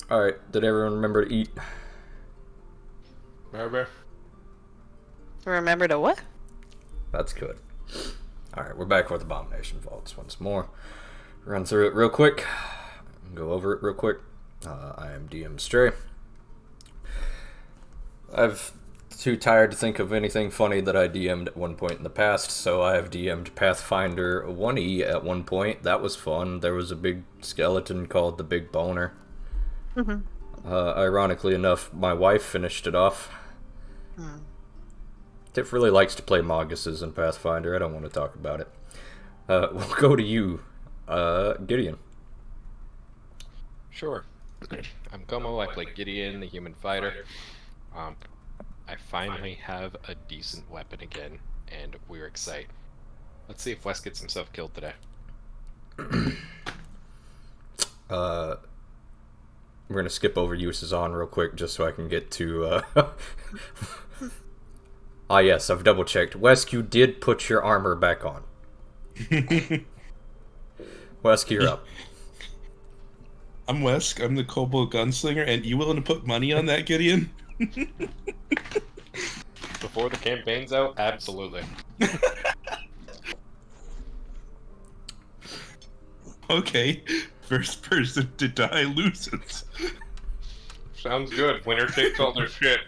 Alright, did everyone remember to eat? Remember? Remember to what? That's good. Alright, we're back with Abomination Vaults once more. Run through it real quick. Go over it real quick. I am DM Stray. I've too tired to think of anything funny that I DM'd at one point in the past, so I have DM'd Pathfinder 1E at one point. That was fun. There was a big skeleton called the Big Boner. Ironically enough, my wife finished it off. Tiff really likes to play Maguses in Pathfinder. I don't want to talk about it. We'll go to you, Gideon. Sure. I'm Como, I play Gideon, the human fighter. I finally have a decent weapon again, and we're excited. Let's see if Wes gets himself killed today. We're gonna skip over uses on real quick just so I can get to, Ah yes, I've double checked. Wesk, you did put your armor back on. Wesk, you're up. I'm Wesk, I'm the Kobold Gunslinger, and you willing to put money on that, Gideon? Before the campaign's out, absolutely. Okay, first person to die loses. Sounds good. Winner takes all their shit.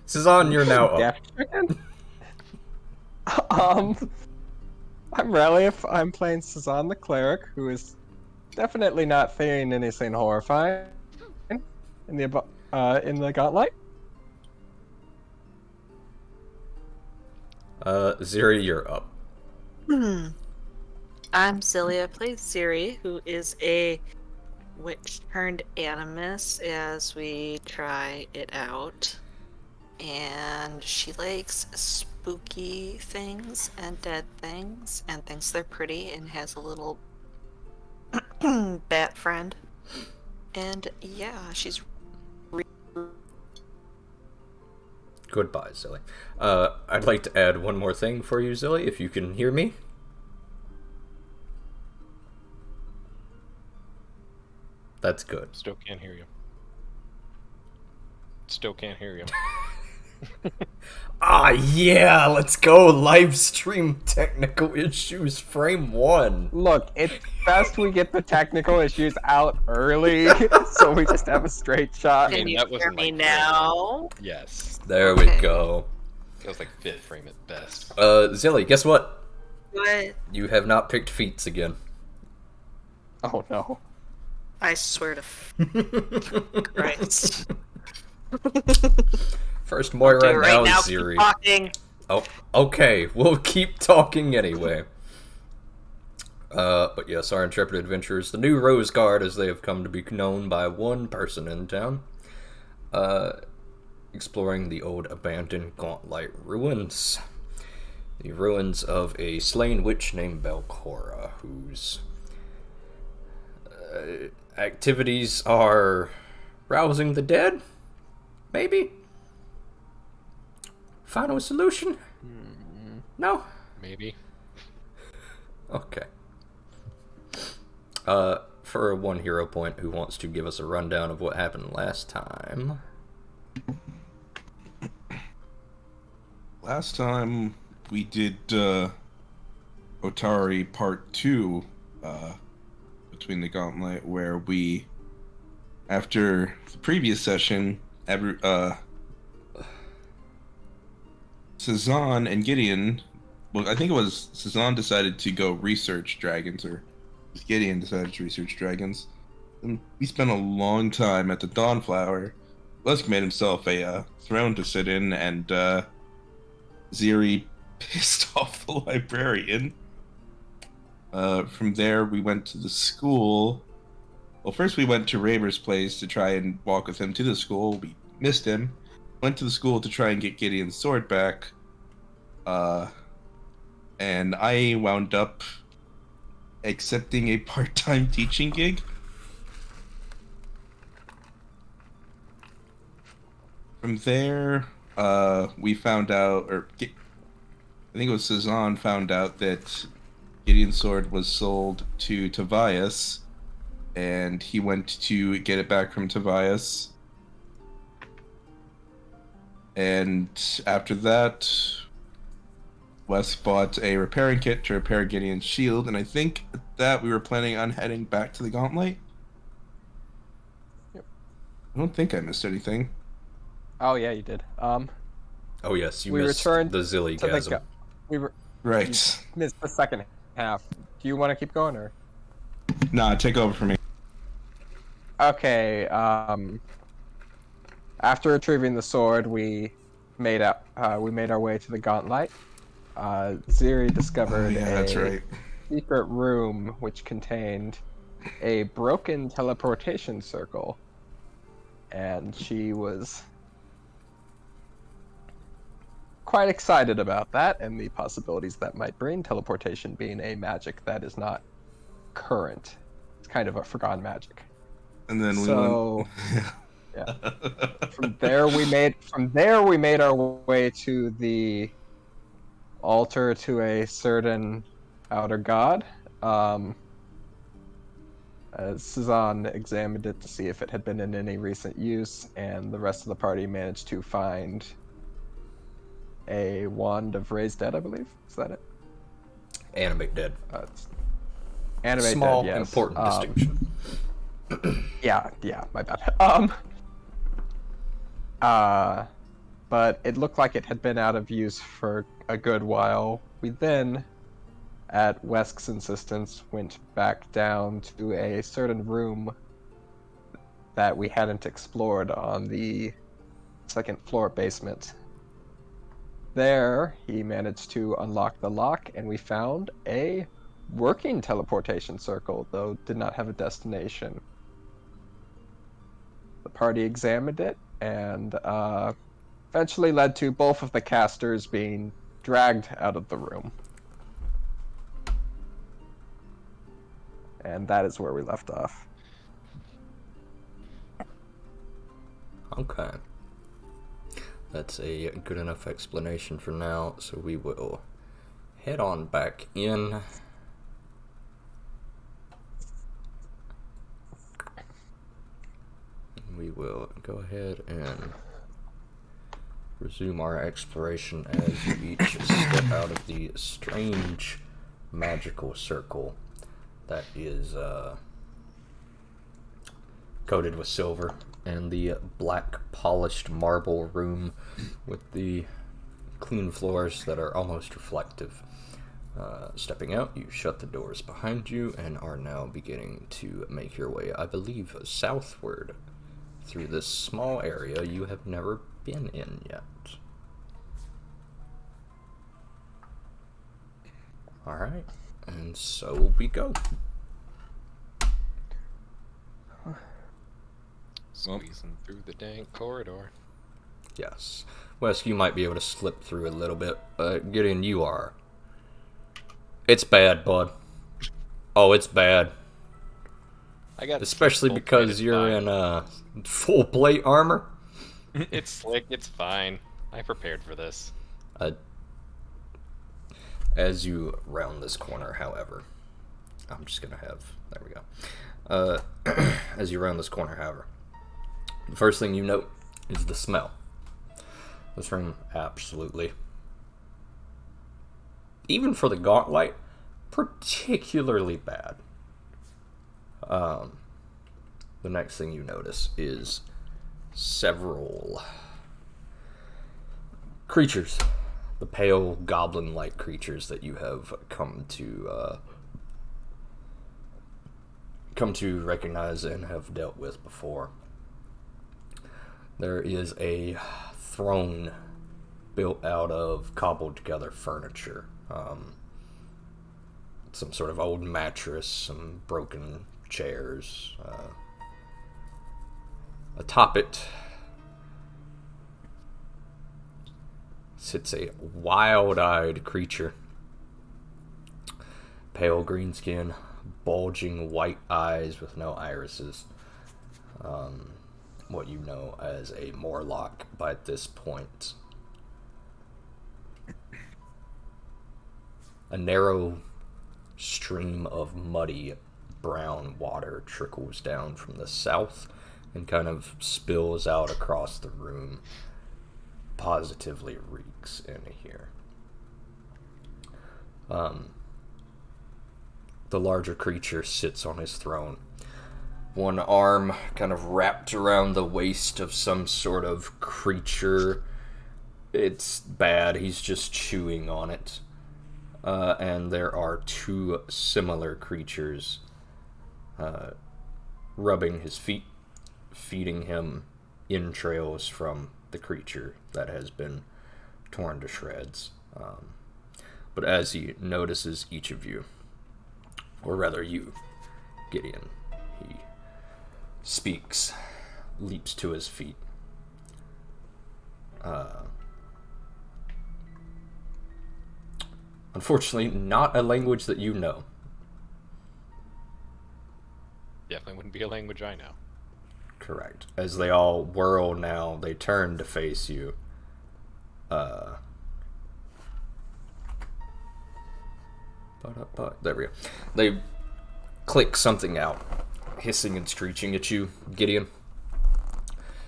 Cezanne, you're now up. Death Chicken? I'm Relief. I'm playing Cezanne the Cleric, who is definitely not fearing anything horrifying in the Gauntlet. Ziri, you're up. I'm Celia, plays Siri, who is a witch turned animus as we try it out. And she likes spooky things and dead things and thinks they're pretty and has a little bat friend. And yeah, she's Goodbye, Zilly. I'd like to add one more thing for you, Zilly, if you can hear me. That's good. Still can't hear you. Still can't hear you. Ah, yeah, let's go. Live stream technical issues, frame 1. Look, it's best we get the technical issues out early, so we just have a straight shot. Can you that hear wasn't me like now? Yes. There we go. Feels like fifth frame at best. Zilly, guess what? What? You have not picked feats again. Oh no. I swear to Christ. First Do it Moira, right now now, keep Ziri. talking. Oh, okay, we'll keep talking anyway. But yes, our intrepid adventurers, the new Rose Guard, as they have come to be known by one person in town, exploring the old abandoned Gauntlet ruins. The ruins of a slain witch named Belcora, whose activities are rousing the dead? Maybe? Final solution? No? Maybe. Okay. For one hero point, who wants to give us a rundown of what happened last time? Last time we did Otari Part 2 between the Gauntlet, where we, after the previous session, Cezanne and Gideon, well, I think it was Cezanne decided to go research dragons, or Gideon decided to research dragons. And we spent a long time at the Dawnflower. Lusk made himself a throne to sit in, and Ziri pissed off the librarian. From there, we went to the school. Well, first we went to Raver's place to try and walk with him to the school. We missed him. Went to the school to try and get Gideon's sword back. And I wound up accepting a part-time teaching gig. From there, we found out, or I think it was Cezanne found out that Gideon's sword was sold to Tobias, and he went to get it back from Tobias. And after that, Wes bought a repairing kit to repair Gideon's shield, and I think at that we were planning on heading back to the Gauntlet. Yep. I don't think I missed anything. Oh yeah, you did. Oh yes, you We missed returned the to Zillygasm. we Right. missed the second half. Do you want to keep going or? Nah, take over for me. Okay. After retrieving the sword, we made our way to the Gauntlet. Ziri discovered That's a right. secret room which contained a broken teleportation circle, and she was quite excited about that and the possibilities that might bring, teleportation being a magic that is not current. It's kind of a forgotten magic. And then So, we went. yeah. From there we made our way to the altar to a certain outer god. Cezanne examined it to see if it had been in any recent use, and the rest of the party managed to find a wand of raised dead, I believe. Is that it? Animate dead. It's animate Small, dead, yes. important distinction. Yeah, my bad. But it looked like it had been out of use for a good while. We then, at Wesk's insistence, went back down to a certain room that we hadn't explored on the second floor basement. There, he managed to unlock the lock, and we found a working teleportation circle, though did not have a destination. The party examined it, and eventually led to both of the casters being dragged out of the room. And that is where we left off. Okay. That's a good enough explanation for now, so we will head on back in. We will go ahead and resume our exploration as you each step out of the strange magical circle that is coated with silver, and the black polished marble room with the clean floors that are almost reflective. Stepping out, you shut the doors behind you and are now beginning to make your way, I believe, southward through this small area you have never been in yet. Alright, and so we go. Squeezing through the dank corridor. Yes. Wes, you might be able to slip through a little bit. Gideon, you are. It's bad, bud. Oh, it's bad. I got Especially full because plate, it's you're fine. in full plate armor. It's slick, it's fine. I prepared for this. As you round this corner, however, I'm just gonna have. There we go. As you round this corner, however, the first thing you note is the smell. This room, absolutely, even for the Gauntlet, particularly bad. The next thing you notice is several creatures, the pale goblin-like creatures that you have come to recognize and have dealt with before. There is a throne built out of cobbled together furniture. Some sort of old mattress, some broken chairs. Atop it sits a wild-eyed creature. Pale green skin, bulging white eyes with no irises. What you know as a Morlock by this point. A narrow stream of muddy brown water trickles down from the south and kind of spills out across the room. Positively reeks in here. The larger creature sits on his throne. One arm kind of wrapped around the waist of some sort of creature. It's bad, he's just chewing on it. And there are two similar creatures rubbing his feet, feeding him entrails from the creature that has been torn to shreds. But as he notices each of you, or rather you, Gideon, he speaks, leaps to his feet. Unfortunately, not a language that you know. Definitely wouldn't be a language I know. Correct. As they all whirl now, they turn to face you. There we go. They click something out, hissing and screeching at you, Gideon.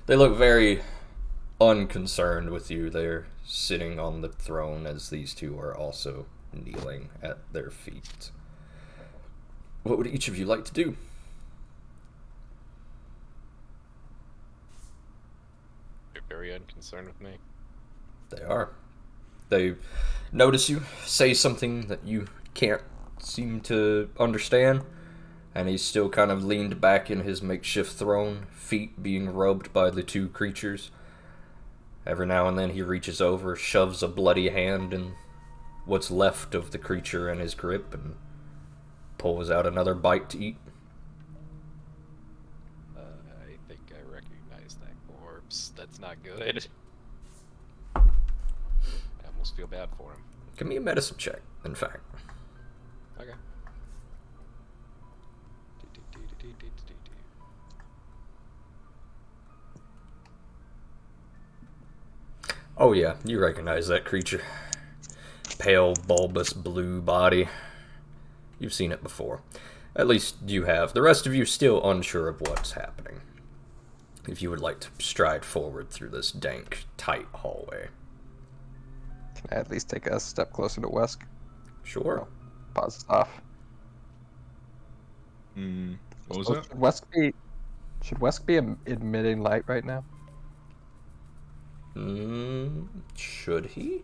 They look very unconcerned with you. They're sitting on the throne as these two are also kneeling at their feet. What would each of you like to do? You're very unconcerned with me. They are. They notice you, say something that you can't seem to understand, and he's still kind of leaned back in his makeshift throne, feet being rubbed by the two creatures. Every now and then he reaches over, shoves a bloody hand in what's left of the creature in his grip, and pulls out another bite to eat. I think I recognize that corpse. That's not good. I almost feel bad for him. Give me a medicine check, in fact. Okay. Oh yeah, you recognize that creature. Pale, bulbous blue body. You've seen it before. At least you have. The rest of you still unsure of what's happening. If you would like to stride forward through this dank, tight hallway. Can I at least take a step closer to Wesk? Sure. Pause this off. What was So that? Should Wesk be emitting light right now? Should he?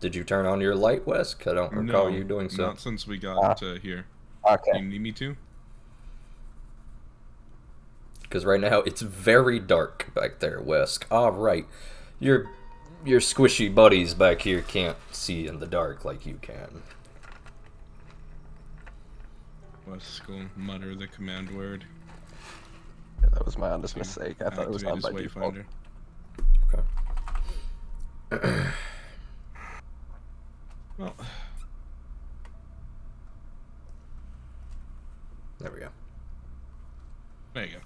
Did you turn on your light, Wesk? I don't recall you doing so. Not since we got here. Okay. You need me to? Because right now it's very dark back there, Wesk. Ah, right. Your squishy buddies back here can't see in the dark like you can. Wesk will mutter the command word. Yeah, that was my honest mistake. I thought it was on by Activate his default. Wayfinder. Okay. Well, There we go. there you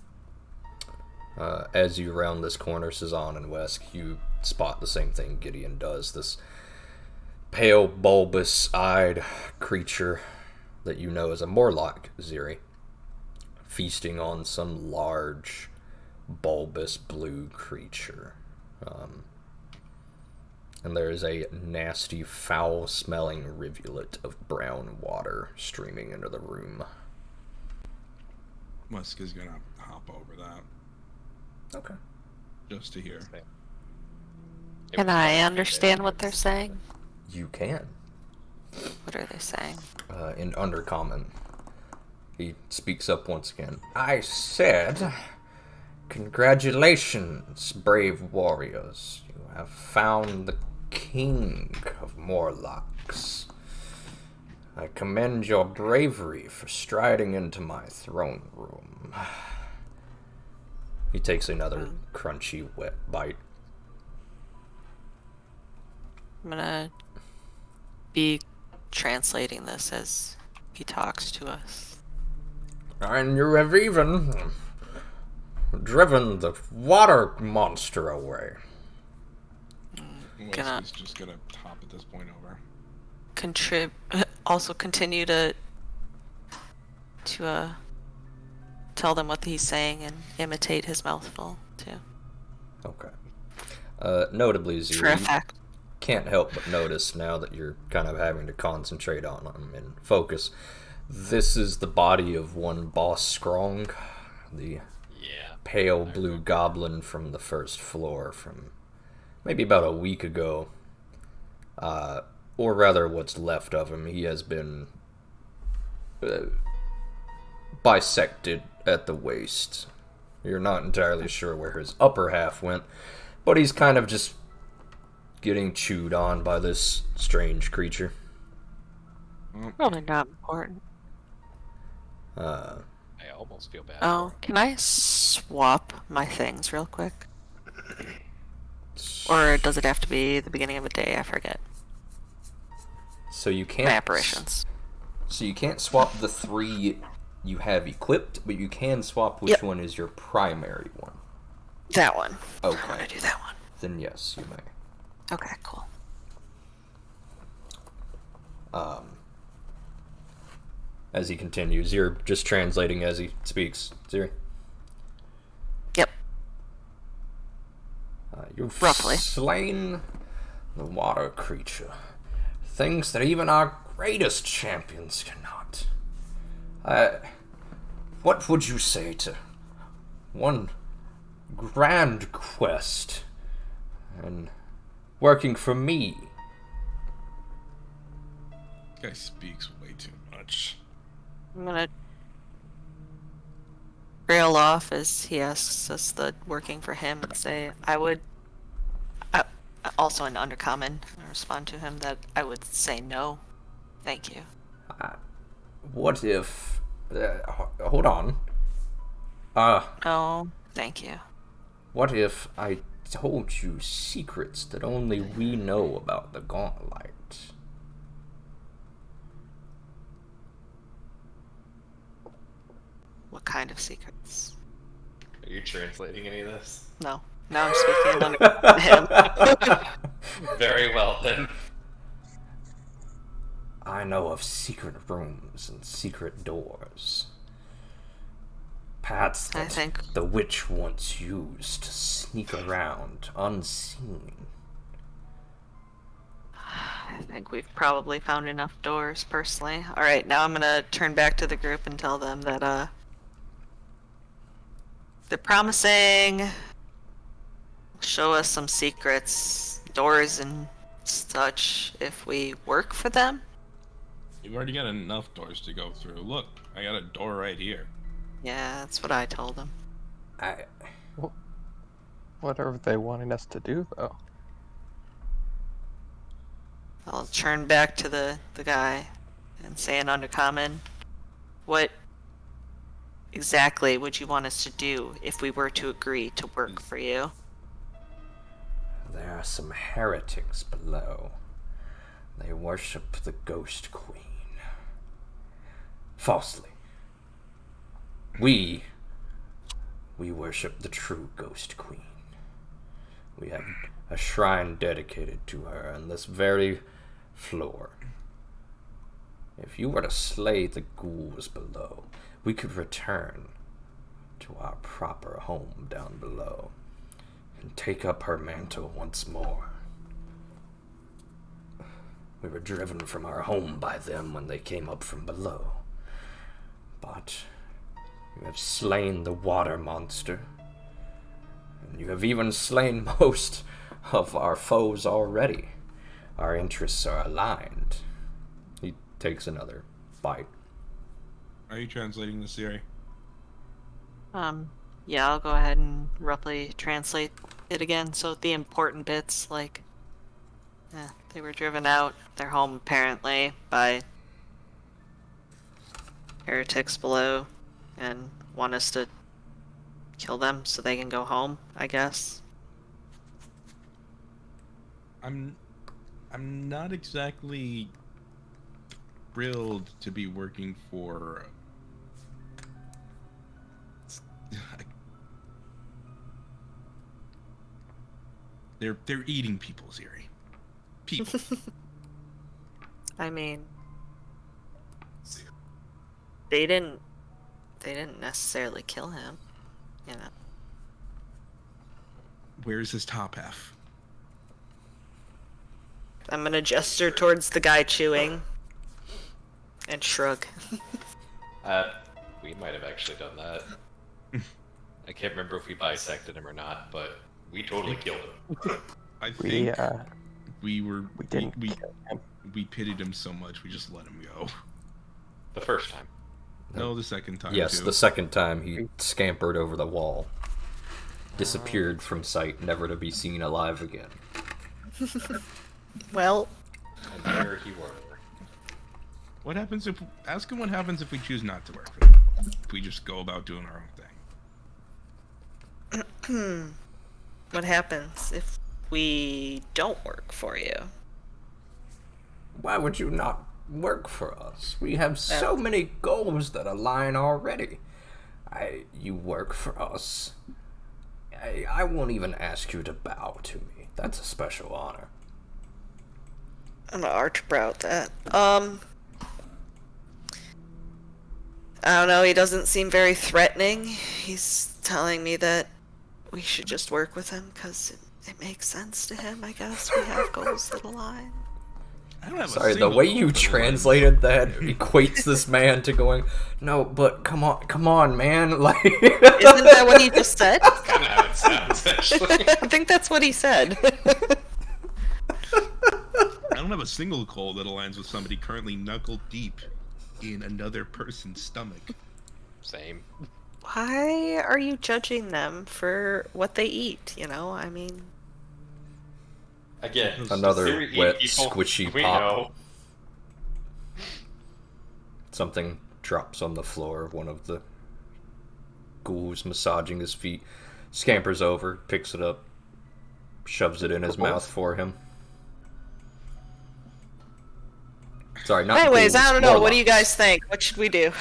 go. As you round this corner, Cezanne and Wesk, you spot the same thing Gideon does. This pale, bulbous-eyed creature that you know as a Morlock, Ziri, feasting on some large, bulbous blue creature. And there is a nasty, foul-smelling rivulet of brown water streaming into the room. Wesk is gonna hop over that Okay. just to hear. Can I understand what they're saying? You can. What are they saying? In Undercommon, he speaks up once again. I said, congratulations, brave warriors. You have found the king of Morlocks. I commend your bravery for striding into my throne room. He takes another crunchy, wet bite. I'm gonna be translating this as he talks to us. And you have even driven the water monster away. Gonna- Wesk is just gonna hop at this point over. Also continue to tell them what he's saying and imitate his mouthful too. Okay. Notably, For Zero, you effect. can't help but notice now that you're kind of having to concentrate on him and focus. This is the body of one Boss Strong, the Yeah. pale blue goblin from the first floor from maybe about a week ago. Or rather, what's left of him. He has been bisected at the waist. You're not entirely sure where his upper half went, but he's kind of just getting chewed on by this strange creature. Probably not important. Uh, I almost feel bad. Oh, for him. can I swap my things real quick? Or does it have to be the beginning of a day? I forget. so you My can't. apparitions. So you can't swap the 3 you have equipped, but you can swap which Yep. one is your primary one. That one. I want Okay. to do that one. Then yes, you may. Okay, cool. As he continues, you're just translating as he speaks. Ziri. Yep. You've Roughly. slain the water creature. Things that even our greatest champions cannot. What would you say to one grand quest and working for me? Guy speaks way too much. I'm gonna trail off as he asks us the working for him and say, also in Undercommon, I respond to him that I would say no. Thank you. What if... hold on. Oh, thank you. What if I told you secrets that only we know about the Gauntlet? What kind of secrets? Are you translating any of this? No. Now I'm speaking under him. Very well then. I know of secret rooms and secret doors. Paths I that think- the witch once used to sneak around unseen. I think we've probably found enough doors, personally. Alright, now I'm gonna turn back to the group and tell them that, they're promising show us some secrets, doors and such, if we work for them. You've already got enough doors to go through. Look, I got a door right here. Yeah, that's what I told them. What are they wanting us to do, though? I'll turn back to the guy and say in Undercommon, what exactly would you want us to do if we were to agree to work for you? There are some heretics below. They worship the Ghost Queen. Falsely. We worship the true Ghost Queen. We have a shrine dedicated to her on this very floor. If you were to slay the ghouls below, we could return to our proper home down below and take up her mantle once more. We were driven from our home by them when they came up from below. But you have slain the water monster, and you have even slain most of our foes already. Our interests are aligned. He takes another bite. Are you translating this, Siri? Yeah, I'll go ahead and roughly translate it again. So the important bits, like, they were driven out their home apparently by heretics below and want us to kill them so they can go home, I guess. I'm not exactly thrilled to be working for they're eating people, Siri. People. I mean, they didn't they didn't necessarily kill him, you know. Where's his top half? I'm gonna gesture towards the guy chewing and shrug. We might have actually done that. I can't remember if we bisected him or not, but we totally killed him. I We think we didn't kill him. we pitied him so much we just let him go. The first time. No, the second time Yes, too. the second time he scampered over the wall. Disappeared from sight, never to be seen alive again. Well, And there he were. What happens if... Ask him what happens if we choose not to work for them. If we just go about doing our own thing. what happens if we don't work for you? Why would you not work for us? We have so many goals that align already. You work for us. I won't even ask you to bow to me. That's a special honor. I'm gonna arch brow at that. I don't know, he doesn't seem very threatening. He's telling me that we should just work with him because it makes sense to him, I guess. We have goals that align. I don't have Sorry, a the single way goal you for the translated that equates this man to going, no, but come on, man. Like, Isn't that what he just said? Kind of how it sounds, actually. I think that's what he said. I don't have a single goal that aligns with somebody currently knuckle deep in another person's stomach. Same. Why are you judging them for what they eat, you know? I mean... Again, Another Siri eat wet, people, squishy we pop. know. something drops on the floor. One of the ghouls massaging his feet scampers over, picks it up, shoves it in his mouth for him. Sorry, not Anyways, ghouls, I don't know. What do you warlocks. guys think? What should we do?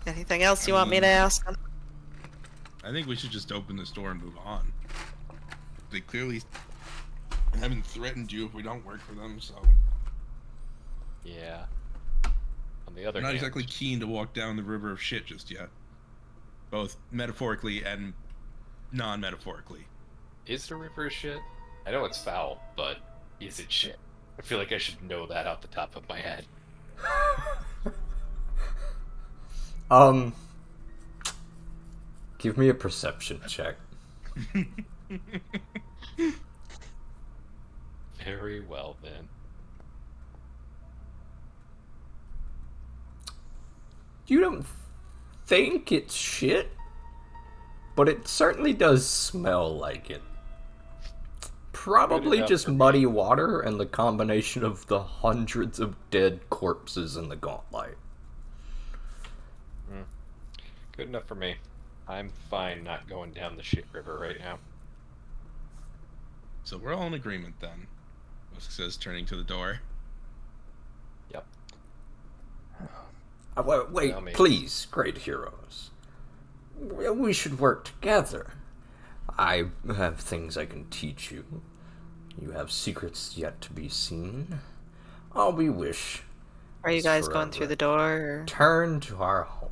Anything else you want me to ask them? I think we should just open this door and move on. They clearly haven't threatened you if we don't work for them, so... Yeah. On the other I'm not hand, exactly keen to walk down the river of shit just yet. Both metaphorically and non-metaphorically. is the river shit? I know it's foul, but is it shit? I feel like I should know that off the top of my head. Give me a perception check. Very well, then. You don't think it's shit, but it certainly does smell like it. Probably enough just for me. muddy water and the combination of the hundreds of dead corpses in the gauntlet. Good enough for me. I'm fine not going down the shit river right now. So we're all in agreement then. Musk says, turning to the door. Yep. Wait, Tell me. please, great heroes. We should work together. I have things I can teach you. You have secrets yet to be seen. All we wish Are you is guys for going a through the door? Or... return to our home.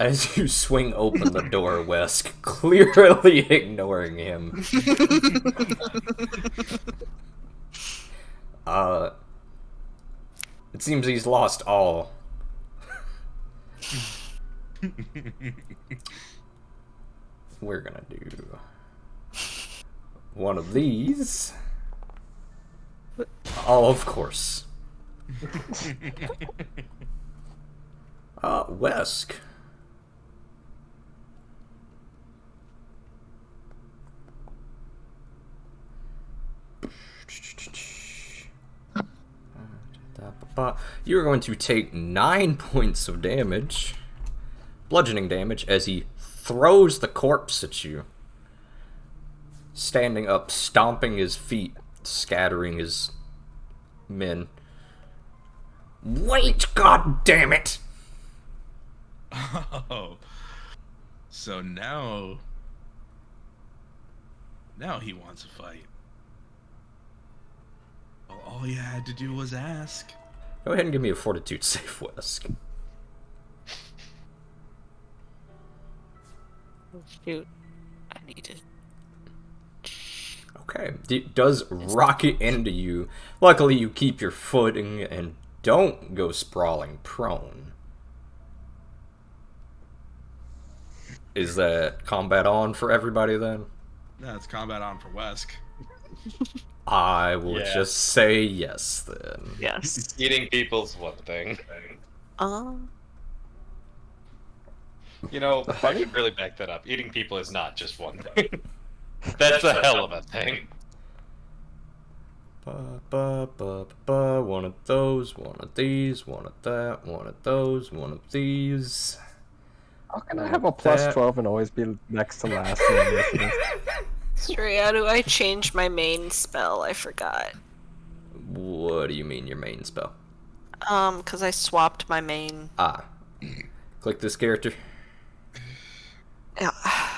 As you swing open the door, Wesk, clearly ignoring him. It seems he's lost all. We're gonna do one of these. Oh, of course. Wesk. You're going to take 9 points of damage, bludgeoning damage, as he throws the corpse at you. Standing up, stomping his feet, scattering his men. Wait, god damn it! Oh. So now he wants a fight. Well, all you had to do was ask. Go ahead and give me a fortitude save, Wesk. Oh, shoot. I need to. Okay. It does rocket into you. Luckily, you keep your footing and don't go sprawling prone. Is that combat on for everybody then? Yeah, it's combat on for Wesk. I will Yeah. just say yes then. Yes. Eating people's one thing. You know, I should really back that up. Eating people is not just one thing. That's a hell of a thing. Ba, ba, ba, ba, ba. One of those, one of these, one of that, one of those, one of these. How can I have a plus 12 and always be next to last in the initiative? Sorry, how do I change my main spell? I forgot. What do you mean your main spell? Because I swapped my main. Ah. Click this character, Yeah.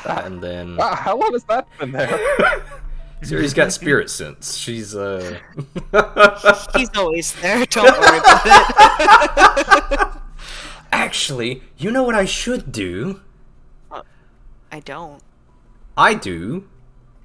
and then... Ah, how long has that been there? Siri's got spirit sense. She's, He's always there. Don't worry about it. Actually, you know what I should do? I don't. I do.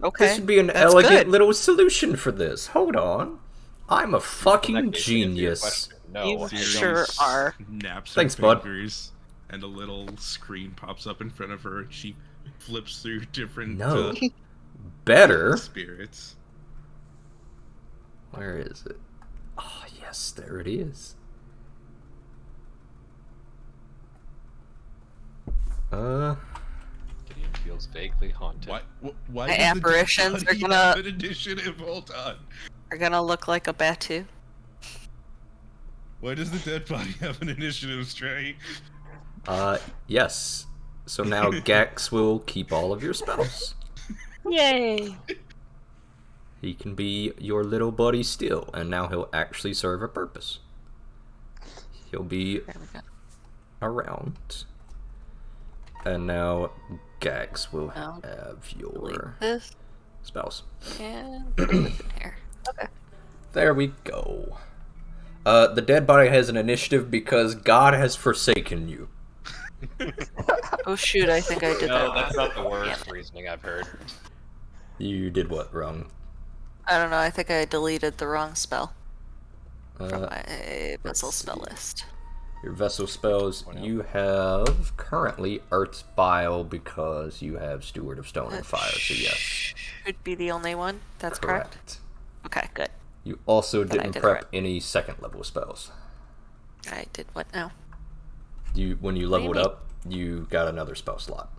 Okay. This would be an that's elegant good. little solution for this. Hold on. I'm a That fucking case, to answer your genius. question, No, You I sure don't. are. Naps Thanks, her bud. fingers, and a little screen pops up in front of her, and she flips through different No. Better. spirits. Where is it? Oh, yes, there it is. Gideon feels vaguely haunted. Why My does the apparitions dead are body gonna- have an initiative? Hold on. Are gonna look like a Batu. Why does the dead body have an initiative, Stray? Yes. So now Gax will keep all of your spells. Yay! He can be your little buddy still, and now he'll actually serve a purpose. He'll be There we go. around. And now Gax will Well, have Delete your this spells. and put this in here. Okay. There we go. The dead body has an initiative because God has forsaken you. Oh shoot! I think I did No, that. that's wrong. not the worst reasoning I've heard. You did what wrong? I don't know. I think I deleted the wrong spell from Uh, my vessel let's spell see. list. Your vessel spells, What else? you have currently Earth's Bile because you have Steward of Stone and Fire, so yes. Should be the only one. That's correct. Okay, good. You also Then I didn't did it prep right. any second level spells. I did what now? When you What do you leveled mean? up, you got another spell slot.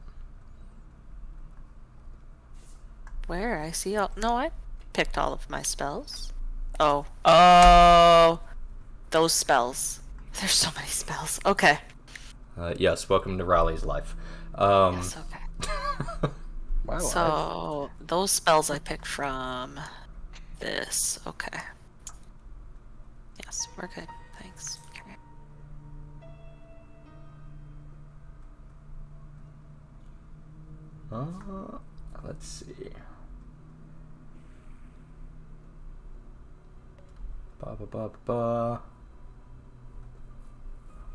Where? I see all. No, I picked all of my spells. Oh, those spells. There's so many spells. Okay. Yes, welcome to Raleigh's life. Yes. Okay. My life. So those spells I picked from this. Okay. Yes, we're good. Thanks. Okay. Let's see. Ba ba ba ba ba.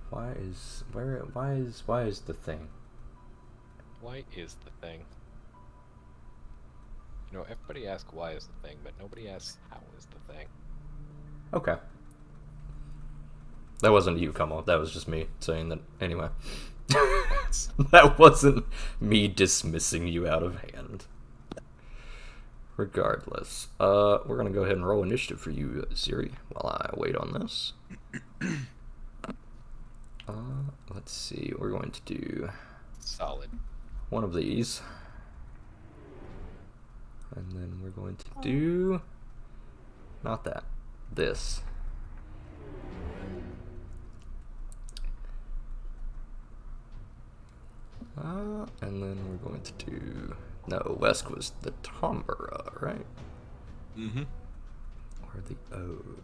Why is the thing? Why is the thing? You know, everybody asks why is the thing, but nobody asks how is the thing. Okay. That wasn't you, Kamal. That was just me saying that anyway. That wasn't me dismissing you out of hand. Regardless, we're gonna go ahead and roll initiative for you, Siri, while I wait on this. Let's see. We're going to do Solid. one of these, and then we're going to do not that. This. And then we're going to do... No, Wesk was the Tombera, right? Mm-hmm. Or the Ode.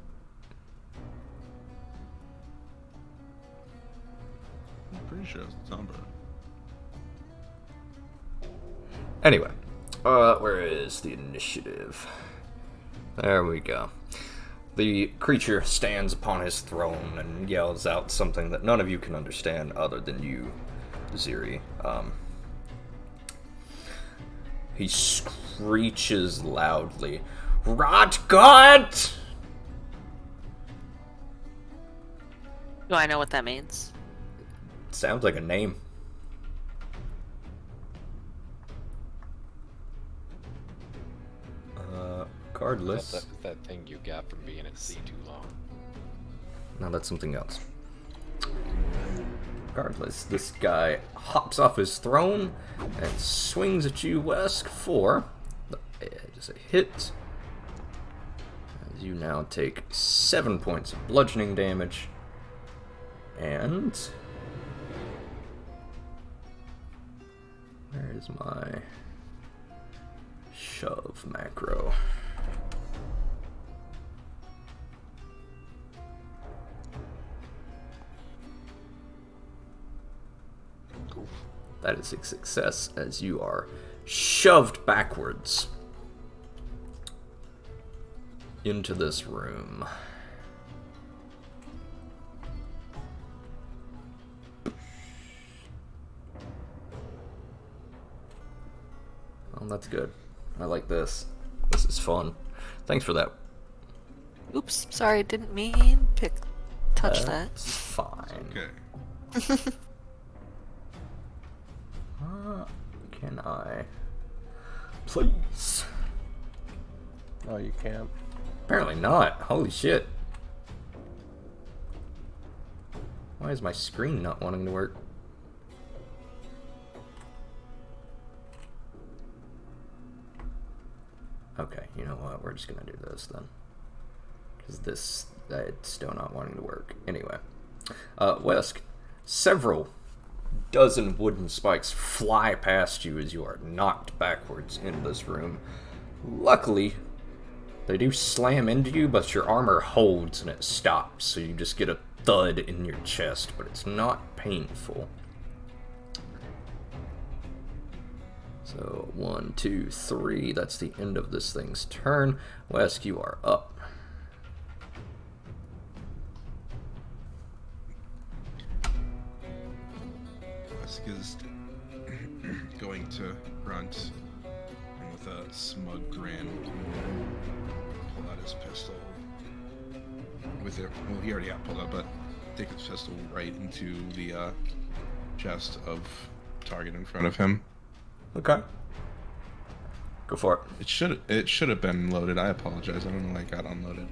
I'm pretty sure it's Sombra. Anyway, where is the initiative? There we go. The creature stands upon his throne and yells out something that none of you can understand other than you, Ziri. He screeches loudly, "Rot gut!" Do I know what that means? Sounds like a name. Regardless. That's that thing you got from being at sea too long. No, that's something else. Regardless, this guy hops off his throne and swings at you, Wesk, for the edge is a hit. As you now take 7 points of bludgeoning damage. And where is my shove macro? That is a success as you are shoved backwards into this room. Oh, that's good. I like this. This is fun. Thanks for that. Oops, sorry, didn't mean to touch that. That's fine. Okay. Can I? Please. Oh, you can't. Apparently not. Holy shit. Why is my screen not wanting to work? Okay, you know what? We're just gonna do this then. Because this, it's still not wanting to work. Anyway. Wesk, several dozen wooden spikes fly past you as you are knocked backwards into this room. Luckily, they do slam into you, but your armor holds and it stops, so you just get a thud in your chest, but it's not painful. So, 1, 2, 3, that's the end of this thing's turn. Wesk, you are up. Wesk is going to grunt and with a smug grin pull out his pistol. With it, well, he already had pulled out, but take his pistol right into the chest of target in front of him. Okay. Go for it. It should have been loaded. I apologize. I don't know why it got unloaded.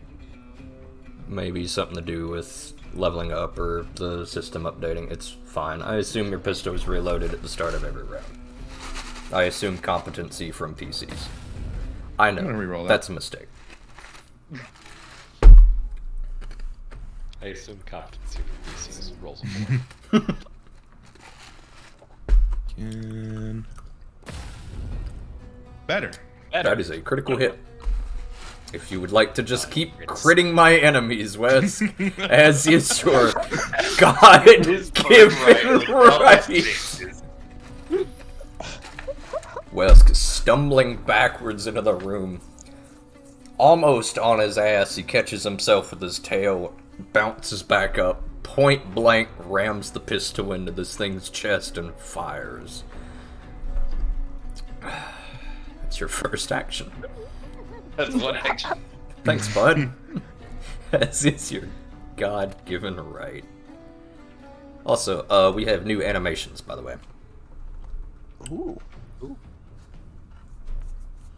Maybe something to do with leveling up or the system updating. It's fine. I assume your pistol was reloaded at the start of every round. I assume competency from PCs. I know. I'm gonna reroll that. That's a mistake. I assume competency for PCs rolls a 4. And better. That is a critical hit. If you would like to just keep critting my enemies, Wes, as is your God-given right. Wesk stumbling backwards into the room. Almost on his ass, he catches himself with his tail, bounces back up, point blank rams the pistol into this thing's chest and fires. That's your first action. That's one action. Thanks, bud. As is your God-given right. Also, we have new animations, by the way. Ooh.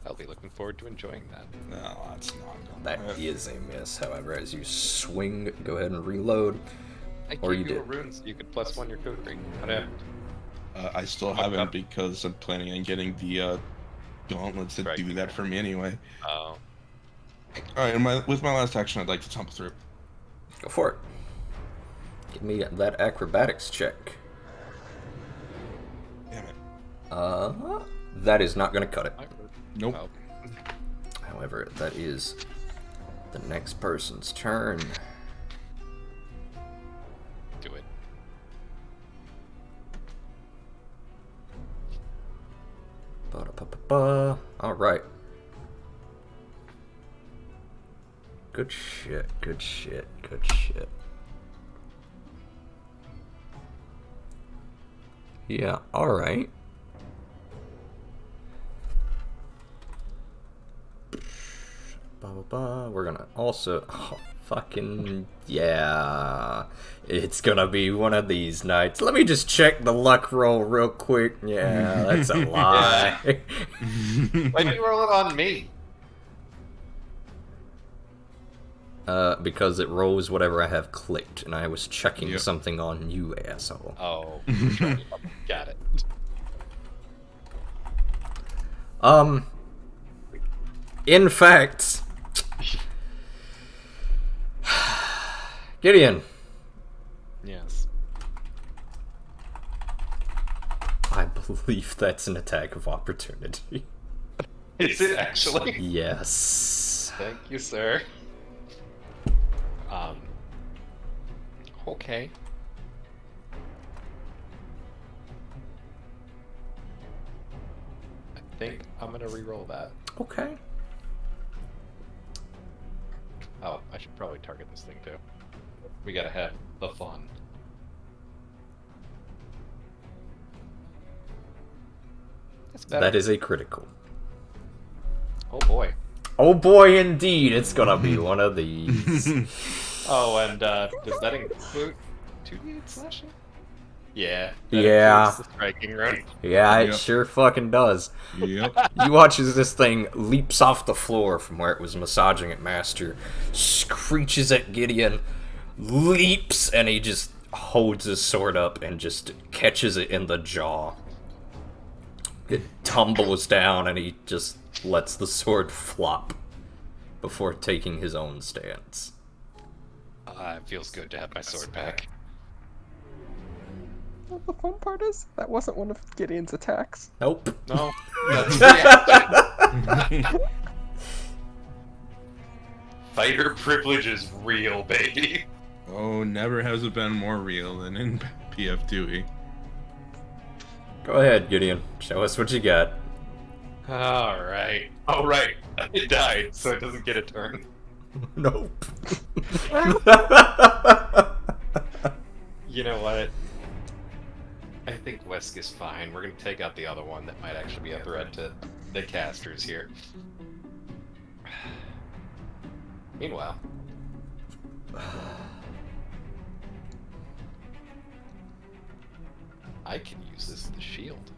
I'll be looking forward to enjoying that. No, that's not. That is a miss, however, as you swing, go ahead and reload. I Or gave you you a did. rune so you could +1 your code ring. What happened? I still haven't because I'm planning on getting the gauntlets that Right. do that for me anyway. Oh. All right, with my last action, I'd like to tumble through. Go for it. Give me that acrobatics check. Damn it. That is not going to cut it. Nope. Oh. However, that is the next person's turn. Do it. Ba-da-ba-ba-ba. All right. Good shit, good shit, good shit. Yeah, alright. We're gonna also... Oh, fucking... Yeah. It's gonna be one of these nights. Let me just check the luck roll real quick. Yeah, that's a lie. Why'd you roll it on me? Because it rolls whatever I have clicked, and I was checking Yep. something on you, asshole. Oh, got it. In fact... Gideon, Yes. I believe that's an attack of opportunity. Is it actually? Yes. Thank you, sir. Okay. I think I'm gonna re-roll that. Okay. Oh, I should probably target this thing too. We gotta have the fun. That's better. That is a critical. Oh boy. Oh boy, indeed, it's gonna be one of these. Oh, and does that include 2d8 slashing? Yeah. That Yeah. includes the striking, right? Yeah, it Yep. sure fucking does. Yep. You watch as this thing leaps off the floor from where it was massaging at Master, screeches at Gideon, leaps, and he just holds his sword up and just catches it in the jaw. It tumbles down and he just lets the sword flop before taking his own stance. It feels good to have my sword back. Well, the fun part is that wasn't one of Gideon's attacks. Nope. No, that's the Fighter privilege is real, baby. Oh, never has it been more real than in PF2E. Go ahead, Gideon. Show us what you got. Alright. Oh, right. It died, so it doesn't get a turn. Nope. You know what? I think Wesk is fine. We're gonna take out the other one that might actually be a threat to the casters here. Meanwhile, I can use this as a shield.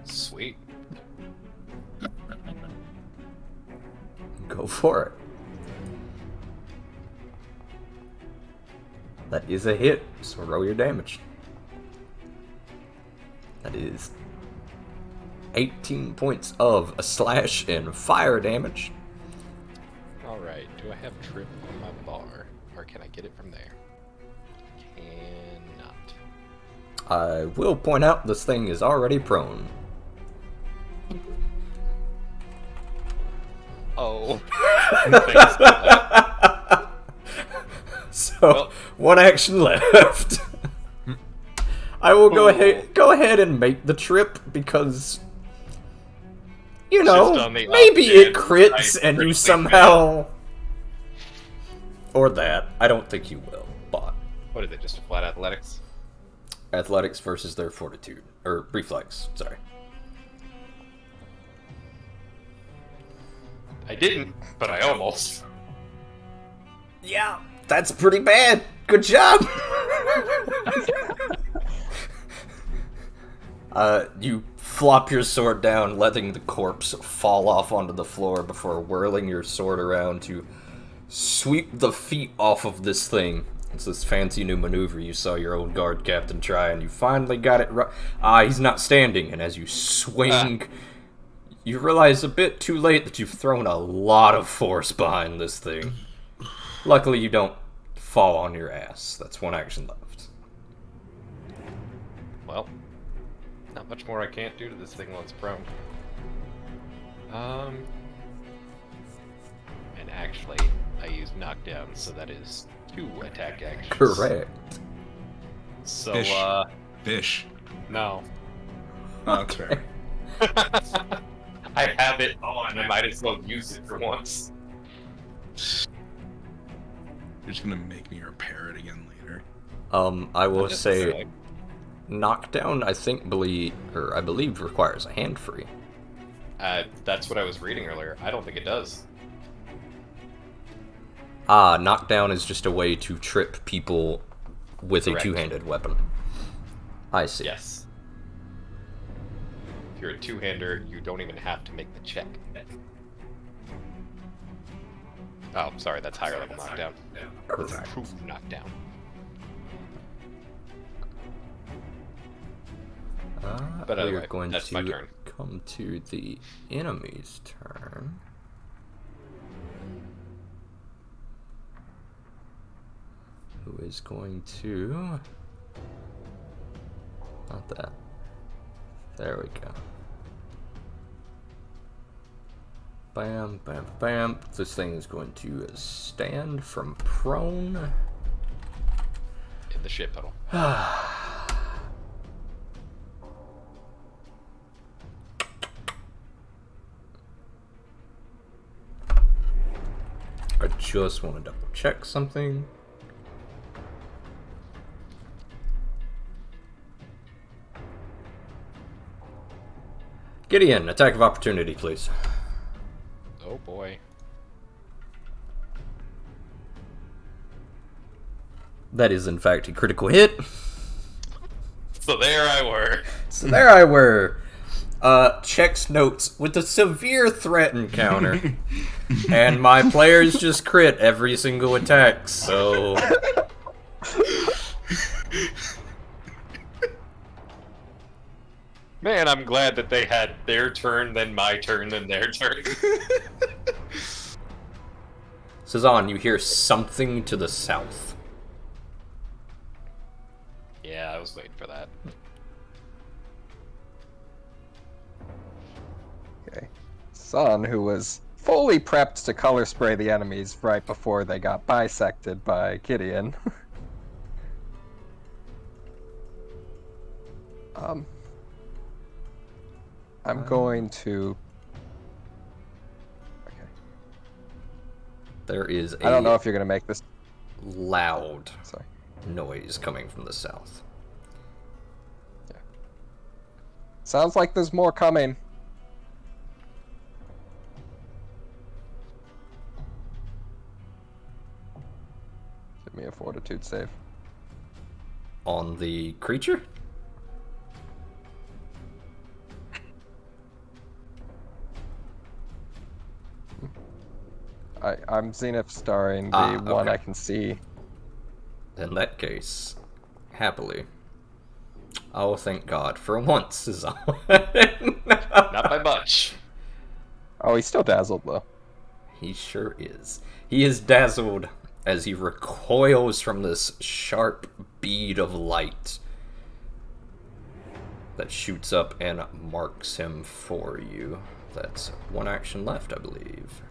Sweet. Go for it. That is a hit, so roll your damage. That is 18 points of a slash and fire damage. Alright, do I have trip on my bar? Or can I get it from there? Cannot. I will point out this thing is already prone. Oh. Thanks for that. So, Well- one action left. I will go ahead and make the trip because you know, Just on the maybe off it chance crits I and you critically somehow or that. I don't think you will, but What is it, just a flat athletics? athletics versus their fortitude or reflex, sorry. I didn't, but I almost. Yeah, that's pretty bad. Good job. You flop your sword down, letting the corpse fall off onto the floor before whirling your sword around to sweep the feet off of this thing. It's this fancy new maneuver you saw your old guard captain try, and you finally got it right. He's not standing, and as you swing, you realize a bit too late that you've thrown a lot of force behind this thing. Luckily, you don't fall on your ass. That's one action left. Well, not much more I can't do to this thing while it's prone. And actually, I use knockdown, so that is 2 attack actions. Correct. So, Fish. Fish. no. Oh, that's fair. I have it on. I might as well use it for once. You're just gonna make me repair it again later. I will Not say, necessarily. knockdown. I believe requires a hand free. That's what I was reading earlier. I don't think it does. Knockdown is just a way to trip people with Correct. a two-handed weapon. I see. Yes. If you're a two-hander, you don't even have to make the check. Oh, sorry, that's higher level knockdown. Correct. True knockdown. But we anyway, are going that's to my turn. come to the enemy's turn. Who is going to... Not that. There we go. Bam, bam, bam. This thing is going to stand from prone. In the shit puddle. I just want to double check something. Gideon, attack of opportunity, please. Oh boy. That is, in fact, a critical hit. So there I were. So there I were. Checks notes with a severe threat encounter. And my players just crit every single attack, so... Man, I'm glad that they had their turn, then my turn, then their turn. Cezanne, you hear something to the south. Yeah, I was waiting for that. Okay. Son, who was fully prepped to color spray the enemies right before they got bisected by Gideon. I'm going to... Okay. There is I don't know a if you're going to make this... loud Sorry. noise coming from the south. Sounds like there's more coming. Give me a fortitude save. On the creature? I'm Zenith starring the one okay. I can see. In that case, happily. Oh, thank God. For once, is all. Not by much. Oh, he's still dazzled though. He sure is. He is dazzled as he recoils from this sharp bead of light that shoots up and marks him for you. That's one action left, I believe.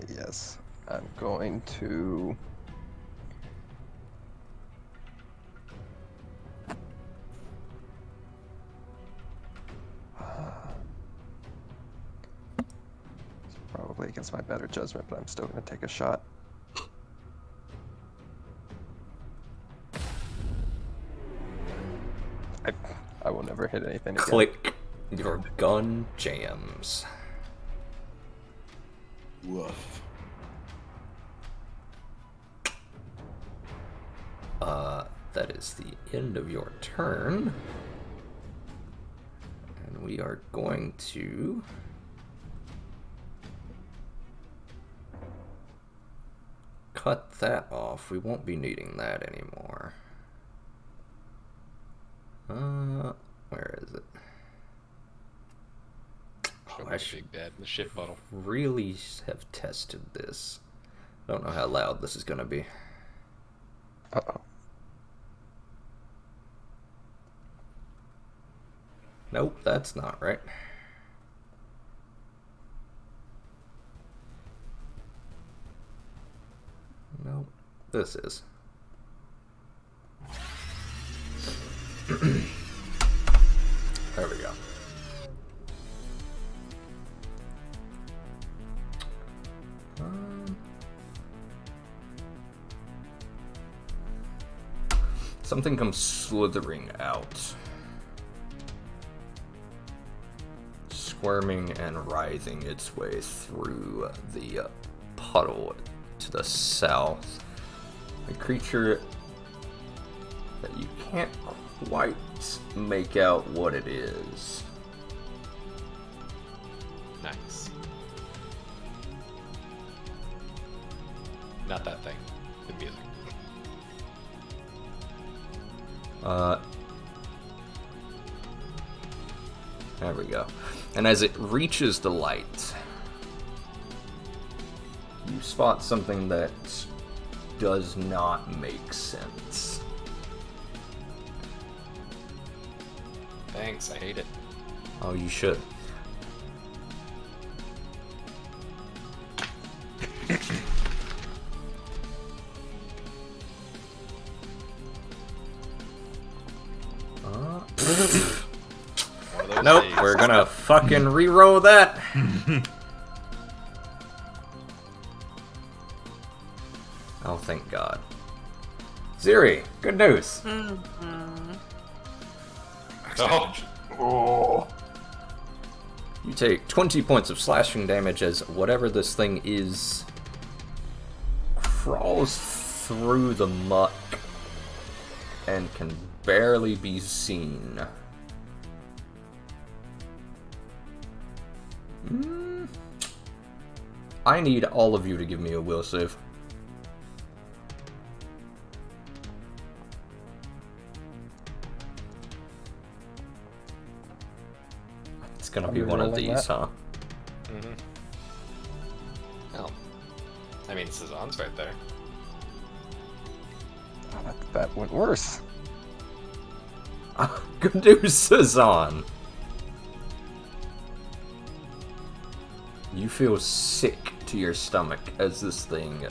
Yes. I'm going to... It's probably against my better judgment, but I'm still going to take a shot. I will never hit anything again. Click. Your gun jams. Woof. That is the end of your turn. And we are going to... cut that off. We won't be needing that anymore. Where is it? Show I me should Big Bad in the shit puddle. really have tested this. I don't know how loud this is going to be. Uh-oh. Nope, that's not right. Nope, this is. There we go. Something comes slithering out, squirming and writhing its way through the puddle to the south. A creature that you can't quite make out what it is. Nice. Not that thing. The music. There we go. And as it reaches the light, you spot something that does not make sense. Thanks, I hate it. Oh, you should. One of those Nope, days. we're gonna fucking re-roll that. Oh, thank God. Ziri, good news. Oh, Oh. You take 20 points of slashing damage as whatever this thing is crawls through the muck and can barely be seen. I need all of you to give me a will save. It's gonna Are be we one of rolling these, that? huh? mm-hmm. Hell. I mean, Cezanne's right there. Oh, that went worse. Good news, Cezanne. You feel sick to your stomach as this thing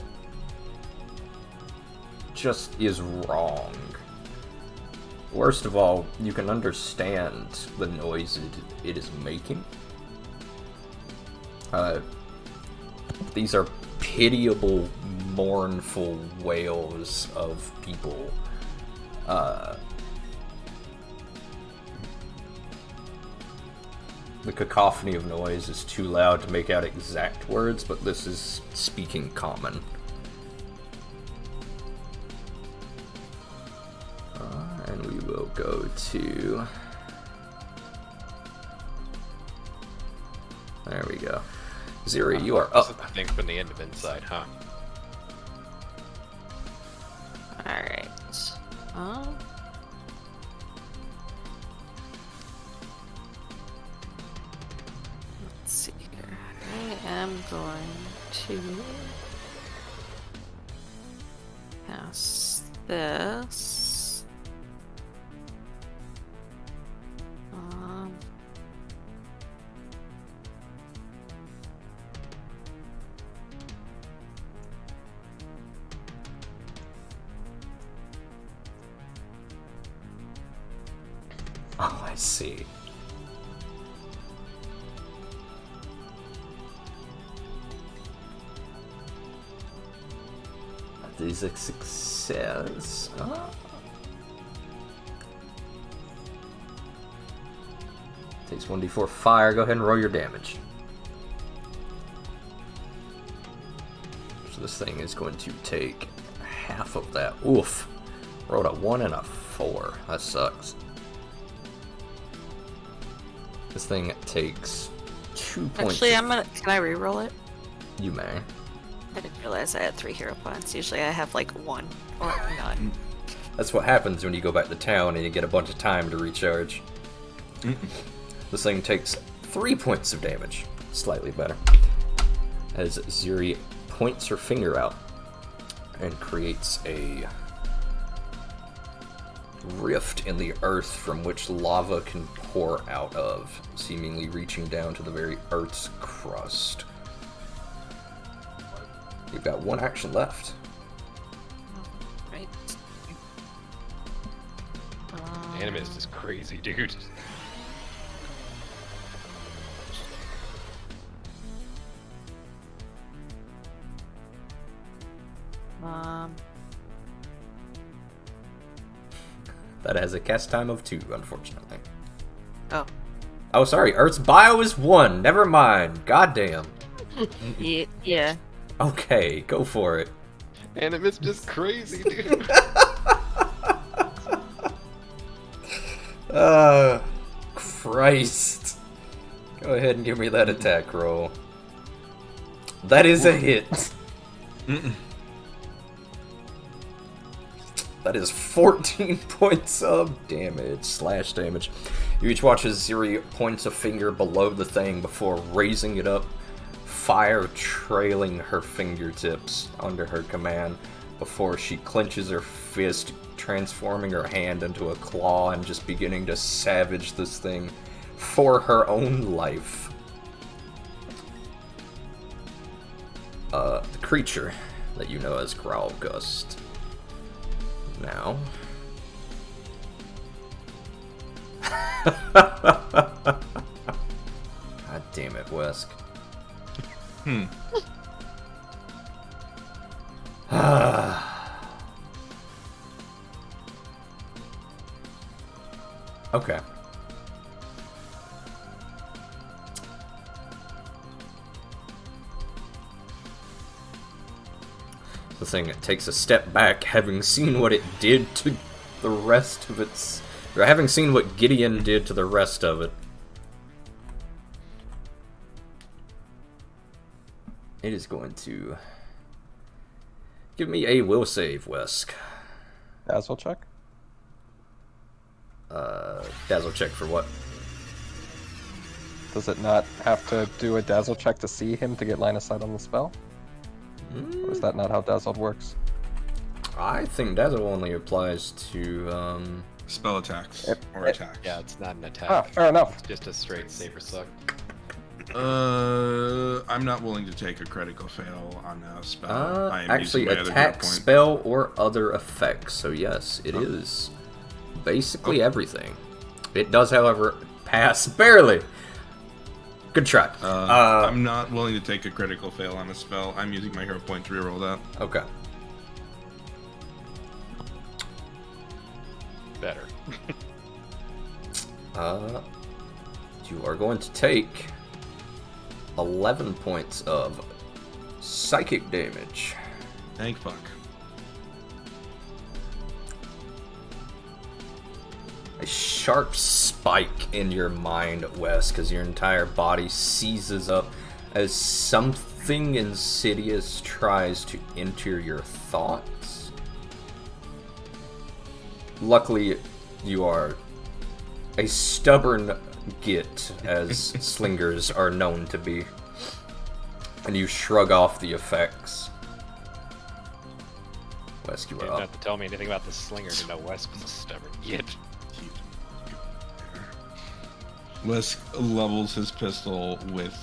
just is wrong. Worst of all, you can understand the noise it is making. These are pitiable, mournful wails of people. The cacophony of noise is too loud to make out exact words, but this is speaking common. And we will go to... There we go. Ziri, you are This is up. the thing from the end of Inside, huh? Alright. Let's see here. I am going to pass this. Oh, I see. That is a success. Takes 1d4 fire. Go ahead and roll your damage. So this thing is going to take half of that. Oof. Rolled a 1 and a 4. That sucks. This thing takes 2 points. Actually, can I re-roll it? You may. I didn't realize I had 3 hero points. Usually I have like 1 or none. That's what happens when you go back to town and you get a bunch of time to recharge. This thing takes 3 points of damage. Slightly better. As Ziri points her finger out and creates a rift in the earth from which lava can pour out of, seemingly reaching down to the very earth's crust. You've got 1 action left. Right. Animist is crazy, dude. Um, That has a cast time of 2, unfortunately. oh, Oh, sorry. Earth's bio is 1. Never mind. Goddamn. yeah. Okay, go for it. Animist is crazy, dude. Christ. Go ahead and give me that attack roll. That is a hit. That is 14 points of damage, slash damage. You each watch as Ziri points a finger below the thing before raising it up, fire trailing her fingertips under her command before she clenches her fist, transforming her hand into a claw and just beginning to savage this thing for her own life. The creature that you know as Growlgust. Now. God damn it, Wesk. Okay. The thing takes a step back, having seen what it did to the rest of its... or having seen what Gideon did to the rest of it. It is going to... give me a will save, Wesk. Dazzle check? Dazzle check for what? Does it not have to do a dazzle check to see him to get line of sight on the spell? Or is that not how dazzled works? I think Dazzle only applies to, Spell attacks or it- attacks. Yeah, it's not an attack. Ah, fair enough. It's just a straight saber suck. I'm not willing to take a critical fail on a spell. I am actually, using my other attack, hero point. spell, or other effects. So yes, it is basically everything. It does, however, pass barely. Good try. I'm not willing to take a critical fail on a spell. I'm using my hero point to reroll that. Okay. Better. You are going to take 11 points of psychic damage. Thank fuck. A sharp spike in your mind, Wes, because your entire body seizes up as something insidious tries to enter your thoughts. Luckily, you are a stubborn git, as slingers are known to be, and you shrug off the effects. Wes, you You are didn't up. have to tell me anything about the slinger to know Wes was a stubborn git. Wesk levels his pistol with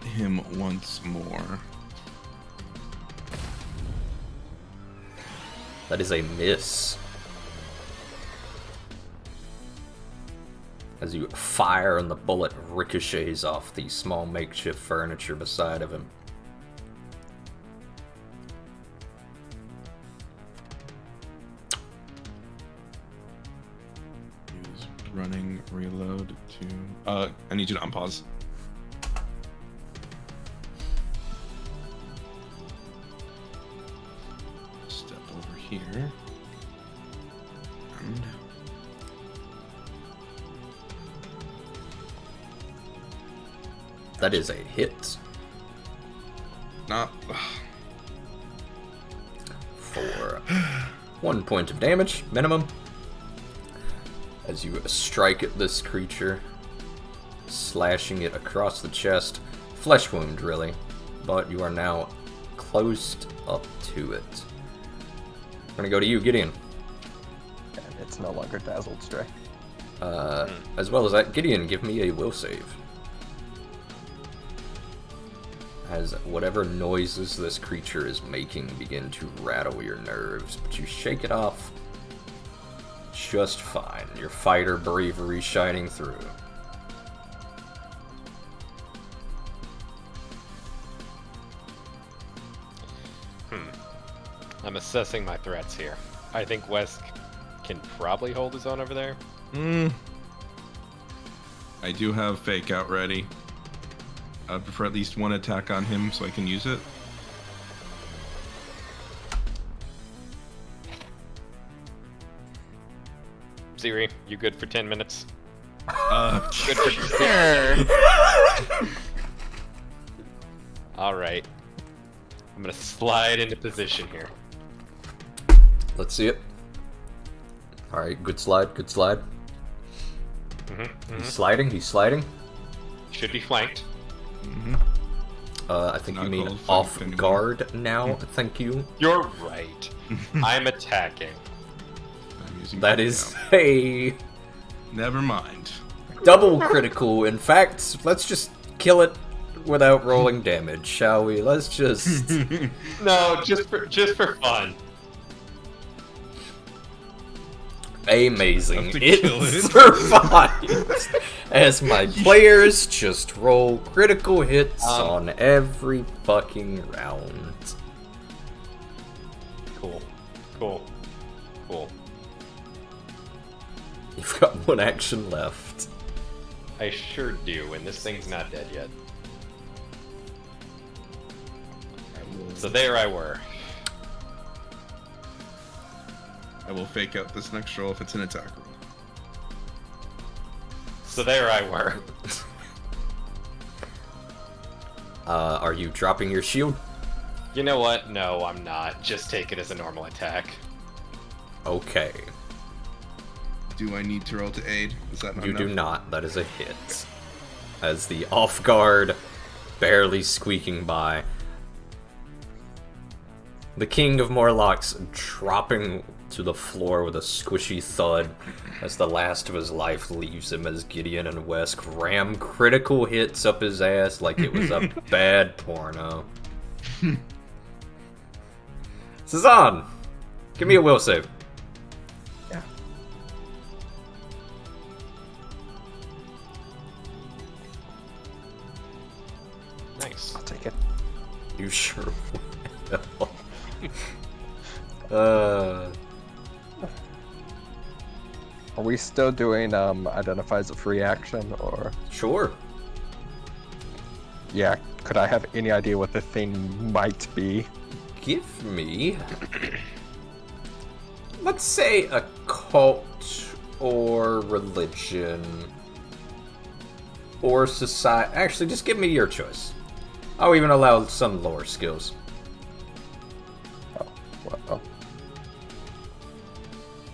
him once more. That is a miss. As you fire and the bullet ricochets off the small makeshift furniture beside of him. Use running reload to. I need you to unpause. Step over here. And. That is a hit Not. for 1 point of damage, minimum. As you strike at this creature, slashing it across the chest. Flesh wound, really. But you are now closed up to it. We're gonna go to you, Gideon. And it's no longer dazzled stray. As well as that, Gideon, give me a will save. As whatever noises this creature is making begin to rattle your nerves, but you shake it off just fine. Your fighter bravery shining through. I'm assessing my threats here. I think Wesk can probably hold his own over there. I do have fake out ready. I'd prefer at least one attack on him so I can use it. Ziri, you good for 10 minutes? Sure. Good Alright. I'm gonna slide into position here. Let's see it. Alright, good slide, good slide. He's sliding, he's sliding. Should be flanked. I think you Not mean called off flank anymore. guard now, thank you. You're right. I'm attacking. I'm using That fake is out. a Never mind. double critical. In fact, let's just kill it without rolling damage, shall we? Let's just... No, just for fun. Amazing. Have to It kill it. survives as my players just roll critical hits on every fucking round. Cool. Cool. Cool. You've got one action left. I sure do, and this thing's not dead yet. So there I were. I will fake out this next roll if it's an attack roll. So there I were. Are you dropping your shield? You know what? No, I'm not. Just take it as a normal attack. Okay. Do I need to roll to aid? Is that not You enough? do not. That is a hit. As the off guard, barely squeaking by. The King of Morlocks dropping to the floor with a squishy thud as the last of his life leaves him as Gideon and Wesk ram critical hits up his ass like it was a bad porno. Cezanne! Give me a will save. Yeah. Nice. I'll take it. You sure will. uh... Are we still doing identify as a free action, or Sure. yeah? Could I have any idea what the thing might be? Give me... Let's say a cult or religion or society. Actually, just give me your choice. I'll even allow some lore skills. Well,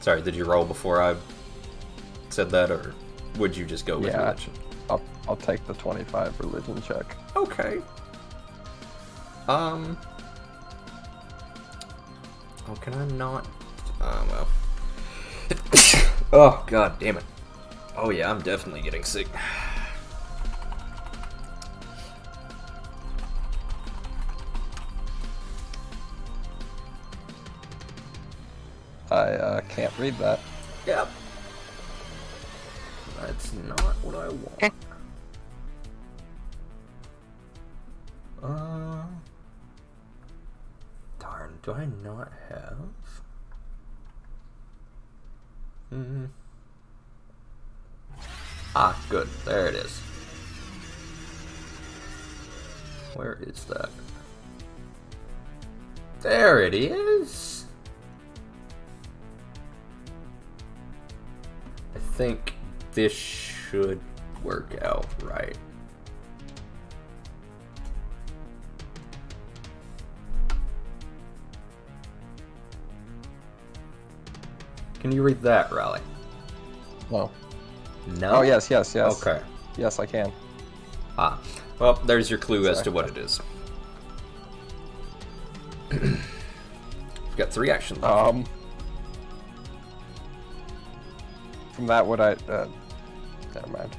Sorry, did you roll before I said that, or would you just go with Yeah. religion? I'll take the 25 religion check. Okay. Oh, can I not? Well. Oh, god damn it. Oh yeah, I'm definitely getting sick. I can't read that. Yep. That's not what I want. Darn, do I not have? Ah, good. There it is. Where is that? There it is! I think this should work out right. Can you read that, Raleigh? No. No? Oh yes. Okay. Yes, I can. Ah. Well, there's your clue as to Sorry. what it is. We've got 3 action left. From that, would I? Never mind.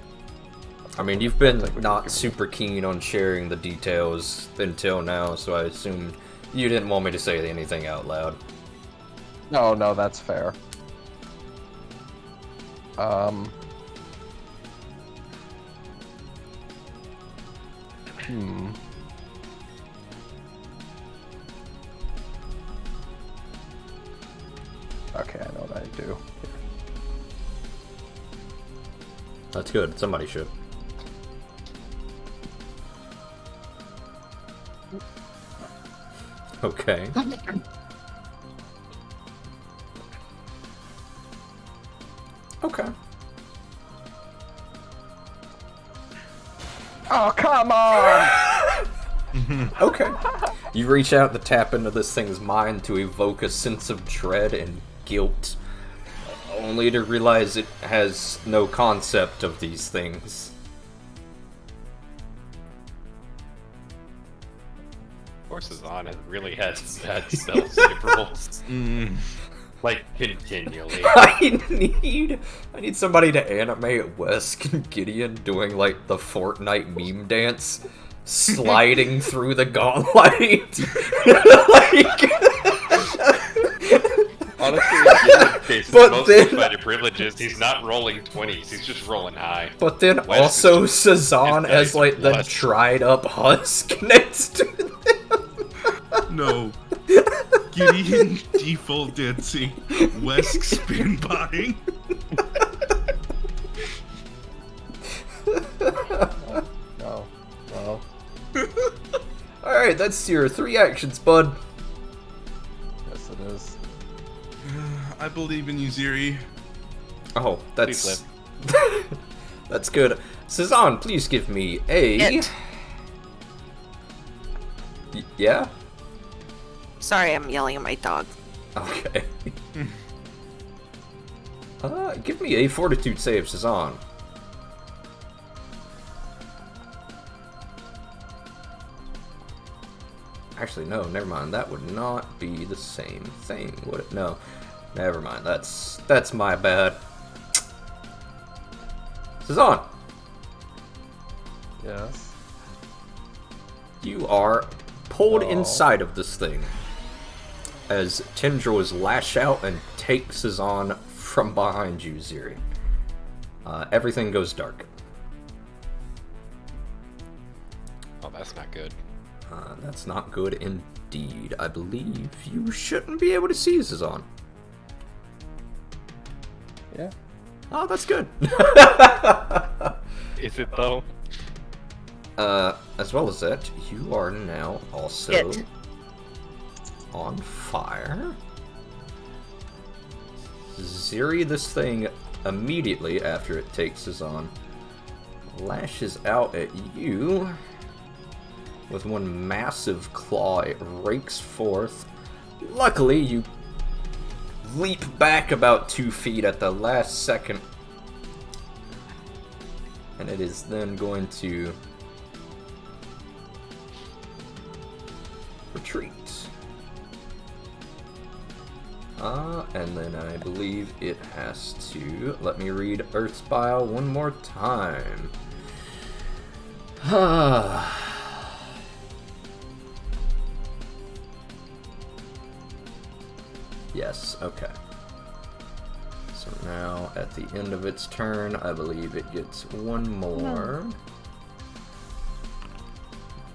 I mean, you've been Like, what not you- super keen on sharing the details until now, so I assumed you didn't want me to say anything out loud. No, that's fair. Um. Hmm. Okay, I know what I do. That's good. Somebody should. Okay. Okay. Oh, come on! Okay. You reach out to tap into this thing's mind to evoke a sense of dread and guilt, only to realize it has no concept of these things. Of course, Zan has really had some bad stealth save rolls. Like, continually. I need somebody to animate Wesk and Gideon doing like the Fortnite meme dance, sliding through the gauntlet. Honestly, Gideon faces But most then- fighter privileges. He's not rolling 20s, he's just rolling high. But then Wesk also is Cezanne it's as like the plus. dried up husk next to them. No. Gideon default dancing. Wesk spin botting. No. Well, Alright, that's your 3 actions, bud. yes it is. I believe in you, Ziri. Oh, Please that's that's good. Cezanne, please give me a It. Yeah? Sorry, I'm yelling at my dog. Okay. Give me a fortitude save, Cezanne. Actually, no, never mind. That would not be the same thing, would it? No. Never mind. That's my bad. Cezanne, Yes. you are pulled Oh. inside of this thing as tendrils lash out and take Cezanne from behind you, Ziri. Everything goes dark. Oh, that's not good. That's not good indeed. I believe you shouldn't be able to see Cezanne. Yeah. Oh, that's good. Is it though? As well as that, you are now also It. on fire. Ziri, this thing, immediately after it takes Cezanne, lashes out at you with one massive claw. It rakes forth. Luckily, you leap back about 2 feet at the last second. And it is then going to retreat. And then I believe it has to... Let me read Earth's Bile one more time. Yes, okay. So now, at the end of its turn, I believe it gets one more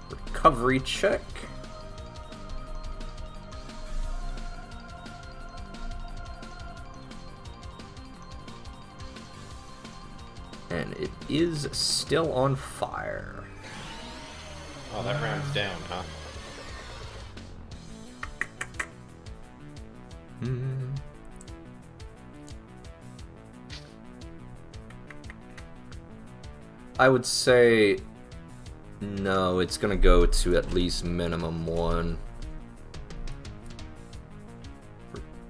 recovery check. And it is still on fire. Oh, that round's down, huh? I would say no, it's gonna go to at least minimum 1.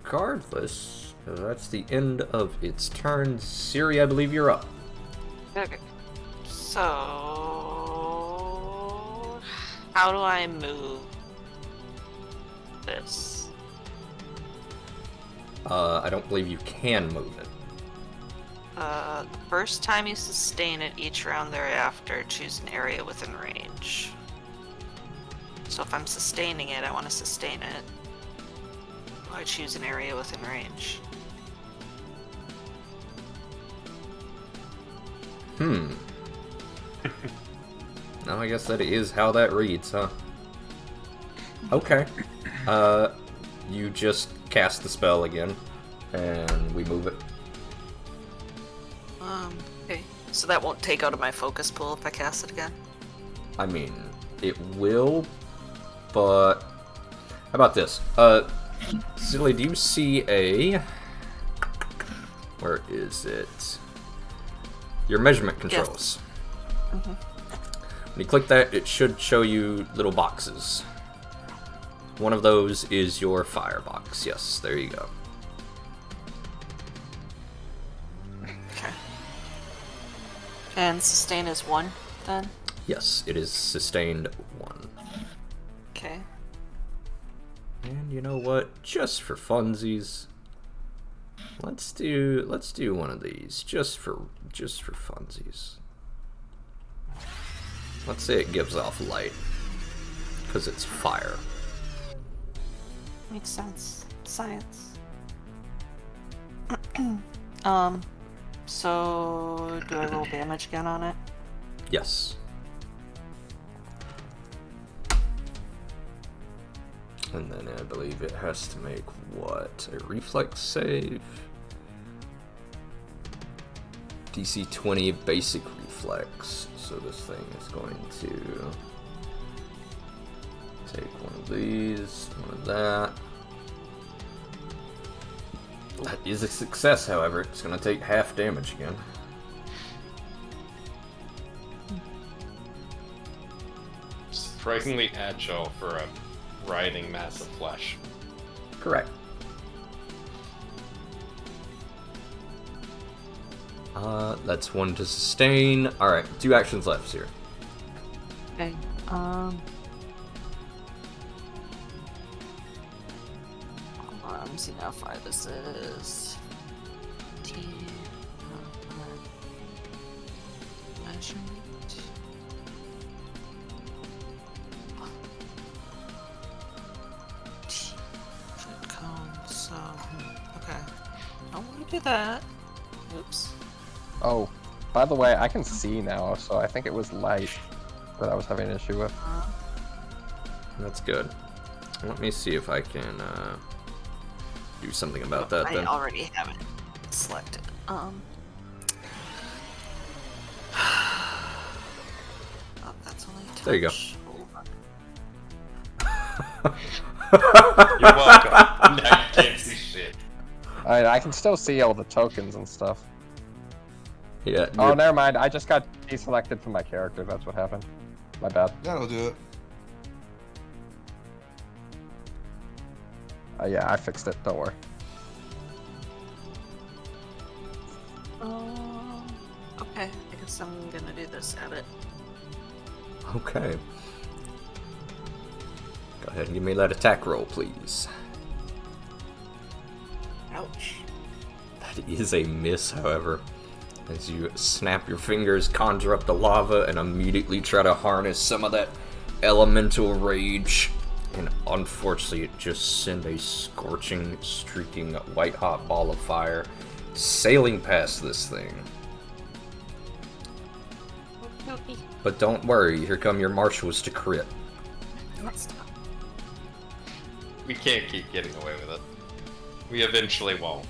Regardless, that's the end of its turn. Siri, I believe you're up. Okay. So, how do I move this? I don't believe you can move it. The first time you sustain it, each round thereafter, choose an area within range. So if I'm sustaining it, I want to sustain it. I choose an area within range. Hmm. No, I guess that is how that reads, huh? Okay. You just cast the spell again, and we move it. Okay. So that won't take out of my focus pool if I cast it again? I mean, it will, but... How about this? Silly, do you see a... Where is it? Your measurement controls. Yes. When you click that, it should show you little boxes. One of those is your firebox. Yes, there you go. Okay. And sustain is 1, then? Yes, it is sustained 1. Okay. And you know what? Just for funsies, let's do one of these just for funsies. Let's say it gives off light because it's fire. Makes sense. Science. So do I roll damage again on it? Yes. And then I believe it has to make what? A reflex save? DC 20 basic reflex. So this thing is going to take one of these, one of that. That is a success, however. It's going to take half damage again. Surprisingly agile for a writhing mass of flesh. Correct. That's 1 to sustain. Alright, 2 actions left here. Okay. Hold on, let me see how far this is. 15. Measurement. Foot cone, so, okay. I don't want to do that. Oops. Oh, by the way, I can see now, so I think it was light that I was having an issue with. That's good. Let me see if I can do something about that I then. already have it selected. Oh, that's only touch. There you go. You're welcome. Now you can't see shit. I can still see all the tokens and stuff. Yeah. Oh, you're- never mind. I just got deselected from my character. That's what happened. My bad. That'll do it. Yeah, I fixed it. Don't worry. Okay, I guess I'm gonna do this at it. Okay. Go ahead and give me that attack roll, please. Ouch. That is a miss, however. As you snap your fingers, conjure up the lava, and immediately try to harness some of that elemental rage. And unfortunately, it just sent a scorching, streaking, white-hot ball of fire sailing past this thing. Okay. But don't worry, here come your marshals to crit. Stop. We can't keep getting away with it. We eventually won't.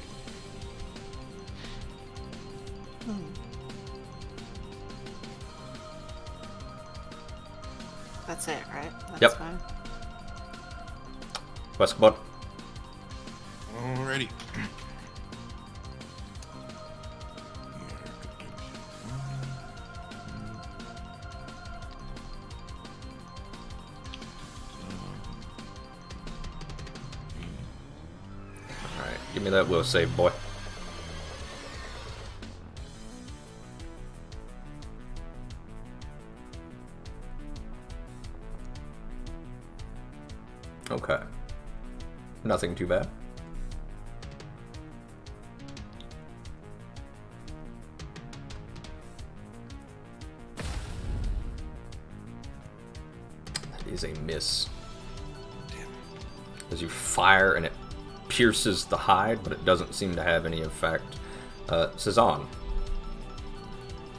That's it, right? That's Yep. fine. Westbud. Alrighty. Alright, give me that will save, boy. Okay. Nothing too bad. That is a miss. As you fire and it pierces the hide, but it doesn't seem to have any effect. Cezanne.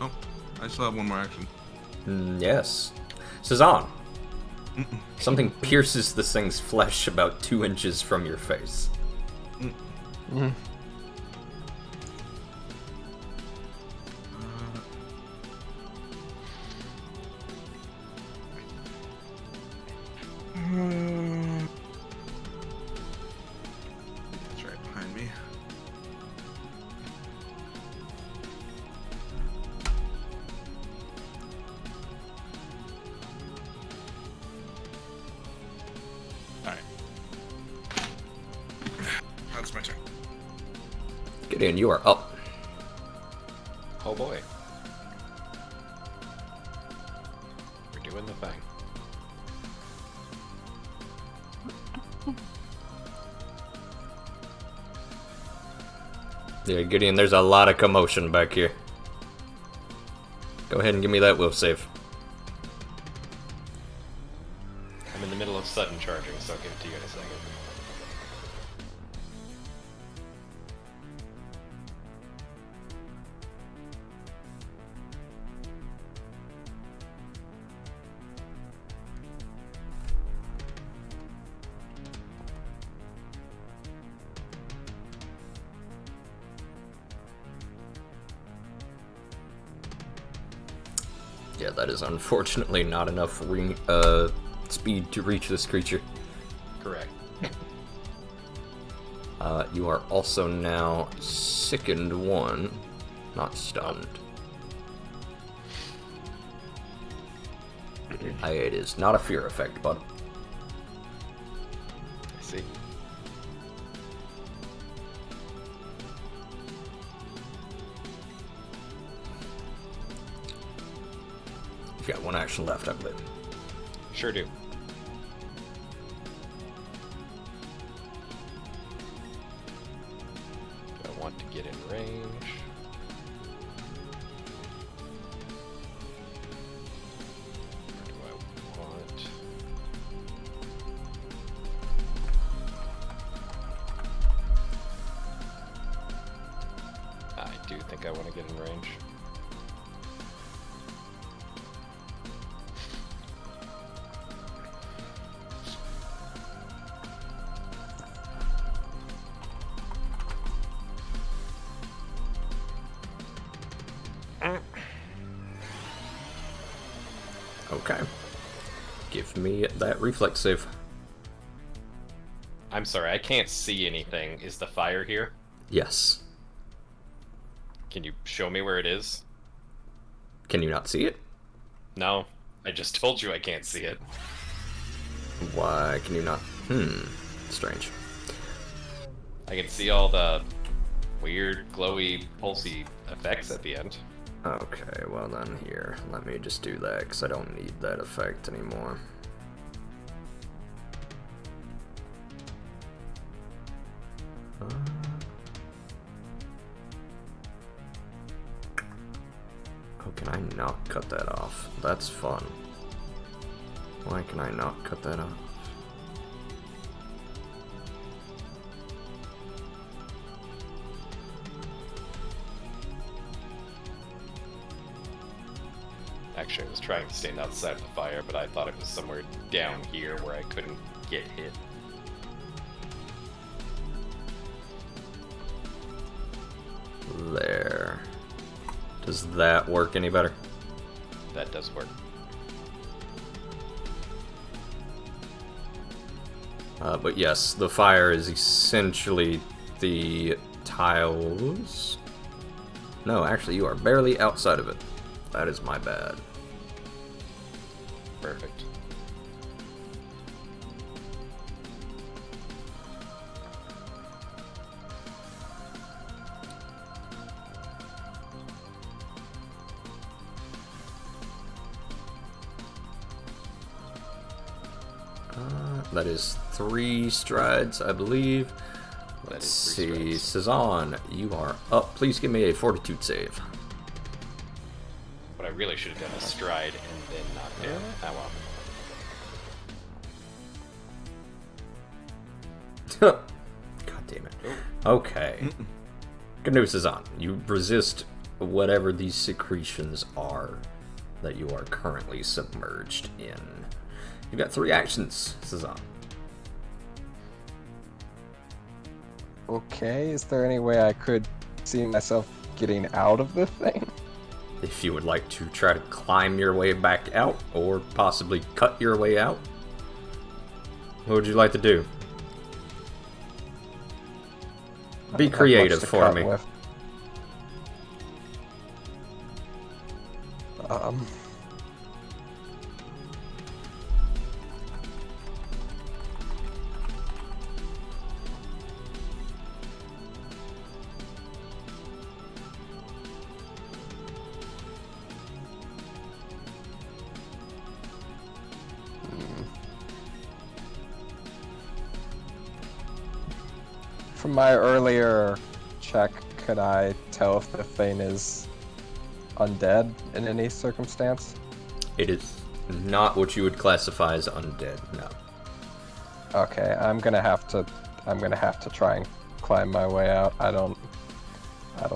Oh, I still have one more action. Yes. Cezanne. Something pierces this thing's flesh about 2 inches from your face. It's right behind me. Alright. Now it's my turn. Gideon, you are up. Oh boy. We're doing the thing. Yeah, Gideon, there's a lot of commotion back here. Go ahead and give me that will save. I'm in the middle of sudden charging, so I'll give it to you in a second. Yeah, that is unfortunately not enough speed to reach this creature. Correct. You are also now sickened 1, not stunned. It is not a fear effect, bud. I see. You've got 1 action left, I believe. Sure do. Do I want to get in range? Or do I want... I do think I want to get in range. Okay. Give me that reflex save. I'm sorry, I can't see anything. Is the fire here? Yes. Can you show me where it is? Can you not see it? No, I just told you I can't see it. Why can you not? Strange. I can see all the weird, glowy, pulsy effects at the end. Okay, well then here, let me just do that, because I don't need that effect anymore. Oh, can I not cut that off? That's fun. Why can I not cut that off? Actually, I was trying to stand outside of the fire, but I thought it was somewhere down here where I couldn't get hit. There. Does that work any better? That does work. But yes, the fire is essentially the tiles. No, actually, you are barely outside of it. That is my bad. Perfect. That is 3 strides, I believe. Let's is 3 see. strides. Cezanne, you are up. Please give me a fortitude save. What I really should have done is stride and then knock down. Oh well. God damn it. Okay. Good news, Cezanne. You resist whatever these secretions are that you are currently submerged in. You've got 3 actions, Cezanne. Okay, is there any way I could see myself getting out of the thing? If you would like to try to climb your way back out, or possibly cut your way out, what would you like to do? Be creative for me. From my earlier check, could I tell if the thing is undead in any circumstance? It is not what you would classify as undead, no. Okay, I'm gonna have to try and climb my way out. I don't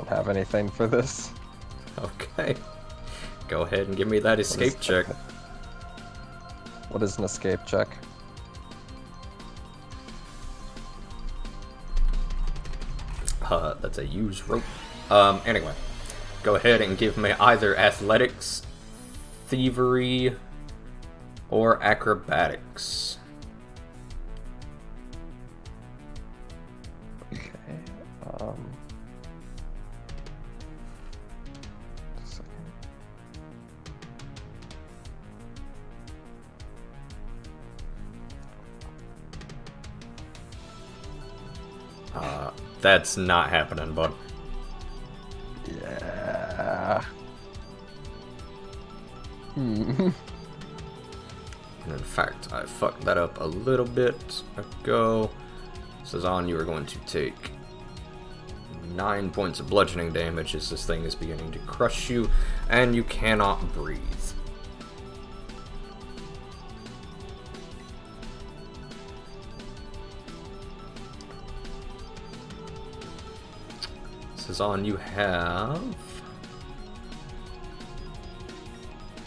have anything for this. Okay. Go ahead and give me that escape check. What is an escape check? That's a use rope. Anyway. Go ahead and give me either athletics, thievery, or acrobatics. Okay. Just a second. That's not happening, bud. Yeah. And in fact, I fucked that up a little bit ago. Cezanne, you are going to take 9 points of bludgeoning damage as this thing is beginning to crush you, and you cannot breathe. Cezanne, you have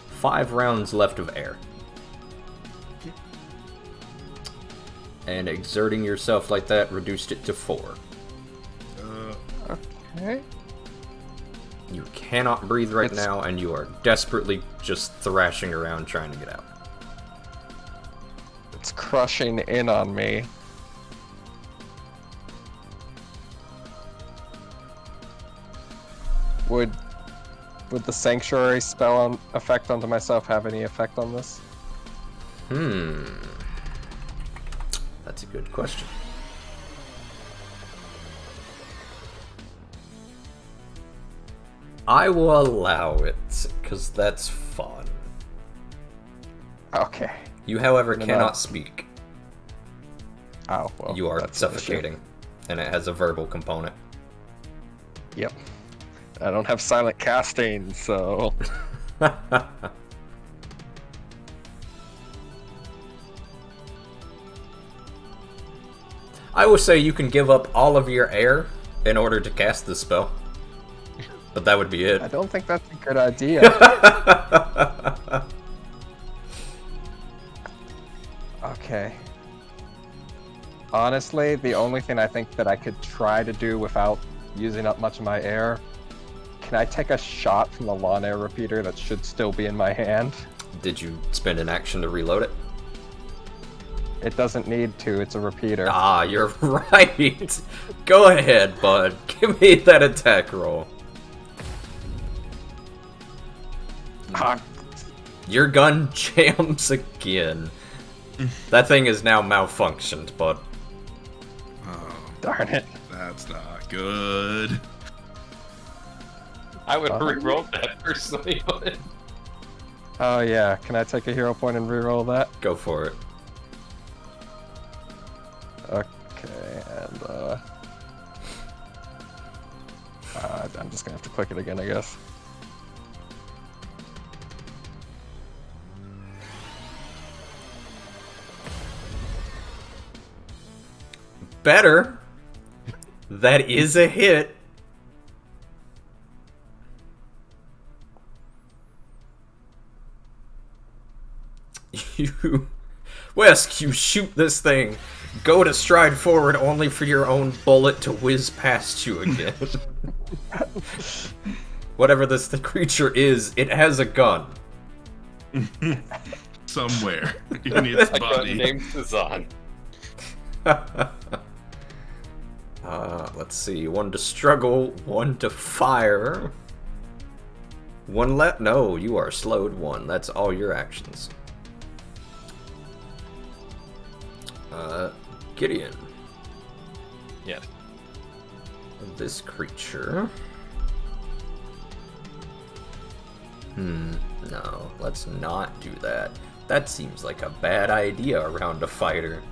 5 rounds left of air. And exerting yourself like that reduced it to 4. Okay. You cannot breathe right now, and you are desperately just thrashing around trying to get out. It's crushing in on me. Would the sanctuary spell effect onto myself have any effect on this? That's a good question. I will allow it, because that's fun. Okay. You, however, cannot speak. Oh, well. You are that's an issue. suffocating, and it has a verbal component. Yep. I don't have silent casting, so... I would say you can give up all of your air in order to cast the spell. But that would be it. I don't think that's a good idea. Okay. Honestly, the only thing I think that I could try to do without using up much of my air, can I take a shot from the lawn air repeater that should still be in my hand? Did you spend an action to reload it? It doesn't need to, it's a repeater. Ah, you're right. Go ahead, bud. Give me that attack roll. Your gun jams again. That thing is now malfunctioned, bud. Oh, Darn it. that's not good. I would re-roll that personally, but... Oh yeah, can I take a hero point and reroll that? Go for it. Okay, and I'm just gonna have to click it again, I guess. Better. That is a hit. You, Wesk, you shoot this thing. Go to stride forward only for your own bullet to whiz past you again. Whatever the creature is, it has a gun. Somewhere in its A gun body. named Sazan. Let's see. 1 to struggle, 1 to fire. 1 left. No, you are slowed 1. That's all your actions. Gideon. Yes. This creature. No, let's not do that. That seems like a bad idea around a fighter.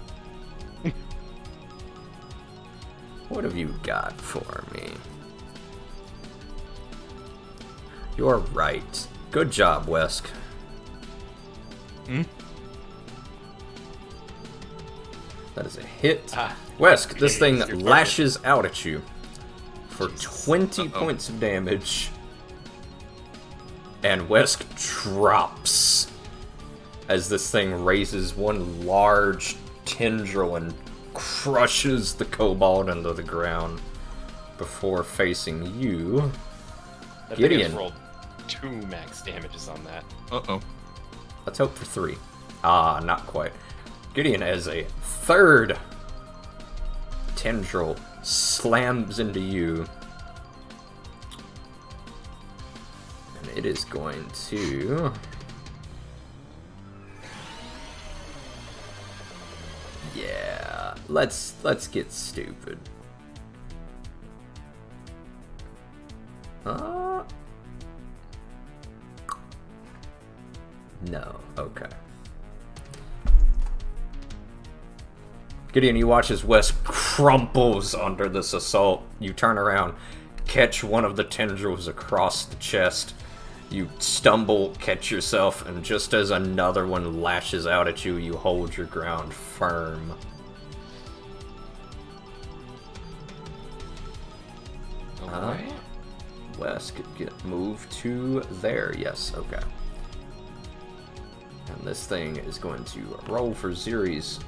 What have you got for me? You're right. Good job, Wesk. That is a hit. Wesk, this thing it's your target. lashes out at you for 20 points of damage. And Wesk drops as this thing raises one large tendril and crushes the kobold into the ground before facing you. That thing Gideon. has rolled 2 max damages on that. Uh-oh. Let's hope for 3. Ah, not quite. Gideon, as a third tendril slams into you. And it is going to... Yeah, let's get stupid. No, okay. Gideon, you watch as Wes crumples under this assault. You turn around, catch one of the tendrils across the chest. You stumble, catch yourself, and just as another one lashes out at you, you hold your ground firm. Alright. Wes could get moved to there. Yes, okay. And this thing is going to roll for Ziri's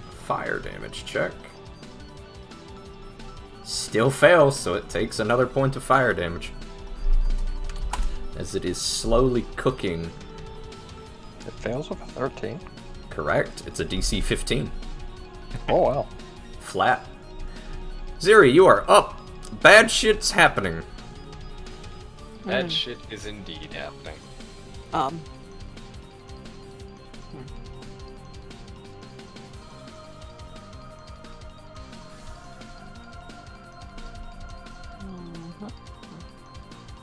fire damage check. Still fails, so it takes another point of fire damage. As it is slowly cooking. It fails with a 13. Correct. It's a DC 15. Oh, wow. Flat. Ziri, you are up. Bad shit's happening. That shit is indeed happening.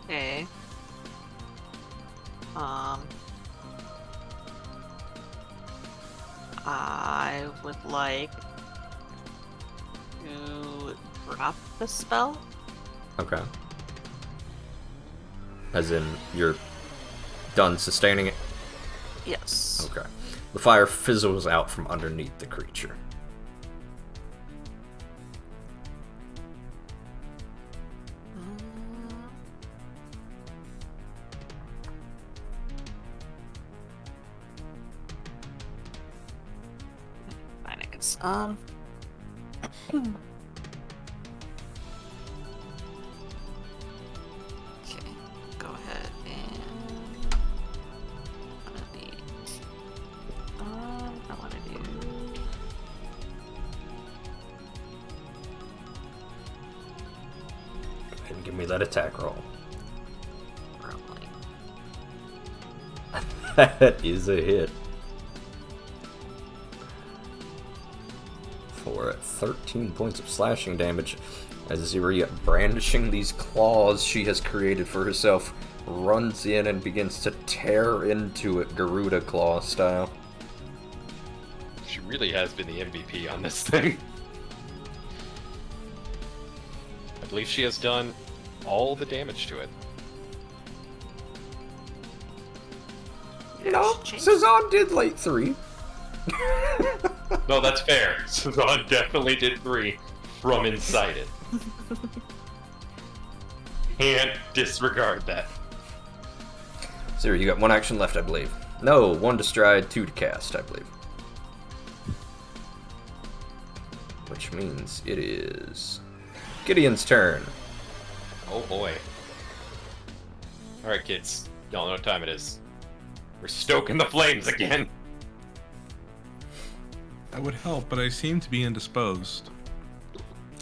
Okay. I would like to drop the spell. Okay. As in, you're done sustaining it? Yes. Okay. The fire fizzles out from underneath the creature. Fine, I guess. Okay, go ahead and one of these. I want to do. Go ahead and give me that attack roll. Rolling. That is a hit. For 13 points of slashing damage, as Ziri, brandishing these claws she has created for herself, runs in and begins to tear into it, Garuda Claw style. She really has been the MVP on this thing. I believe she has done all the damage to it. No, Change. Sazan did like 3. No, that's fair. Sazan definitely did 3 from inside it. Can't disregard that. Ziri, you got 1 action left, I believe. No, 1 to stride, 2 to cast, I believe. Which means it is Gideon's turn. Oh boy. Alright, kids. Y'all know what time it is. We're stoking the flames again. That would help, but I seem to be indisposed.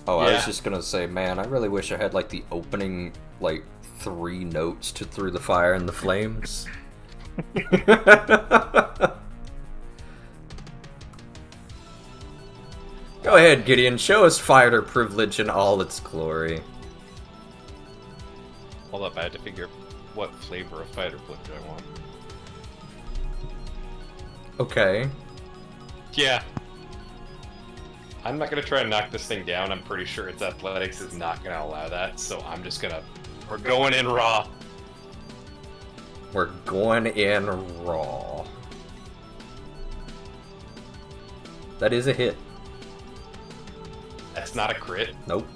Oh, I was Yeah. just gonna say, man, I really wish I had, like, the opening, like, 3 notes to Through the Fire and the Flames. Go ahead, Gideon. Show us fighter privilege in all its glory. Hold up, I had to figure what flavor of fighter flip do I want. Okay. Yeah. I'm not gonna try and knock this thing down. I'm pretty sure its athletics is not gonna allow that, so I'm just gonna... We're going in raw. We're going in raw. That is a hit. That's not a crit. Nope.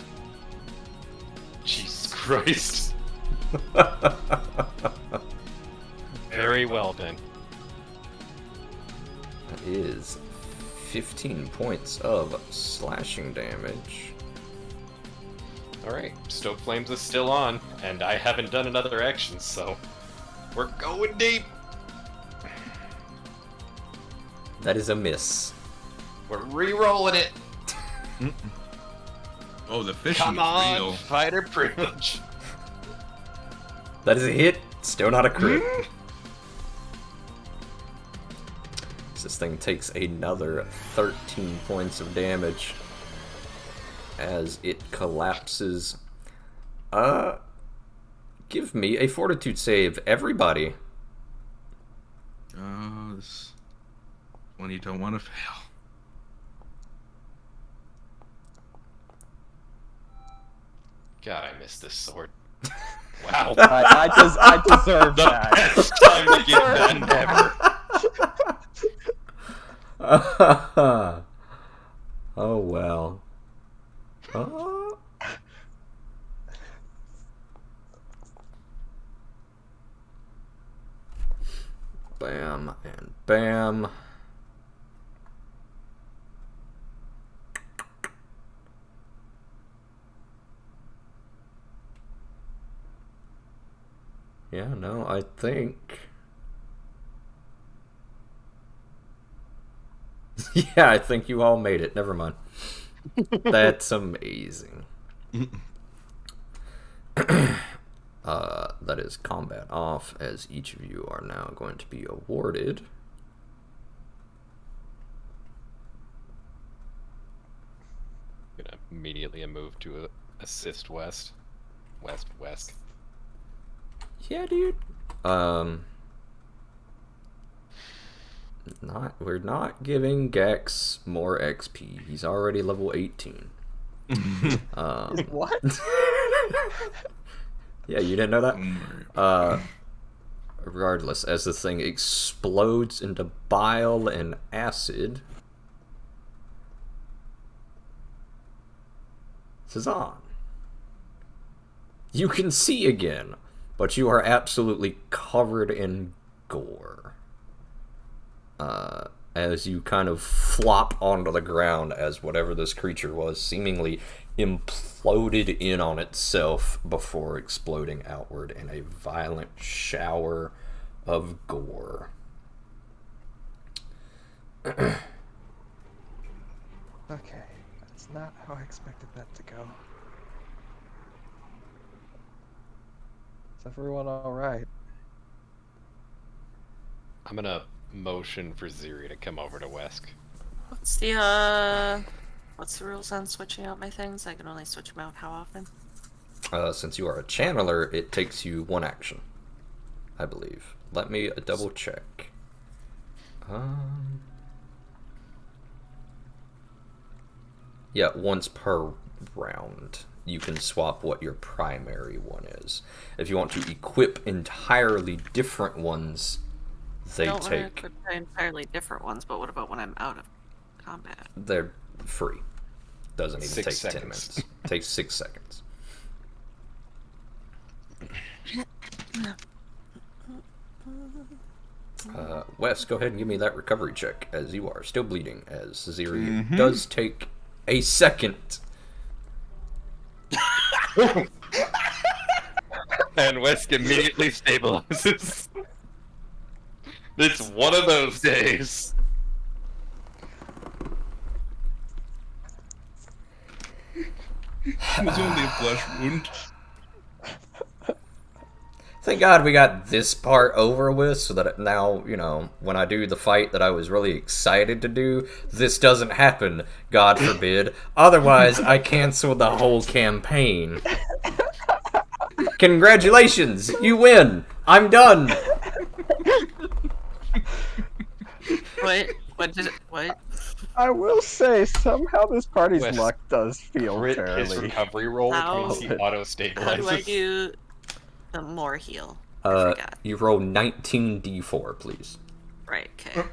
Jesus Christ. Very well then. That is 15 points of slashing damage. Alright, Stoke Flames is still on, and I haven't done another action, so we're going deep. That is a miss. We're re-rolling it. Oh, the fishing Come is on, real. fighter privilege. That is a hit. Still not a crit. This thing takes another 13 points of damage as it collapses. Give me a fortitude save, everybody. This one you don't want to fail. God, I missed this sword. Wow. I deserve The that. best time to get that ever. Oh well. Bam and bam. Yeah, no, I think... Yeah, I think you all made it. Never mind. That's amazing. That is combat off, as each of you are now going to be awarded... Gonna immediately move to assist West. West. Yeah, dude. We're not giving Gex more XP. He's already level 18. What? Yeah, you didn't know that? Regardless, as the thing explodes into bile and acid, Cezanne, you can see again, but you are absolutely covered in gore. As you kind of flop onto the ground as whatever this creature was seemingly imploded in on itself before exploding outward in a violent shower of gore. Okay, that's not how I expected that to go. Is everyone alright? I'm gonna motion for Ziri to come over to Wesk. What's the rules on switching out my things? I can only switch them out how often? Since you are a channeler, it takes you 1 action, I believe. Let me double check. Yeah, once per round, you can swap what your primary one is. If you want to equip entirely different ones, they I don't want to take... equip entirely different ones, but what about when I'm out of combat? They're free. Doesn't even 6 take seconds. 10 minutes. Takes 6 seconds. Wes, go ahead and give me that recovery check, as you are still bleeding, as Ziri does take a second. And Wesk immediately stabilizes. It's one of those days. It was only a flesh wound. Thank God we got this part over with, so that now, you know, when I do the fight that I was really excited to do, this doesn't happen, God forbid. Otherwise, I cancel the whole campaign. Congratulations, you win. I'm done. What? I will say, somehow this party's Wes, luck does feel Crit his fairly. recovery roll, which means he How- auto How do I stabilizes. do the more heal? I forgot. You roll 19d4, please. Right, okay.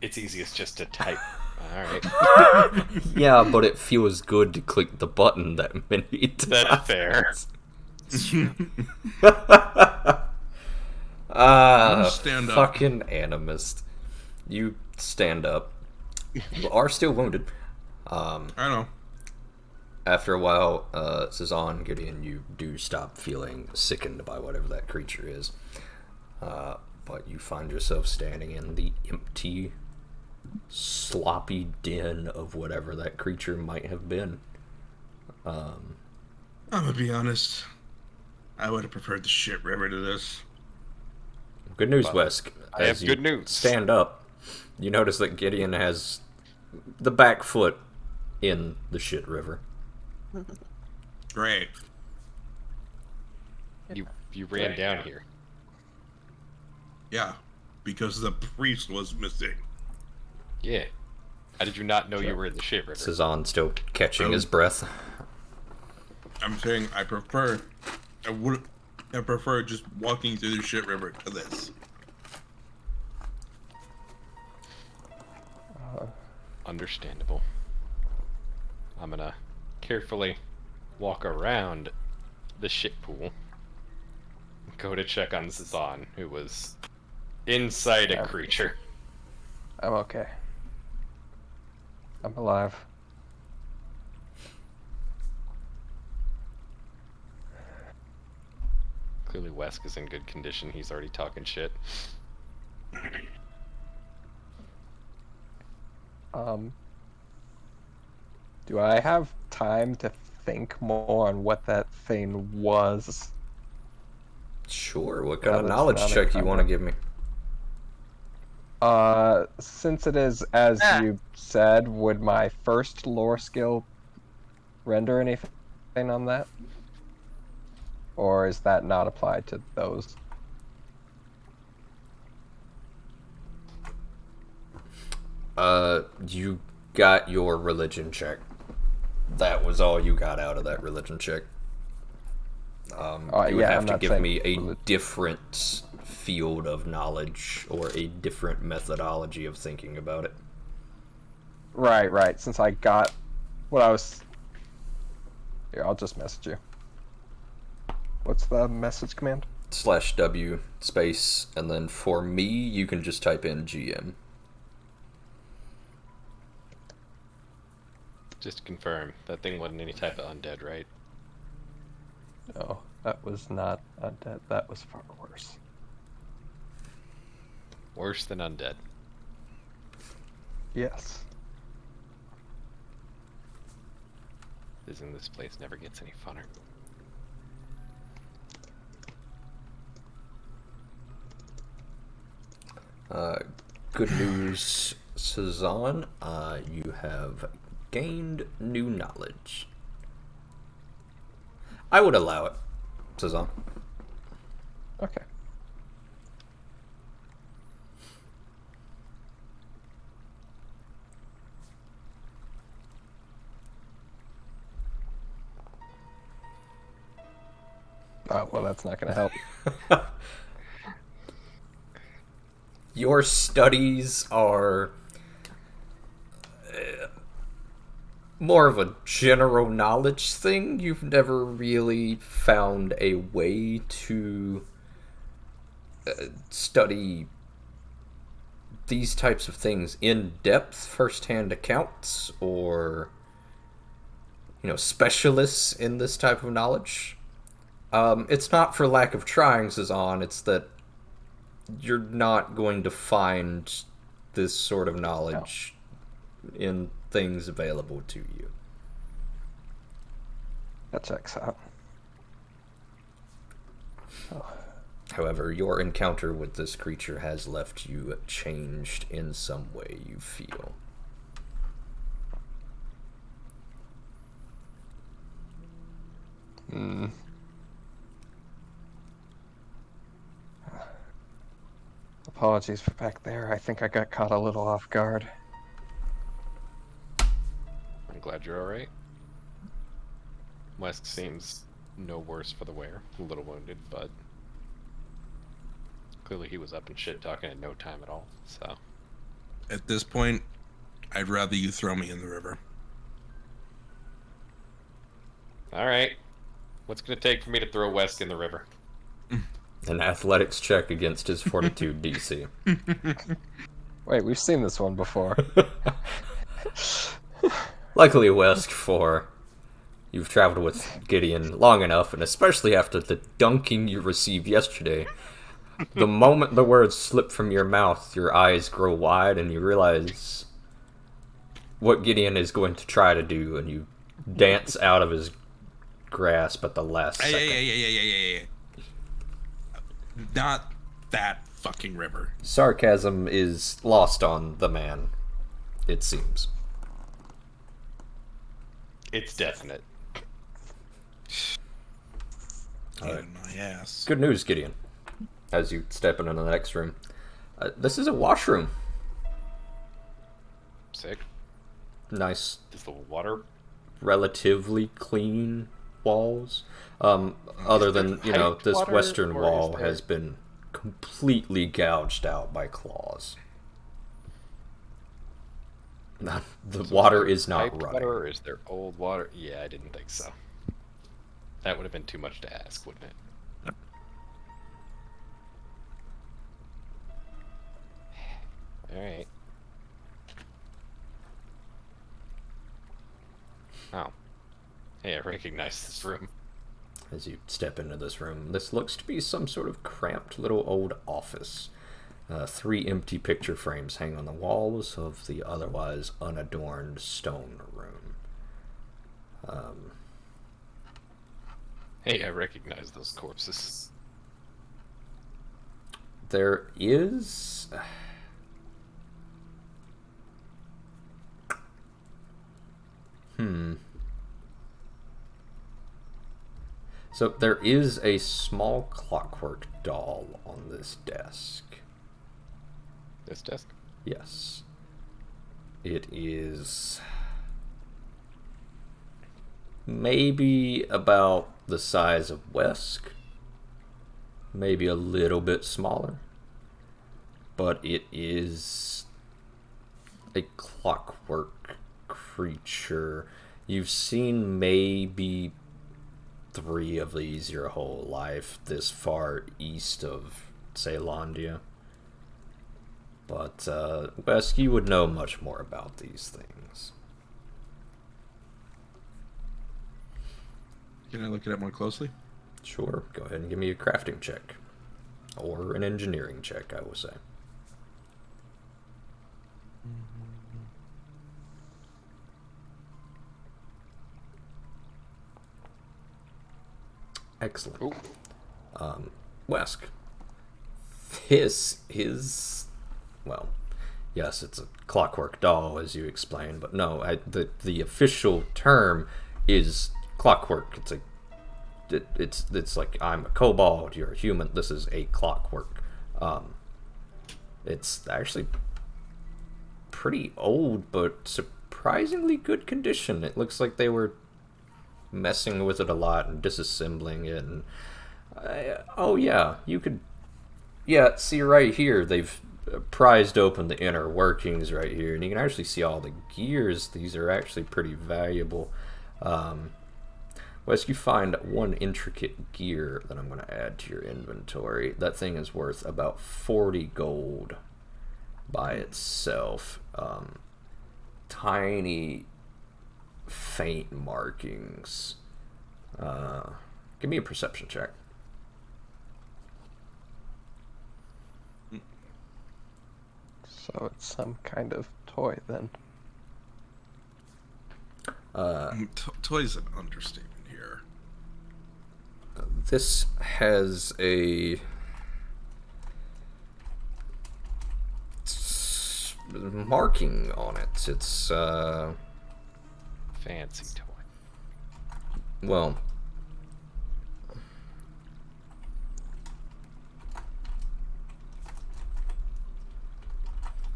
It's easiest just to type. Alright. Yeah, but it feels good to click the button that many times. That's fair. Stand up. Fucking animist. You stand up. You are still wounded. I know. After a while, Cezanne, Gideon, you do stop feeling sickened by whatever that creature is. But you find yourself standing in the empty, sloppy den of whatever that creature might have been. I'm gonna be honest. I would have preferred the shit river to this. Good news, Well, Wesk. I have As you good news. stand up, you notice that Gideon has the back foot in the shit river. Great. You ran down here. Yeah, because the priest was missing. Yeah. How did you not know you were in the shit river? Cezanne still catching his breath. I'm saying I prefer just walking through the shit river to this. Understandable. I'm gonna carefully walk around the shit pool. Go to check on Zazan, who was inside a creature. I'm okay. I'm alive. Clearly Wesk is in good condition. He's already talking shit. Do I have time to think more on what that thing was? Sure, what kind Well, of it's knowledge not check you want to encumbered. give me? Since it is as you said, would my first lore skill render anything on that? Or is that not applied to those? You got your religion check. That was all you got out of that religion check. You would yeah, have I'm to not give saying me a relig- different field of knowledge or a different methodology of thinking about it. Right. Since I got what I was... Here, I'll just message you. What's the message command? /W space, and then for me, you can just type in GM. Just to confirm, that thing wasn't any type of undead, right? No, that was not undead. That was far worse. Worse than undead. Yes. Visiting this place never gets any funner. Good news, Cezanne. You have gained new knowledge. I would allow it, Cezanne. Okay. Oh, well, that's not going to help. Your studies are more of a general knowledge thing. You've never really found a way to study these types of things in depth, first-hand accounts, or specialists in this type of knowledge. It's not for lack of trying, Zazan. It's that you're not going to find this sort of knowledge in things available to you. That checks out. However, your encounter with this creature has left you changed in some way, you feel. Apologies for back there. I think I got caught a little off guard. I'm glad you're alright. Wesk seems no worse for the wear. A little wounded, but clearly he was up and shit talking in no time at all, so. At this point, I'd rather you throw me in the river. Alright. What's it gonna take for me to throw Wesk in the river? An athletics check against his fortitude DC. Wait, we've seen this one before. Luckily, Wesk, for you've traveled with Gideon long enough, and especially after the dunking you received yesterday, the moment the words slip from your mouth, your eyes grow wide and you realize what Gideon is going to try to do, and you dance out of his grasp at the last second. Hey. Not that fucking river. Sarcasm is lost on the man, it seems. It's definite. Alright. In my ass. Good news, Gideon, as you step into the next room. This is a washroom. Sick. Nice, Is the water relatively clean walls. Other than, piped this water, western or wall is there- has been completely gouged out by claws. The water is not piped running. water, or is there old water? Yeah, I didn't think so. That would have been too much to ask, wouldn't it? Alright. Oh. Hey, I recognize this room. As you step into this room, this looks to be some sort of cramped little old office. 3 empty picture frames hang on the walls of the otherwise unadorned stone room. Hey, I recognize those corpses. There is... So there is a small clockwork doll on this desk. This desk? Yes. It is maybe about the size of Wesk. Maybe a little bit smaller. But it is a clockwork creature. You've seen maybe 3 of these your whole life this far east of Ceylondia. But, Wesk, you would know much more about these things. Can I look at it more closely? Sure, go ahead and give me a crafting check. Or an engineering check, I will say. Excellent. Ooh. Wesk. This is... Well, yes, it's a clockwork doll, as you explained, but no, the official term is clockwork. It's like, I'm a kobold, you're a human, this is a clockwork. It's actually pretty old, but surprisingly good condition. It looks like they were messing with it a lot and disassembling it. And oh yeah, you could, yeah, see right here, they've prized open the inner workings right here, and you can actually see all the gears. These are actually pretty valuable. Wes, you find one intricate gear that I'm going to add to your inventory. That thing is worth about 40 gold by itself. Tiny, faint markings. Give me a perception check. So it's some kind of toy then. Toy's an understatement here. This has a marking on it. It's Fancy toy. well,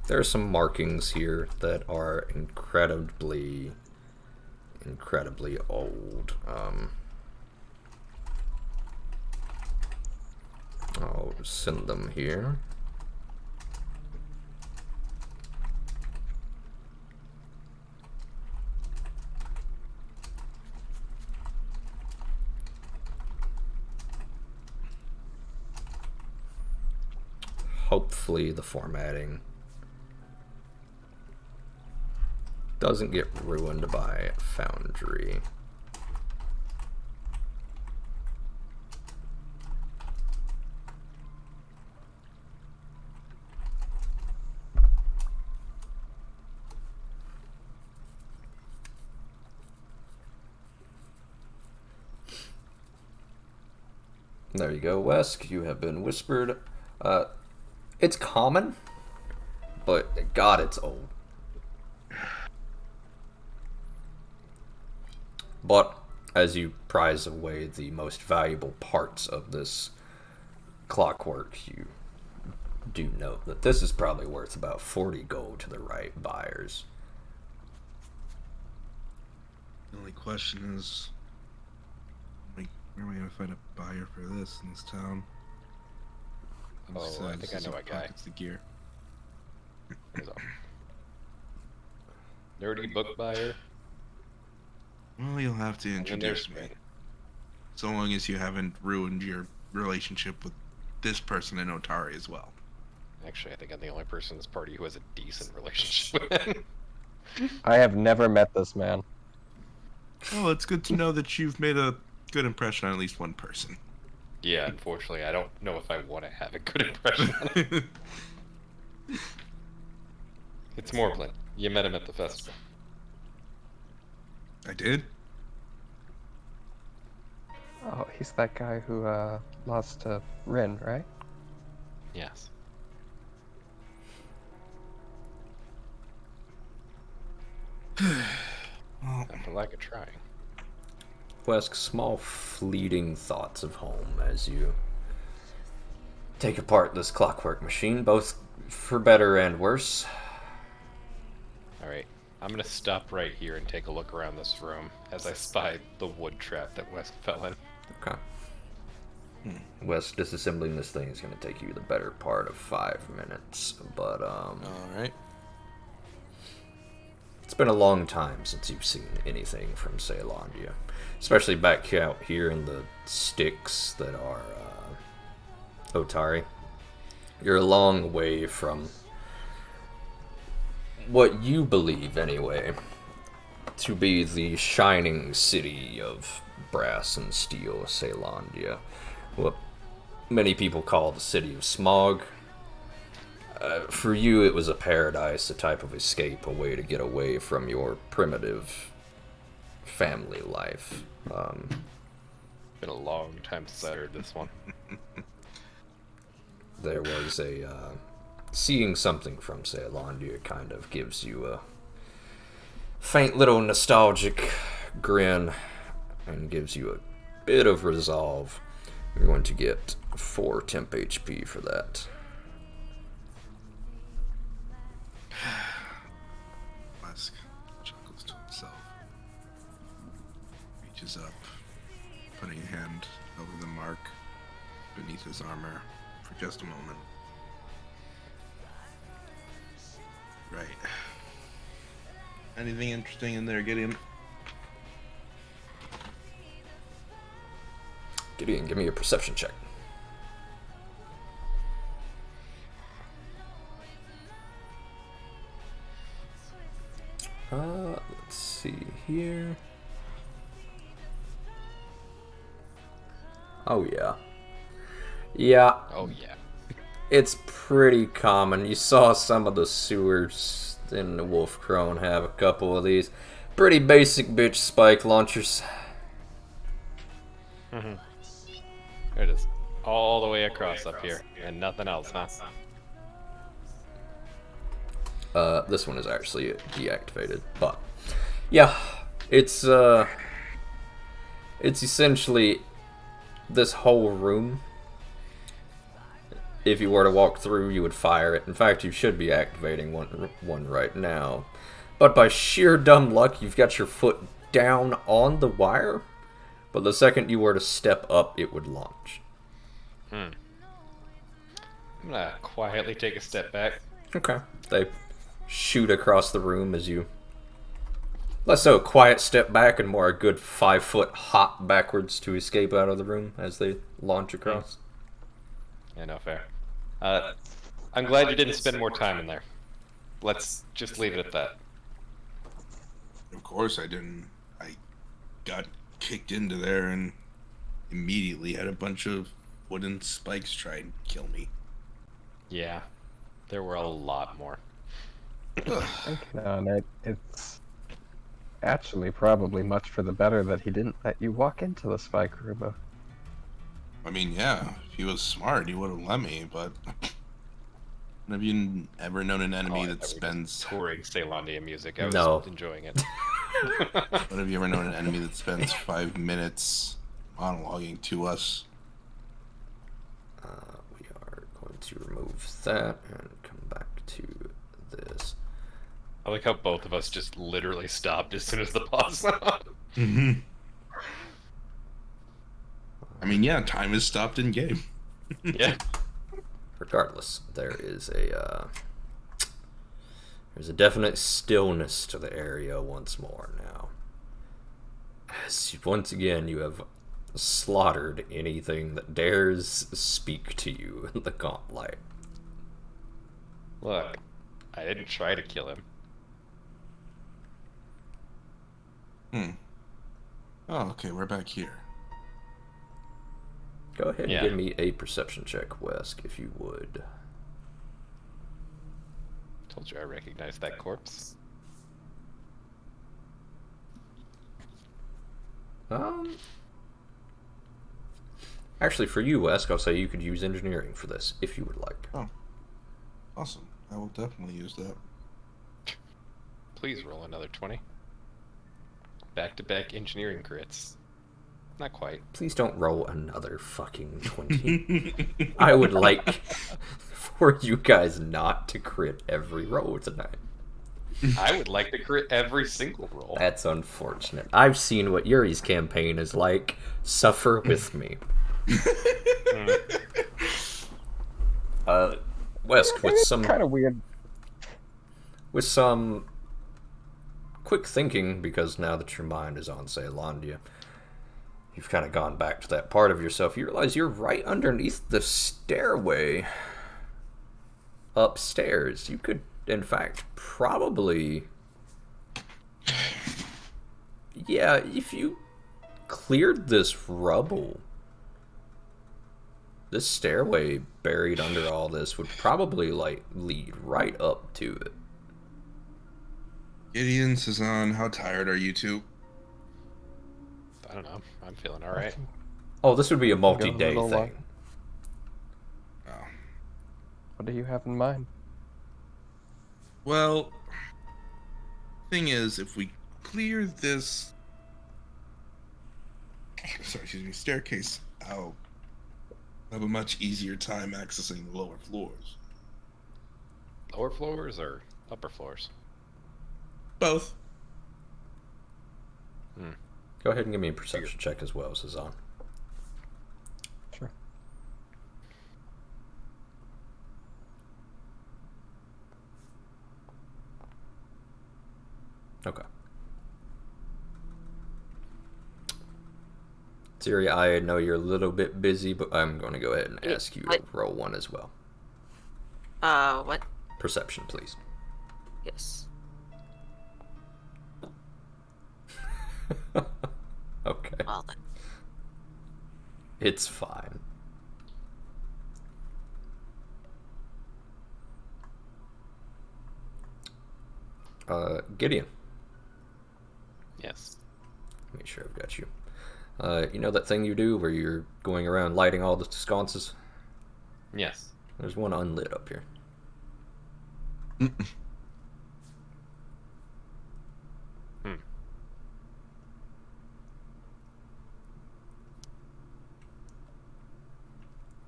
there are some markings here that are incredibly old. I'll send them here. Hopefully the formatting doesn't get ruined by Foundry. There you go, Wesk. You have been whispered. It's common, but God, it's old. But as you prize away the most valuable parts of this clockwork, you do note that this is probably worth about 40 gold to the right buyers. The only question is, like, where am I gonna find a buyer for this in this town? Oh, I Besides, think I know a guy. It's the gear. There's a nerdy book buyer. Well, you'll have to And then introduce there's me. me. So long as you haven't ruined your relationship with this person in Otari as well. Actually, I think I'm the only person in this party who has a decent relationship with him. I have never met this man. Well, it's good to know that you've made a good impression on at least one person. Yeah, unfortunately, I don't know if I want to have a good impression on him. It's Morblin. You met him at the festival. I did? Oh, he's that guy who lost to Rin, right? Yes. Well, Not for lack of trying. Wesk, small fleeting thoughts of home as you take apart this clockwork machine, both for better and worse. Alright, I'm gonna stop right here and take a look around this room as I spy the wood trap that West fell in. Okay. Wesk, disassembling this thing is going to take you the better part of 5 minutes, but alright. it's been a long time since you've seen anything from Ceylondia, especially back out here in the sticks that are Otari. You're a long way from what you believe, anyway, to be the shining city of brass and steel, Ceylondia. What many people call the city of smog. For you, it was a paradise, a type of escape, a way to get away from your primitive family life. Been a long time since I heard this one. There was a seeing something from Ceylondia kind of gives you a faint little nostalgic grin and gives you a bit of resolve. You're going to get 4 temp HP for that. Wesk chuckles to himself. Reaches up, putting a hand over the mark beneath his armor for just a moment. Right. Anything interesting in there, Gideon? Gideon, give me a perception check. Let's see here. Oh, yeah. Yeah, Oh yeah. it's pretty common. You saw some of the sewers in the Wolf Crone have a couple of these. Pretty basic bitch spike launchers. There it is. All the way across up here, and nothing else, huh? This one is actually deactivated, but yeah, it's essentially this whole room. If you were to walk through, you would fire it. In fact, you should be activating one right now. But by sheer dumb luck, you've got your foot down on the wire. But the second you were to step up, it would launch. I'm gonna quietly take a step back. Okay. They shoot across the room as you... Less so a quiet step back and more a good 5-foot hop backwards to escape out of the room as they launch across. Yeah, no fair. I'm glad you didn't spend more time in there. Let's just leave it at that. Of course I didn't. I got kicked into there and immediately had a bunch of wooden spikes try and kill me. Yeah, there were a lot more. Thinking on it, it's actually probably much for the better that he didn't let you walk into the spike room. I mean, yeah, if he was smart, he would have let me, but... Have you ever known an enemy that spends... touring Ceylondia music. I was No. enjoying it. What have you ever known an enemy that spends 5 minutes monologuing to us? We are going to remove that and come back to this. I like how both of us just literally stopped as soon as the pause went on. Mm-hmm. I mean, yeah, time is stopped in game. Yeah. Regardless, there's a definite stillness to the area once more now. As once again you have slaughtered anything that dares speak to you in the gauntlet. Look, I didn't try to kill him. Oh, okay, we're back here. Go ahead and Yeah. give me a perception check, Wesk, if you would. Told you I recognized that corpse. Actually, for you, Wesk, I'll say you could use engineering for this, if you would like. Oh, awesome. I will definitely use that. Please roll another 20. Back-to-back engineering crits. Not quite. Please don't roll another fucking 20. I would like for you guys not to crit every roll tonight. I would like to crit every single roll. That's unfortunate. I've seen what Yuri's campaign is like. Suffer with me. Wesk, with some kind of weird. with some quick thinking, because now that your mind is on Ceylondia, you've kind of gone back to that part of yourself. You realize you're right underneath the stairway upstairs. You could, in fact, probably... Yeah, if you cleared this rubble, this stairway buried under all this would probably, like, lead right up to it. Gideon, Cezanne, how tired are you two? I don't know. I'm feeling alright. Oh, this would be a Go a multi-day little thing. Oh. What do you have in mind? Well, thing is, if we clear this... Sorry, excuse me, staircase out, I have a much easier time accessing the lower floors. Lower floors or upper floors? Both. Go ahead and give me a perception check as well, Cezanne. Sure. Siri, I know you're a little bit busy, but I'm going to go ahead and Yeah, ask you to what? roll one as well. What? Perception, please. Yes. Okay. Well then. It's fine. Gideon. Yes. Make sure I've got you. You know that thing you do where you're going around lighting all the sconces? Yes. There's one unlit up here. Hmm.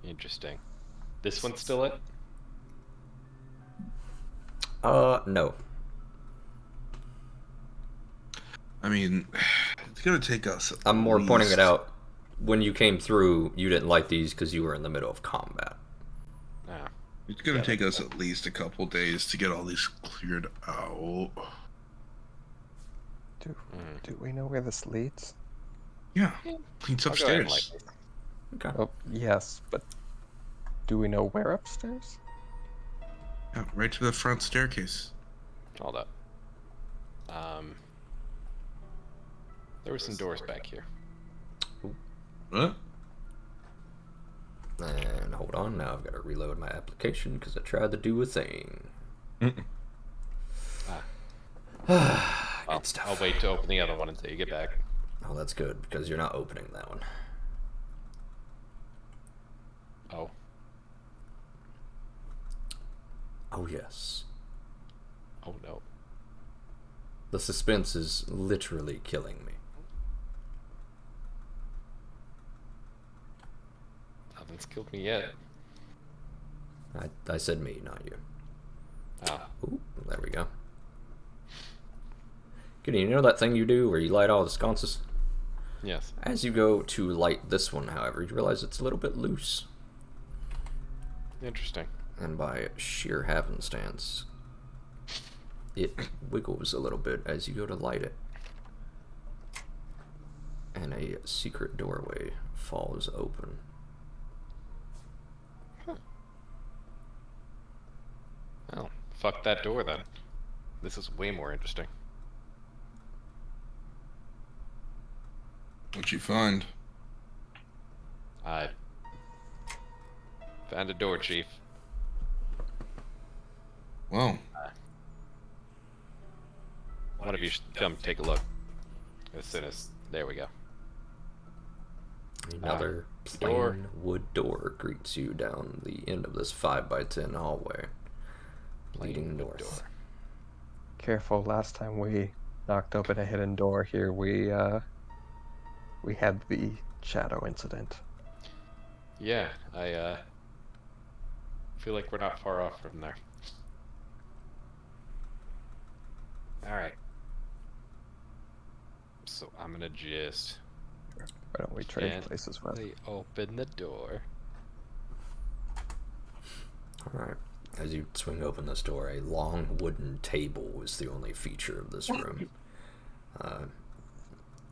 Interesting. This one's still it? No. I mean, it's gonna take us. I'm more pointing it least- out. When you came through, you didn't light these because you were in the middle of combat. Ah. It's gonna Yeah, take us at least a couple days to get all these cleared out. Do we know where this leads? Yeah, Yeah, it's I'll go ahead and upstairs. light these. Okay. Oh, yes, but do we know where upstairs? Yeah, right to the front staircase. Hold up. There were some doors back here. What? And hold on, now I've got to reload my application because I tried to do a thing. Good stuff. I'll wait to open the other one until you get back. Oh, that's good because you're not opening that one. Oh. Oh, yes. Oh no. The suspense is literally killing me. Nothing's killed me yet. I said me, not you. Oh. Ooh, there we go. Gideon, you know that thing you do where you light all the sconces? Yes. As you go to light this one, however, you realize it's a little bit loose. Interesting. And by sheer happenstance, it wiggles a little bit as you go to light it. And a secret doorway falls open. Well, fuck that door then. This is way more interesting. What'd you find? I found a door, Chief. Well, One of you should come take a look. As soon as... There we go. Another door. plain wood door greets you down the end of this 5x10 hallway, leading wood north. door. Careful, last time we knocked open a hidden door here, we had the shadow incident. Yeah, I feel like we're not far off from there. Alright. So I'm gonna just Why don't we trade places with? gently open the door. Alright. As you swing open this door, a long wooden table is the only feature of this room.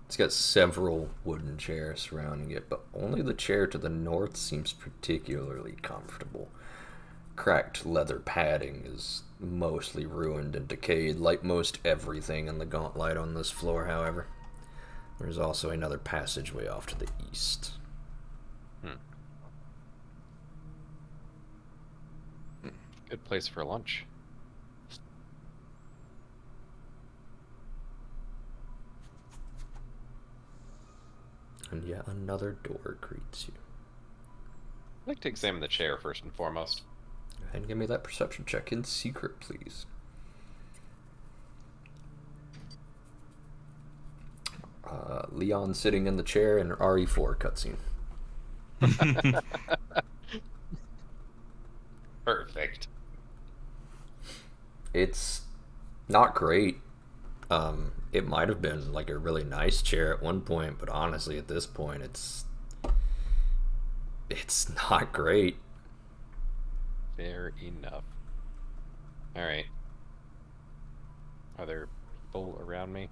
It's got several wooden chairs surrounding it, but only the chair to the north seems particularly comfortable. Cracked leather padding is mostly ruined and decayed, like most everything in the gauntlet on this floor, however. There's also another passageway off to the east. Good place for lunch. And yet another door greets you. I'd like to examine the chair first and foremost. Go ahead and give me that perception check in secret, please. Leon sitting in the chair and RE4 cutscene. Perfect. It's not great. It might have been like a really nice chair at one point, but honestly, at this point, it's not great. Fair enough. Alright. Are there people around me?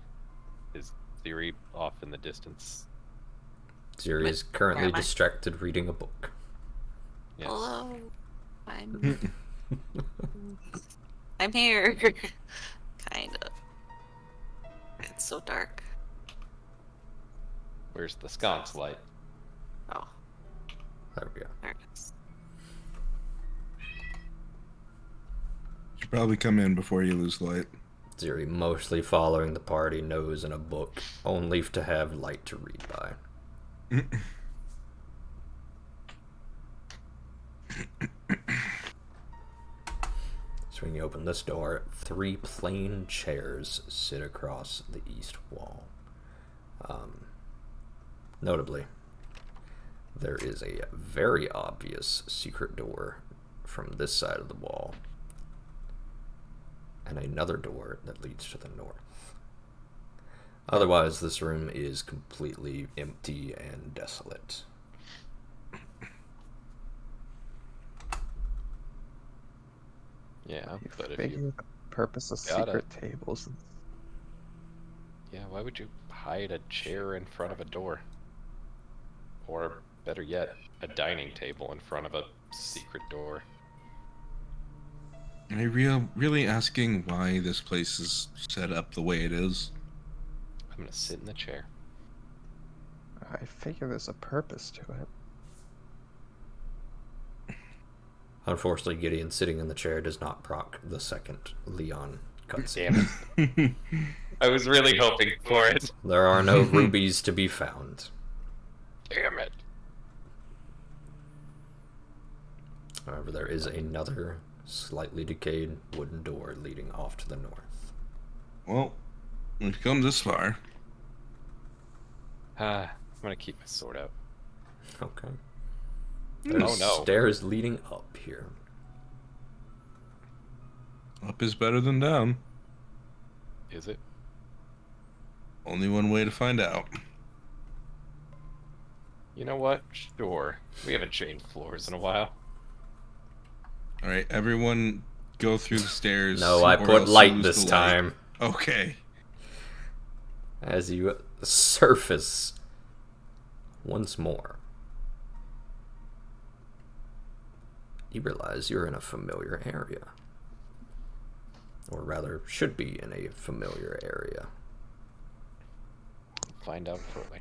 Is Theory off in the distance? Ziri is currently Where am I? distracted reading a book. Yes. Hello. I'm here. Kind of. It's so dark. Where's the sconce light? Oh, There we go. there it is. Should probably come in before you lose light. Ziri, mostly following the party, nose in a book, only to have light to read by. So when you open this door, 3 plain chairs sit across the east wall. Notably, there is a very obvious secret door from this side of the wall, and another door that leads to the north. Otherwise, this room is completely empty and desolate. Yeah, You but if figure you... the purpose of gotta- secret tables. Yeah, why would you hide a chair in front of a door? Or, better yet, a dining table in front of a secret door. Are you really asking why this place is set up the way it is? I'm gonna sit in the chair. I figure there's a purpose to it. Unfortunately, Gideon sitting in the chair does not proc the second Leon cutscene. Damn it. I was really hoping for it. There are no rubies to be found. Damn it. However, there is another slightly decayed wooden door leading off to the north. Well, we've come this far. I'm gonna keep my sword out. Okay. There's no. stairs leading up here. Up is better than down. Is it? Only one way to find out. You know what? Sure. We haven't changed floors in a while. All right, everyone, go through the stairs. No, I or put else light lose this the light. time. Okay. As you surface once more, you realize you're in a familiar area. Or rather, should be in a familiar area. Find out shortly.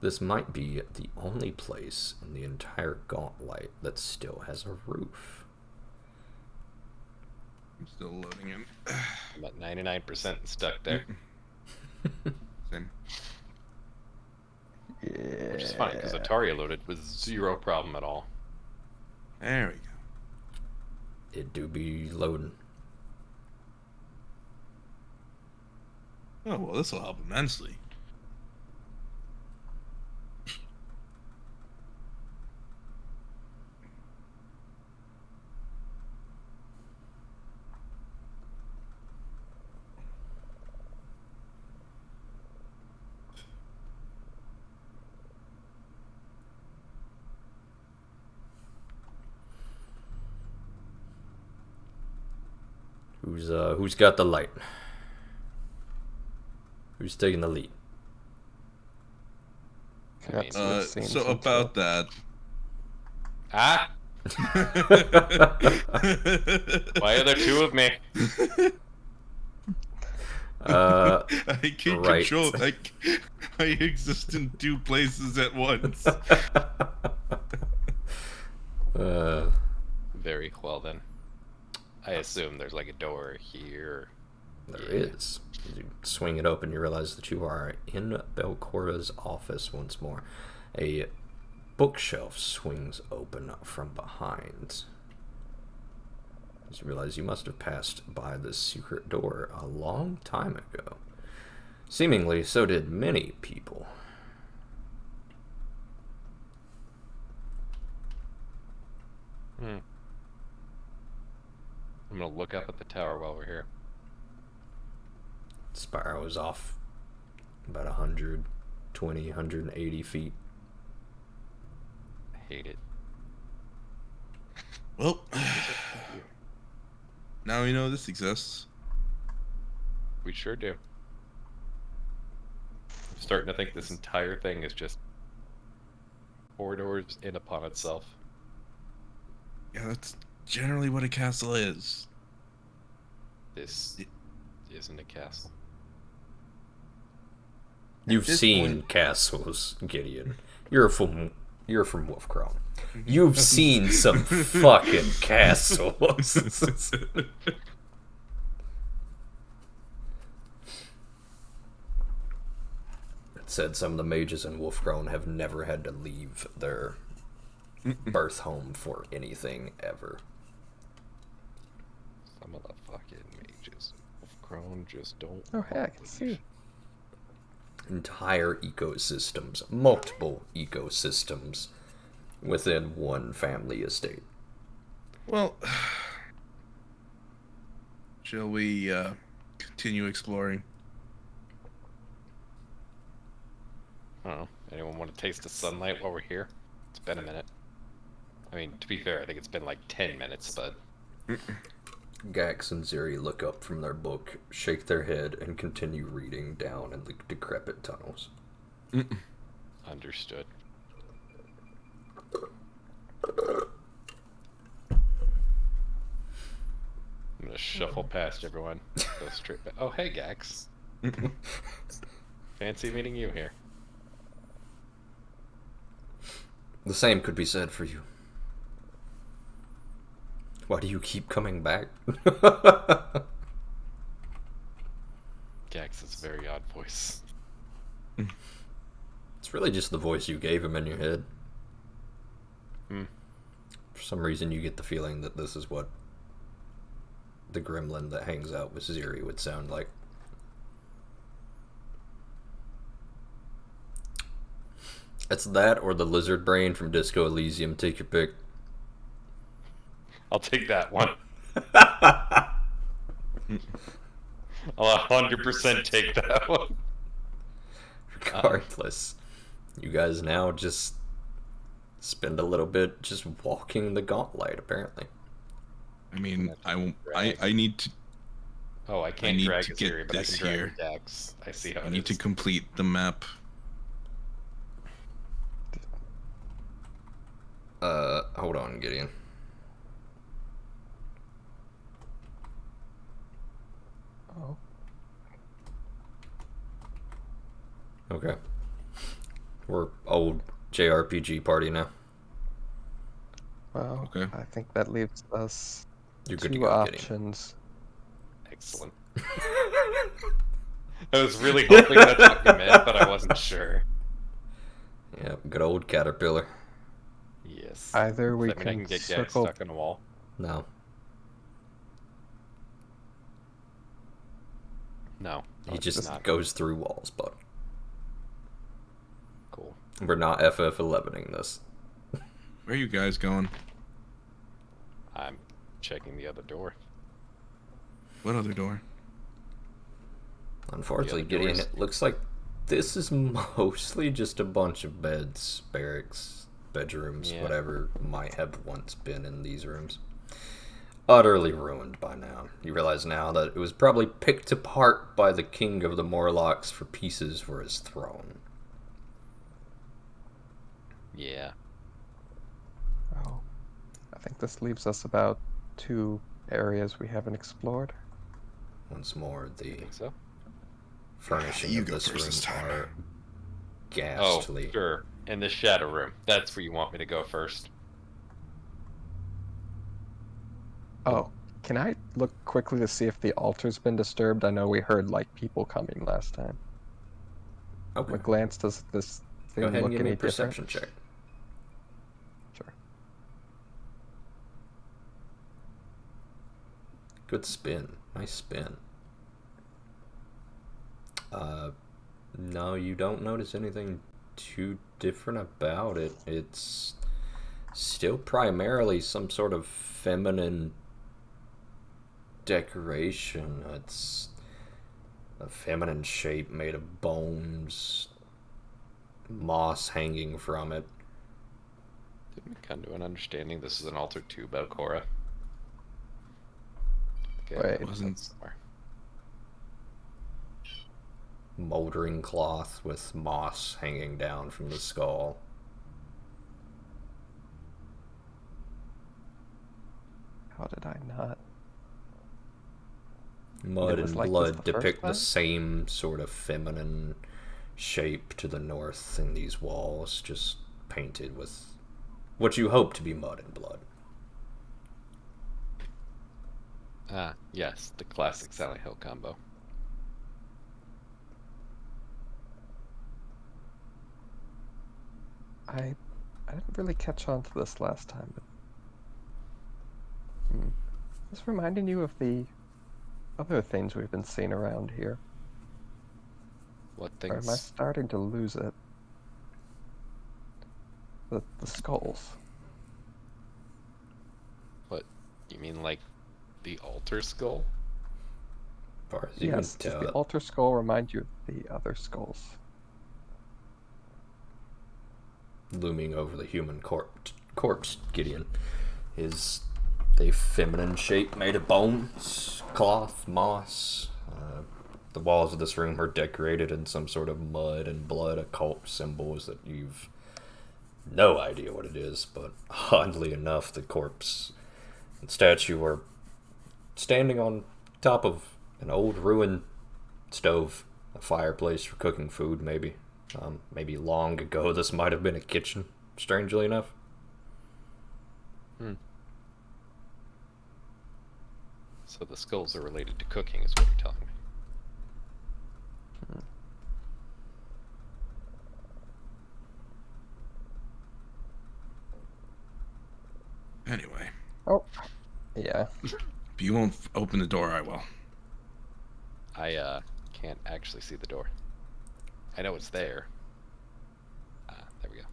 This might be the only place in the entire Gauntlet that still has a roof. I'm still loading in. I'm at 99% stuck there. Same. Yeah. Which is funny, because Atari loaded with zero problem at all. There we go. It do be loading. Oh, well, this will help immensely. Who's got the light? Who's taking the lead? I mean, That's what seems So to- about that. ah! Why are there two of me? I can right. control. I exist in 2 places at once. Very well then. I assume there's like a door here. There is. You swing it open, you realize that you are in Belcora's office once more. A bookshelf swings open from behind. You realize you must have passed by this secret door a long time ago. Seemingly, so did many people. I'm gonna look up at the tower while we're here. Spyro is off about 120, 180 feet. I hate it. Well, now we know this exists. We sure do. I'm starting to think this entire thing is just corridors in upon itself. Yeah, that's generally what a castle is. This isn't a castle. You've this seen point- castles, Gideon. You're from Wolfcrown. You've seen some fucking castles. It said some of the mages in Wolfcrown have never had to leave their birth home for anything ever. Some of the fucking mages of Crone just don't. Oh, hey, I can see. Entire ecosystems, multiple ecosystems within one family estate. Well, shall we continue exploring? I don't know. Anyone want to taste the sunlight while we're here? It's been a minute. I mean, to be fair, I think it's been like 10 minutes, but Gax and Ziri look up from their book, shake their head, and continue reading down in the decrepit tunnels. understood. I'm gonna shuffle past everyone. Go straight back. Oh, hey, Gax. Fancy meeting you here. The same could be said for you. Why do you keep coming back? Gax's very odd voice. It's really just the voice you gave him in your head. Hmm. For some reason, you get the feeling that this is what the gremlin that hangs out with Ziri would sound like. It's that or the lizard brain from Disco Elysium. Take your pick. I'll take that one. I'll 100% take that one. Regardless, you guys now just spend a little bit just walking the gauntlet, apparently. I mean, I need to. Oh, I can't need drag to a get Ziri, but I this can drag here. Gax. I see how I it need to is. complete the map. Hold on, Gideon. Oh. Okay. We're old JRPG party now. Well, Okay. I think that leaves us You're good to two go, Gideon. options. Excellent. I was really hoping that's what you meant, but I wasn't sure. Yeah, good old caterpillar. Yes. Either we Does that mean I can can get Gax circle. stuck on a wall? No, No. he it's just not. goes through walls, but Cool. we're not FF11ing this. Where are you guys going? I'm checking the other door. What other door? Unfortunately, The other Gideon, doors. it looks like this is mostly just a bunch of beds, barracks, bedrooms, Yeah. whatever might have once been in these rooms. Utterly ruined by now. You realize now that it was probably picked apart by the king of the Morlocks for pieces for his throne. Yeah. Oh, I think this leaves us about 2 areas we haven't explored. Once more, I the think so. furnishing You of go this first room this time. are Oh, ghastly. sure. In the shadow room. That's where you want me to go first. Oh, can I look quickly to see if the altar's been disturbed? I know we heard like people coming last time. Okay. From a glance, does this thing Go ahead and look give me any a perception different? check. Sure. Good spin. Nice spin. No, you don't notice anything too different about it. It's still primarily some sort of feminine decoration. It's a feminine shape made of bones, moss hanging from it. Did we come to an understanding this is an altar to Belcora? Okay, Wait. Wasn't- that's somewhere. moldering cloth with moss hanging down from the skull. How did I not? Mud It was and like this blood the first depict the time? same sort of feminine shape to the north in these walls, just painted with what you hope to be mud and blood. Ah, yes, the classic Silent Hill combo. I didn't really catch on to this last time, but is this reminding you of the other things we've been seeing around here? What Or am I things? starting to lose it? The skulls. What, you mean like the altar skull? As far as you Yes, can does the tell, altar skull remind you of the other skulls? looming over the human corpse, Gideon, is a feminine shape made of bones, cloth, moss. The walls of this room are decorated in some sort of mud and blood occult symbols that you've no idea what it is, but oddly enough, the corpse and statue are standing on top of an old ruined stove, a fireplace for cooking food, maybe. Maybe long ago this might have been a kitchen, strangely enough. So the skulls are related to cooking, is what you're telling me. Anyway, Oh, yeah. if you won't open the door, I will. I can't actually see the door. I know it's there. There we go.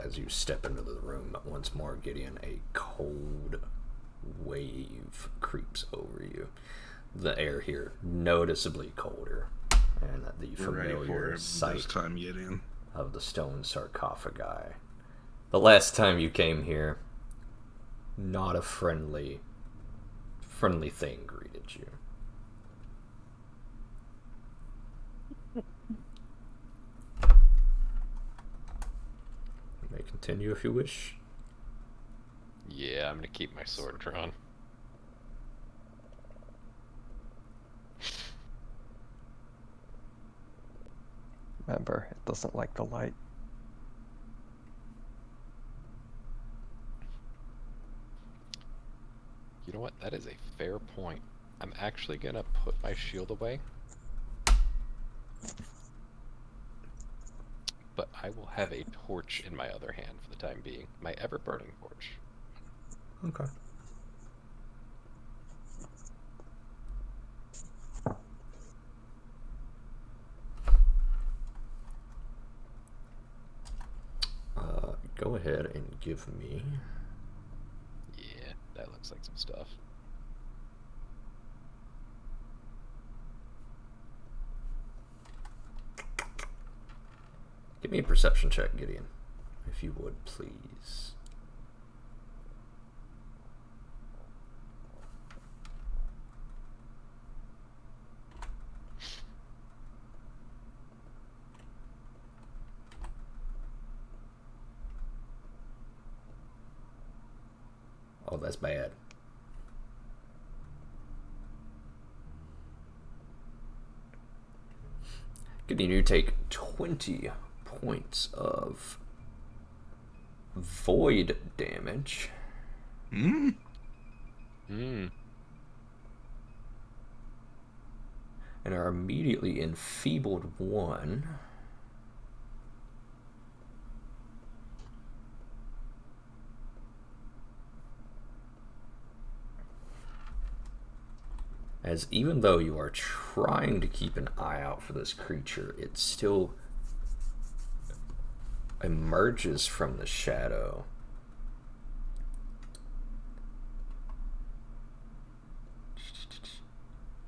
As you step into the room once more, Gideon, a cold wave creeps over you. The air here noticeably colder, and the We're ready for familiar it this sight time, Gideon. of the stone sarcophagi. The last time you came here, not a friendly thing greeted you. You may continue if you wish. Yeah, I'm gonna keep my sword drawn. Remember, it doesn't like the light. You know what? That is a fair point. I'm actually gonna put my shield away. But I will have a torch in my other hand for the time being. My ever-burning torch. Okay. Go ahead and give me. Yeah, that looks like some stuff. Give me a perception check, Gideon, if you would, please. Oh, that's bad. Gideon, you take 20 points of void damage. Hmm. And are immediately enfeebled 1. As even though you are trying to keep an eye out for this creature, it still emerges from the shadow.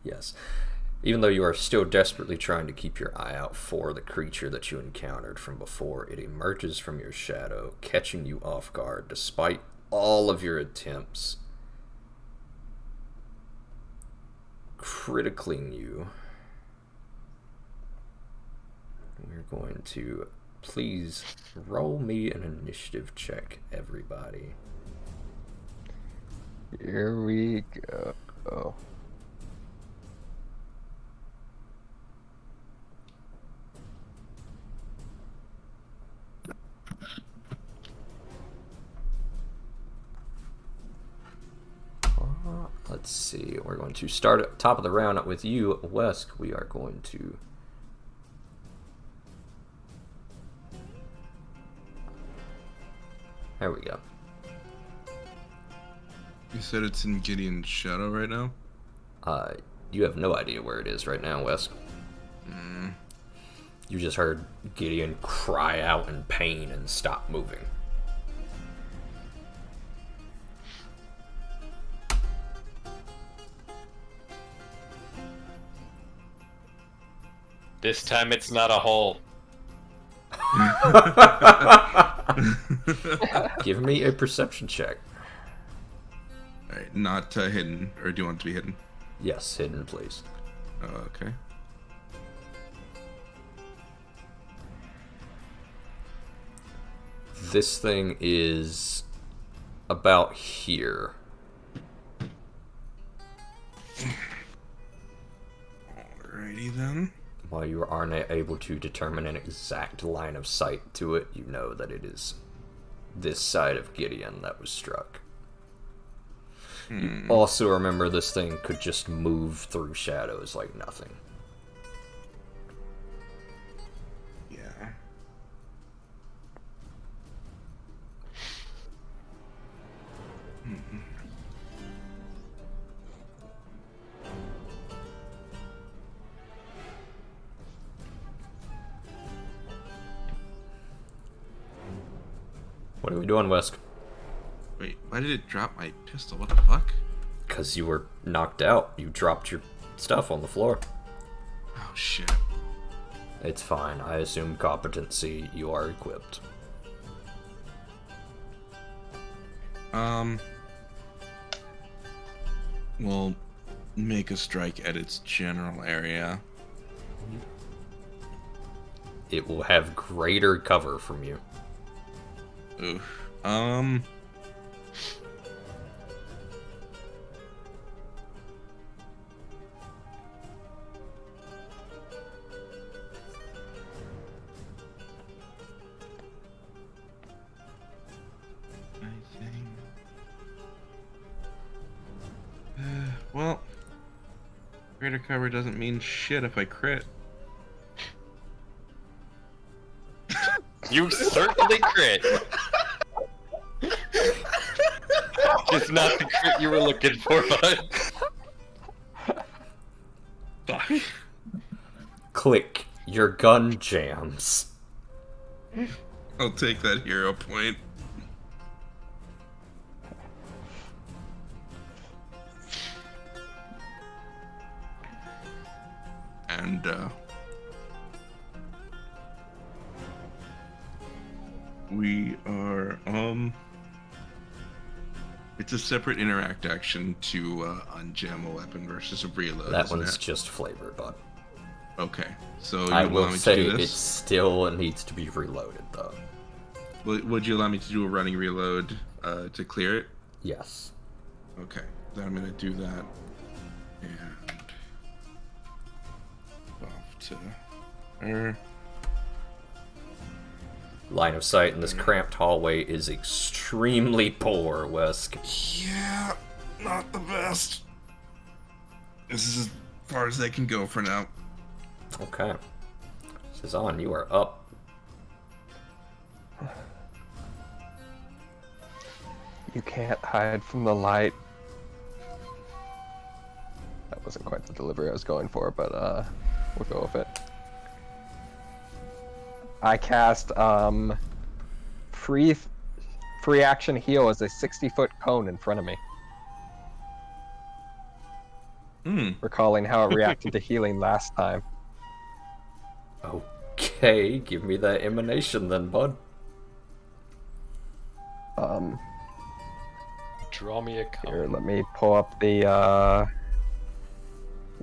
Yes. Even though you are still desperately trying to keep your eye out for the creature that you encountered from before, it emerges from your shadow, catching you off guard despite all of your attempts. critically you. We're going to please roll me an initiative check, everybody. Here we go. Let's see. We're going to start at the top of the round with you, Wesk. We are going to... There we go. You said it's in Gideon's shadow right now? You have no idea where it is right now, Wesk. You just heard Gideon cry out in pain and stop moving. This time it's not a hole. Give me a perception check. Alright, not hidden. Or do you want it to be hidden? Yes, hidden, please. Okay. This thing is about here. Alrighty then. While you aren't able to determine an exact line of sight to it, you know that it is this side of Gideon that was struck. You also remember this thing could just move through shadows like nothing. Yeah. What are we doing, Wesk? Wait, why did it drop my pistol? What the fuck? Because you were knocked out. You dropped your stuff on the floor. Oh shit. It's fine. I assume competency. You are equipped. We'll make a strike at its general area. It will have greater cover from you. Oof. I think. Well, greater cover doesn't mean shit if I crit. You certainly crit. Just not the crit you were looking for, bud. Fuck. Click. Your gun jams. I'll take that hero point. And, we are, it's a separate interact action to, unjam a weapon versus a reload, That isn't one's it? just flavor, bud. Okay, so you I would allow will me say to do it this? still needs to be reloaded, though. Would you allow me to do a running reload, to clear it? Yes. Okay, then I'm gonna do that. And off to her. Line of sight in this cramped hallway is extremely poor, Wesk. Yeah, not the best. This is as far as they can go for now. Okay. Cezanne, you are up. You can't hide from the light. That wasn't quite the delivery I was going for, but we'll go with it. I cast free action heal as a 60-foot cone in front of me, recalling how it reacted to healing last time. Okay, give me that emanation then, bud. Draw me a cone. Here, let me pull up the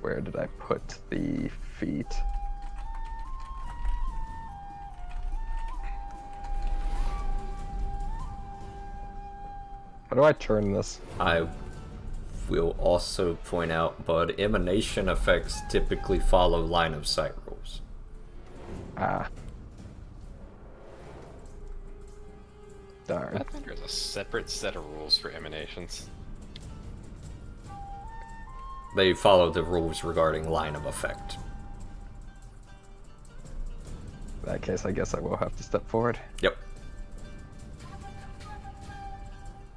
Where did I put the feet? How do I turn this? I will also point out, but emanation effects typically follow line of sight rules. Ah. Darn. Pathfinder has a separate set of rules for emanations. They follow the rules regarding line of effect. In that case, I guess I will have to step forward. Yep.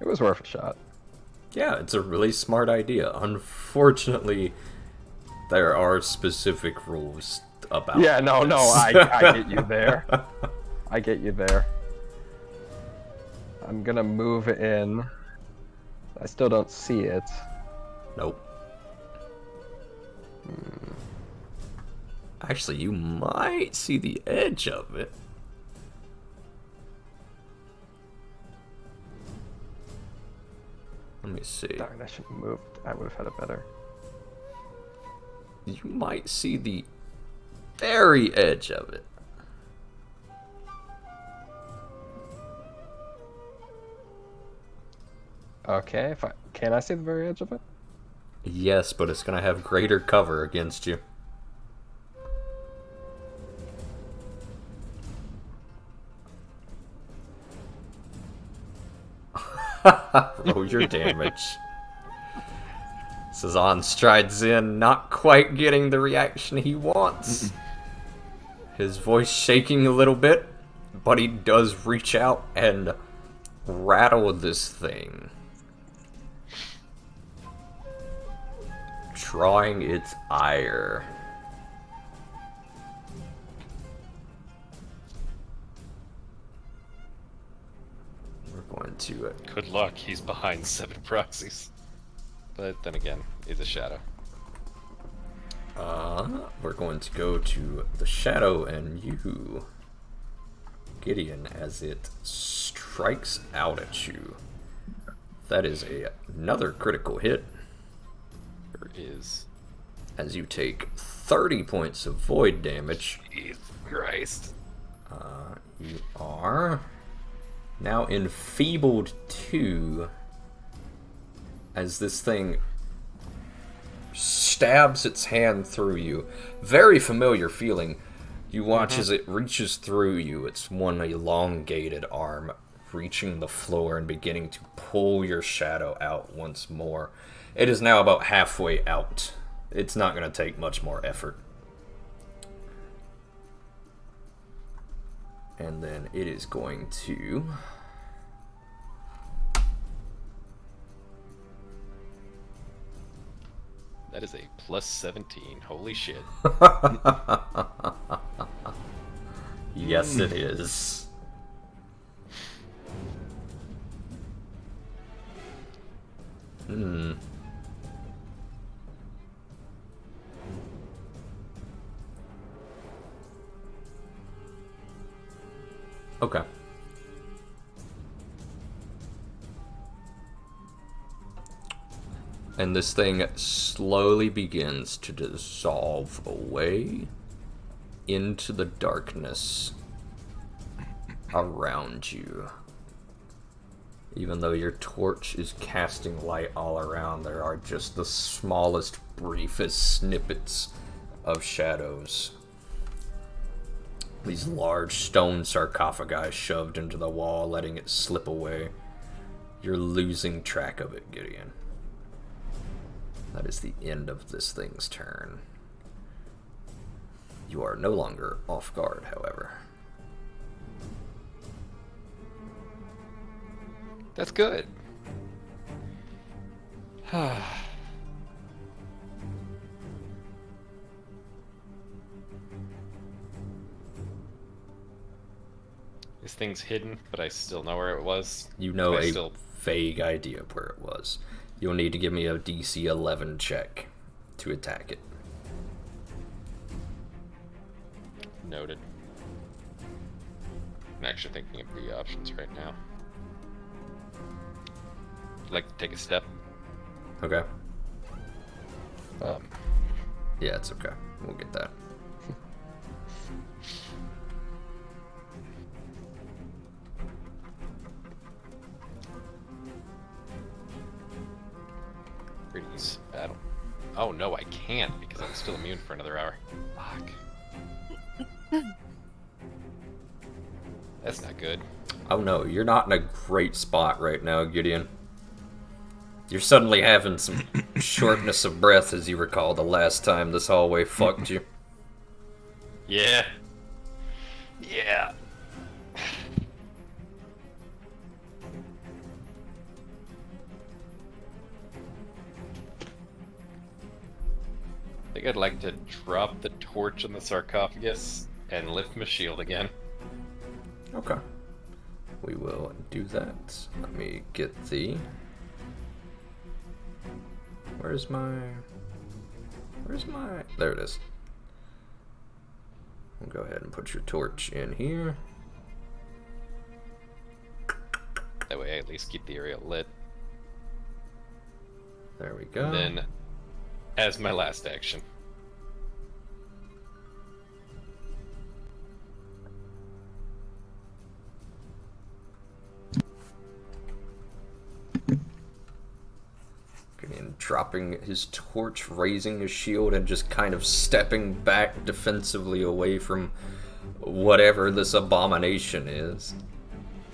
It was worth a shot. Yeah, it's a really smart idea. Unfortunately, there are specific rules about Yeah, no, this. I get you there. I get you there. I'm gonna move in. I still don't see it. Nope. Actually, you might see the edge of it. Let me see. Darn, I should have moved. I would have had it better. You might see the very edge of it. Okay, can I see the very edge of it? Yes, but it's gonna have greater cover against you. Roll your damage. Cezanne strides in, not quite getting the reaction he wants. His voice shaking a little bit, but he does reach out and rattle this thing, drawing its ire. We're going to Good luck, he's behind 7 proxies. But then again, he's a shadow. we're going to go to the shadow and you, Gideon, as it strikes out at you. That is another critical hit. There is. As you take 30 points of void damage. Jesus Christ. You are now enfeebled 2 as this thing stabs its hand through you. Very familiar feeling. You watch as it reaches through you. It's one elongated arm reaching the floor and beginning to pull your shadow out once more. It is now about halfway out. It's not going to take much more effort. And then it is going to... That is a plus 17. Holy shit. Yes, it is. Okay. And this thing slowly begins to dissolve away into the darkness around you. Even though your torch is casting light all around, there are just the smallest, briefest snippets of shadows. These large stone sarcophagi shoved into the wall, letting it slip away. You're losing track of it, Gideon. That is the end of this thing's turn. You are no longer off guard, however. That's good. This thing's hidden, but I still know where it was. You know Can I a still- vague idea of where it was. You'll need to give me a DC 11 check to attack it. Noted. I'm actually thinking of the options right now. I'd like to take a step. Okay. Um, Yeah, it's okay. We'll get that. Freeze. Battle. Oh no, I can't because I'm still immune for another hour. Fuck. That's not good. Oh no, you're not in a great spot right now, Gideon. You're suddenly having some shortness of breath as you recall the last time this hallway fucked you. Yeah. Yeah. I think I'd like to drop the torch in the sarcophagus and lift my shield again. Okay. We will do that. Let me get the... Where's my... There it is. We'll go ahead and put your torch in here. That way I at least keep the area lit. There we go. And then, as my last action, And dropping his torch, raising his shield, and just kind of stepping back defensively away from whatever this abomination is.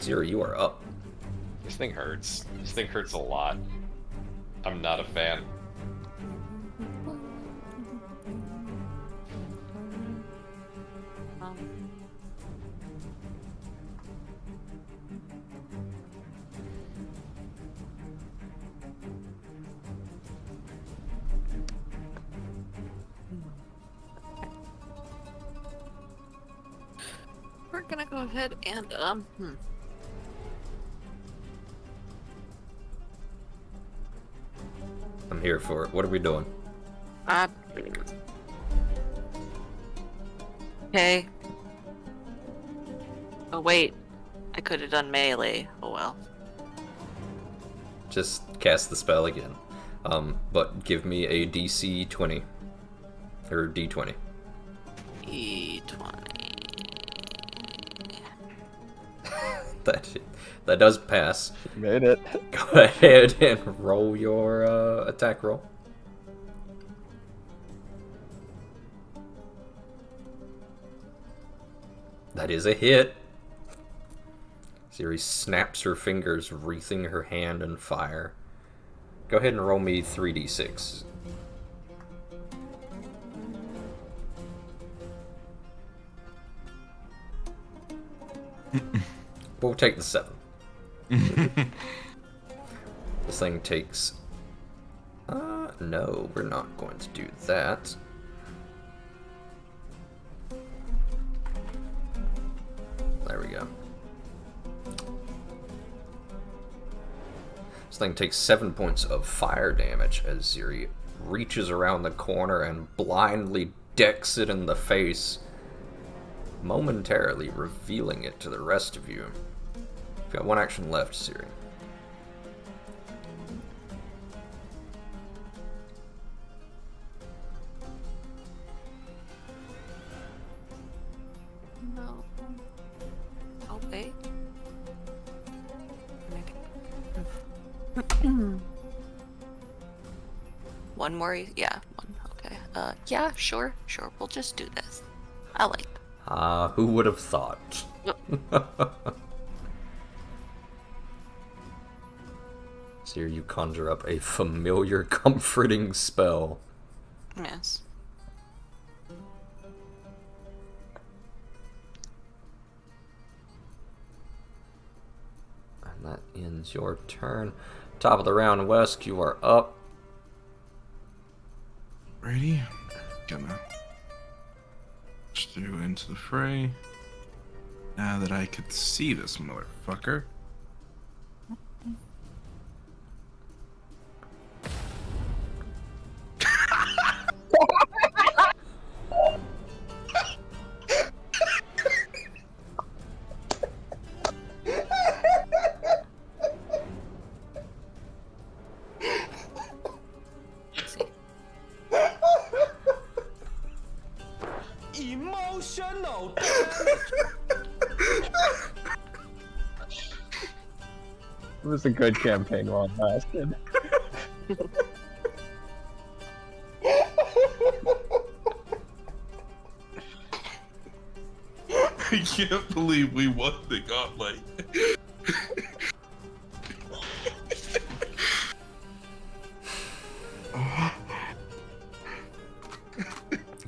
Zero, you are up. this thing hurts. This thing hurts a lot. I'm not a fan. We're gonna go ahead and I'm here for it. What are we doing? Okay. Oh wait, I could have done melee. Oh well. Just cast the spell again. But give me a DC 20. Or D20. E20. That does pass. Made it. Go ahead and roll your attack roll. That is a hit. Siri snaps her fingers, wreathing her hand in fire. Go ahead and roll me 3d6. We'll take the 7. This thing takes... no, we're not going to do that. There we go. This thing takes 7 points of fire damage as Ziri reaches around the corner and blindly decks it in the face, momentarily revealing it to the rest of you. You've got one action left, Ziri. No. Okay. One more? Yeah, one. Okay. Yeah, sure. We'll just do this. I like it. Who would have thought? So here you conjure up a familiar, comforting spell. Yes. And that ends your turn. Top of the round, Wesk, you are up. Ready? Gonna push through into the fray. Now that I could see this motherfucker. Let's see. emotional It was a good campaign while it lasted. I can't believe we won the gauntlet.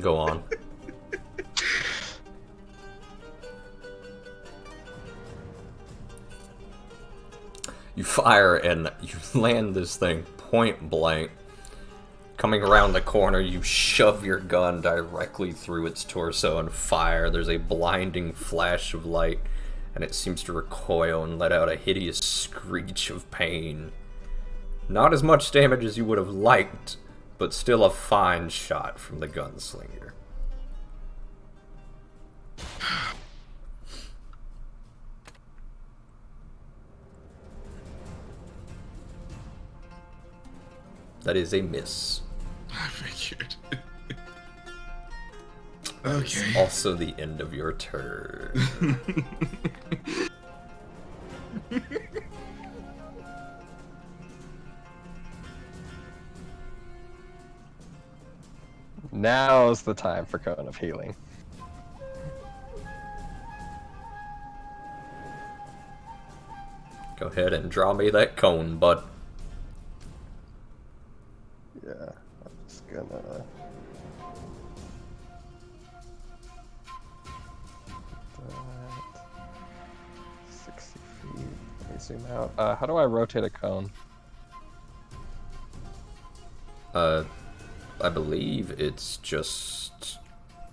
Go on. You fire and you land this thing point blank. Coming around the corner, you shove your gun directly through its torso and fire. There's a blinding flash of light, and it seems to recoil and let out a hideous screech of pain. Not as much damage as you would have liked, but still a fine shot from the gunslinger. That is a miss. I figured. It's Okay. also the end of your turn. Now's the time for Cone of Healing. Go ahead and draw me that cone, bud. Yeah, I'm just gonna... That. 60 feet. Let me zoom out. How do I rotate a cone? I believe it's just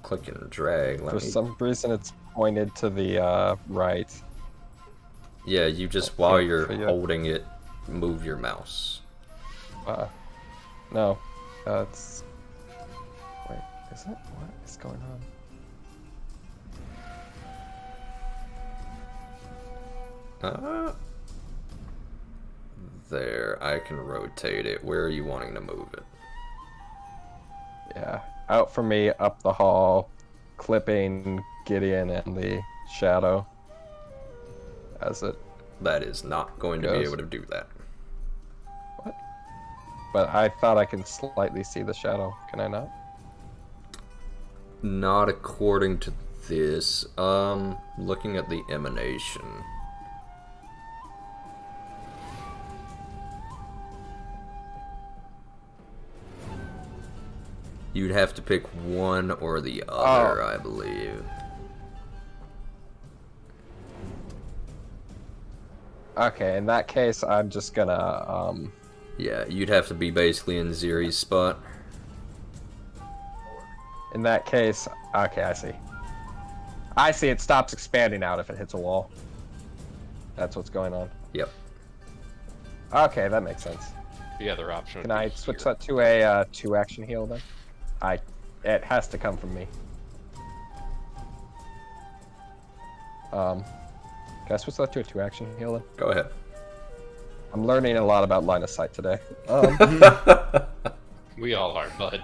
click and drag. For some reason it's pointed to the right. Yeah, you just, I while think you're for you. holding it, move your mouse. No. It's... Wait, is it? What is going on? There, I can rotate it. Where are you wanting to move it? Yeah. Out from me, up the hall, clipping Gideon and the shadow. As it... That is not going to be Goes. able to do that. What? But I thought I can slightly see the shadow. Can I not? Not according to this. Looking at the emanation. You'd have to pick one or the other, I believe. Okay, in that case, I'm just gonna, Yeah, you'd have to be basically in Ziri's spot. in that case, okay, I see. I see, it stops expanding out if it hits a wall. That's what's going on. Yep. Okay, that makes sense. The other option. Can would I be switch here. that to a 2-action heal then? It has to come from me. Can I switch that to a 2-action heal then? Go ahead. I'm learning a lot about line of sight today. We all are, bud.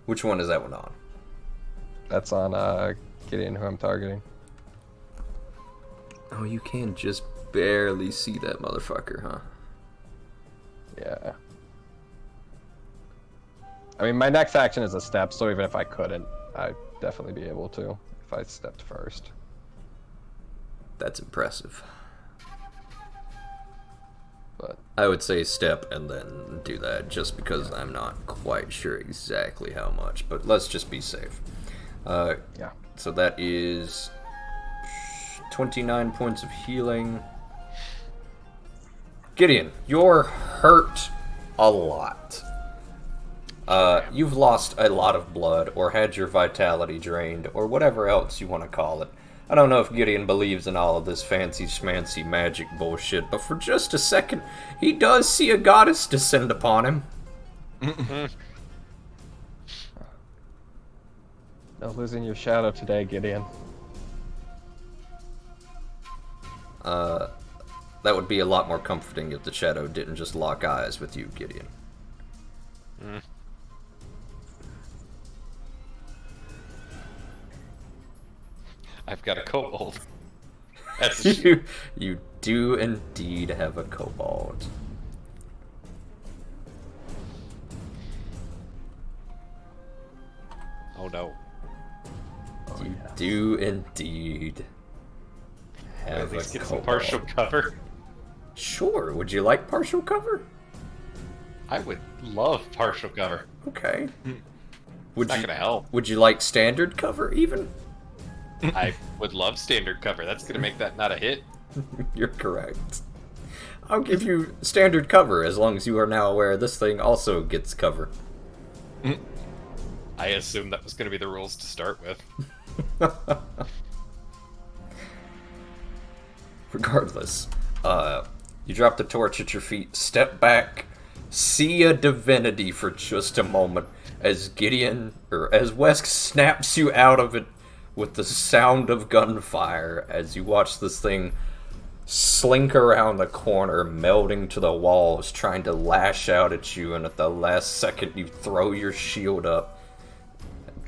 Which one is that one on? That's on Gideon, who I'm targeting. Oh, you can just barely see that motherfucker, huh? Yeah. I mean, my next action is a step, so even if I couldn't, I'd definitely be able to if I stepped first. That's impressive. But I would say step and then do that, just because I'm not quite sure exactly how much, but let's just be safe. yeah. So that is 29 points of healing. Gideon, you're hurt a lot. You've lost a lot of blood, or had your vitality drained, or whatever else you want to call it. I don't know if Gideon believes in all of this fancy schmancy magic bullshit, but for just a second, he does see a goddess descend upon him. No losing your shadow today, Gideon. That would be a lot more comforting if the shadow didn't just lock eyes with you, Gideon. Mm. I've got a kobold. That's a You do indeed have a kobold. Oh no. You do indeed At have a least get some kobold. partial cover. Sure. Would you like partial cover? I would love partial cover. Okay. It's Would not you gonna help. Would you like standard cover even? I would love standard cover. That's gonna make that not a hit. You're correct. I'll give you standard cover as long as you are now aware this thing also gets cover. I assumed that was gonna be the rules to start with. Regardless, you drop the torch at your feet, step back, see a divinity for just a moment as Wesk snaps you out of it with the sound of gunfire as you watch this thing slink around the corner, melding to the walls, trying to lash out at you, and at the last second you throw your shield up,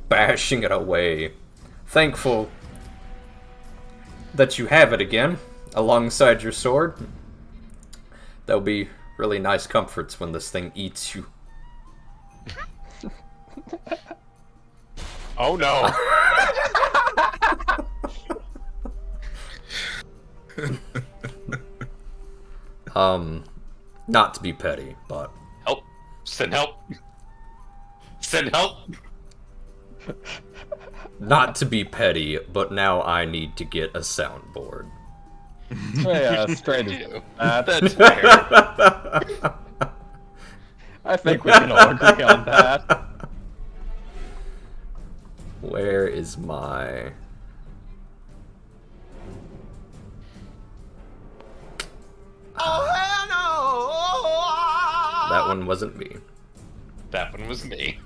bashing it away. Thankful that you have it again, alongside your sword. That'll be really nice comforts when this thing eats you. Oh no! Not to be petty, but Help! Send help! Send help! not to be petty, but now I need to get a soundboard. Yeah, straight as that. That's fair. I think we can all agree on that. Where is my... That one wasn't me. That one was me.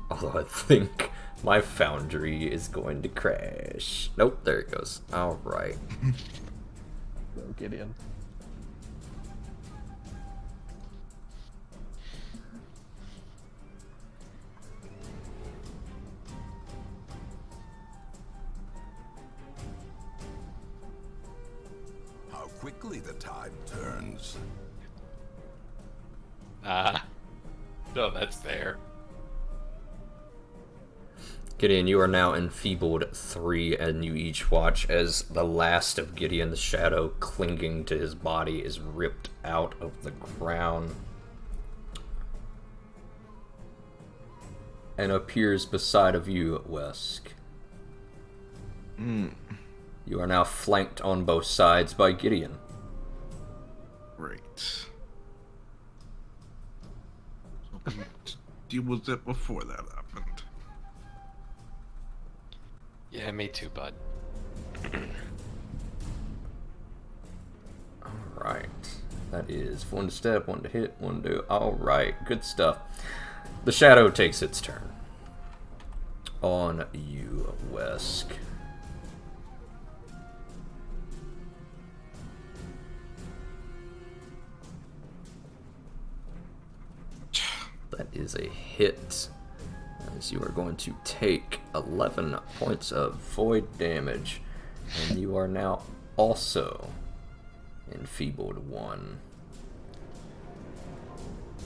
Although I think my foundry is going to crash. Nope, there it goes. Alright. Go, Gideon. How quickly the tide turns. No, that's fair. Gideon, you are now enfeebled 3, and you each watch as the last of Gideon's shadow clinging to his body is ripped out of the ground and appears beside of you, Wesk. You are now flanked on both sides by Gideon. Great. Hoping to deal with it before that happened. Yeah, me too, bud. Alright. That is 1 to step, 1 to hit, 1 to... Alright, good stuff. The shadow takes its turn. On you, Wesk. That is a hit. As you are going to take 11 points of void damage. And you are now also enfeebled 1.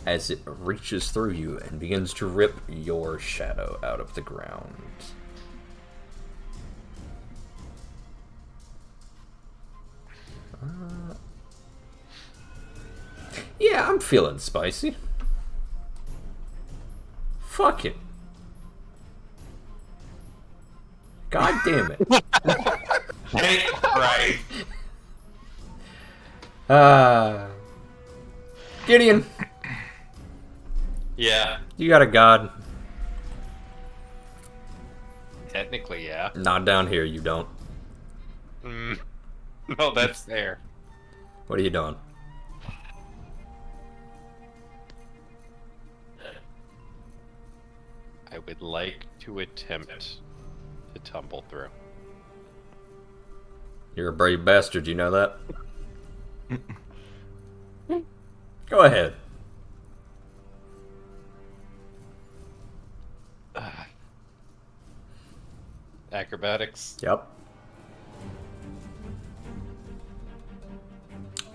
As it reaches through you and begins to rip your shadow out of the ground. Yeah, I'm feeling spicy. Fuck it. God damn it. Right. Gideon, Yeah. you got a god. Technically, yeah. Not down here, you don't. No, that's fair. What are you doing? I would like to attempt to tumble through. You're a brave bastard, you know that? Go ahead. Acrobatics. Yep.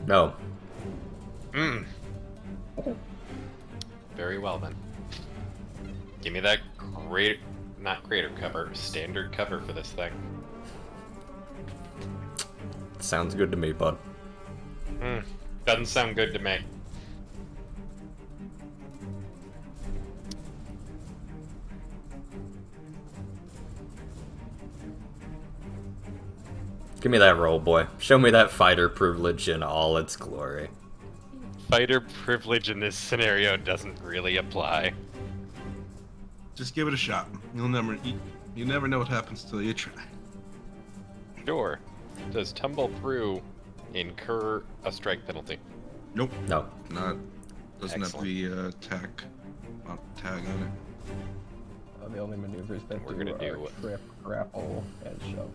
No. Very well then. Give me that not greater cover, standard cover for this thing. Sounds good to me, bud. Doesn't sound good to me. Give me that roll, boy. Show me that fighter privilege in all its glory. Fighter privilege in this scenario doesn't really apply. Just give it a shot. You never know what happens till you try. Sure. Does tumble through incur a strike penalty? Nope. No. Not. Doesn't have to Excellent. be tag on it. The only maneuvers that We're do gonna are do- trip, grapple, and shove.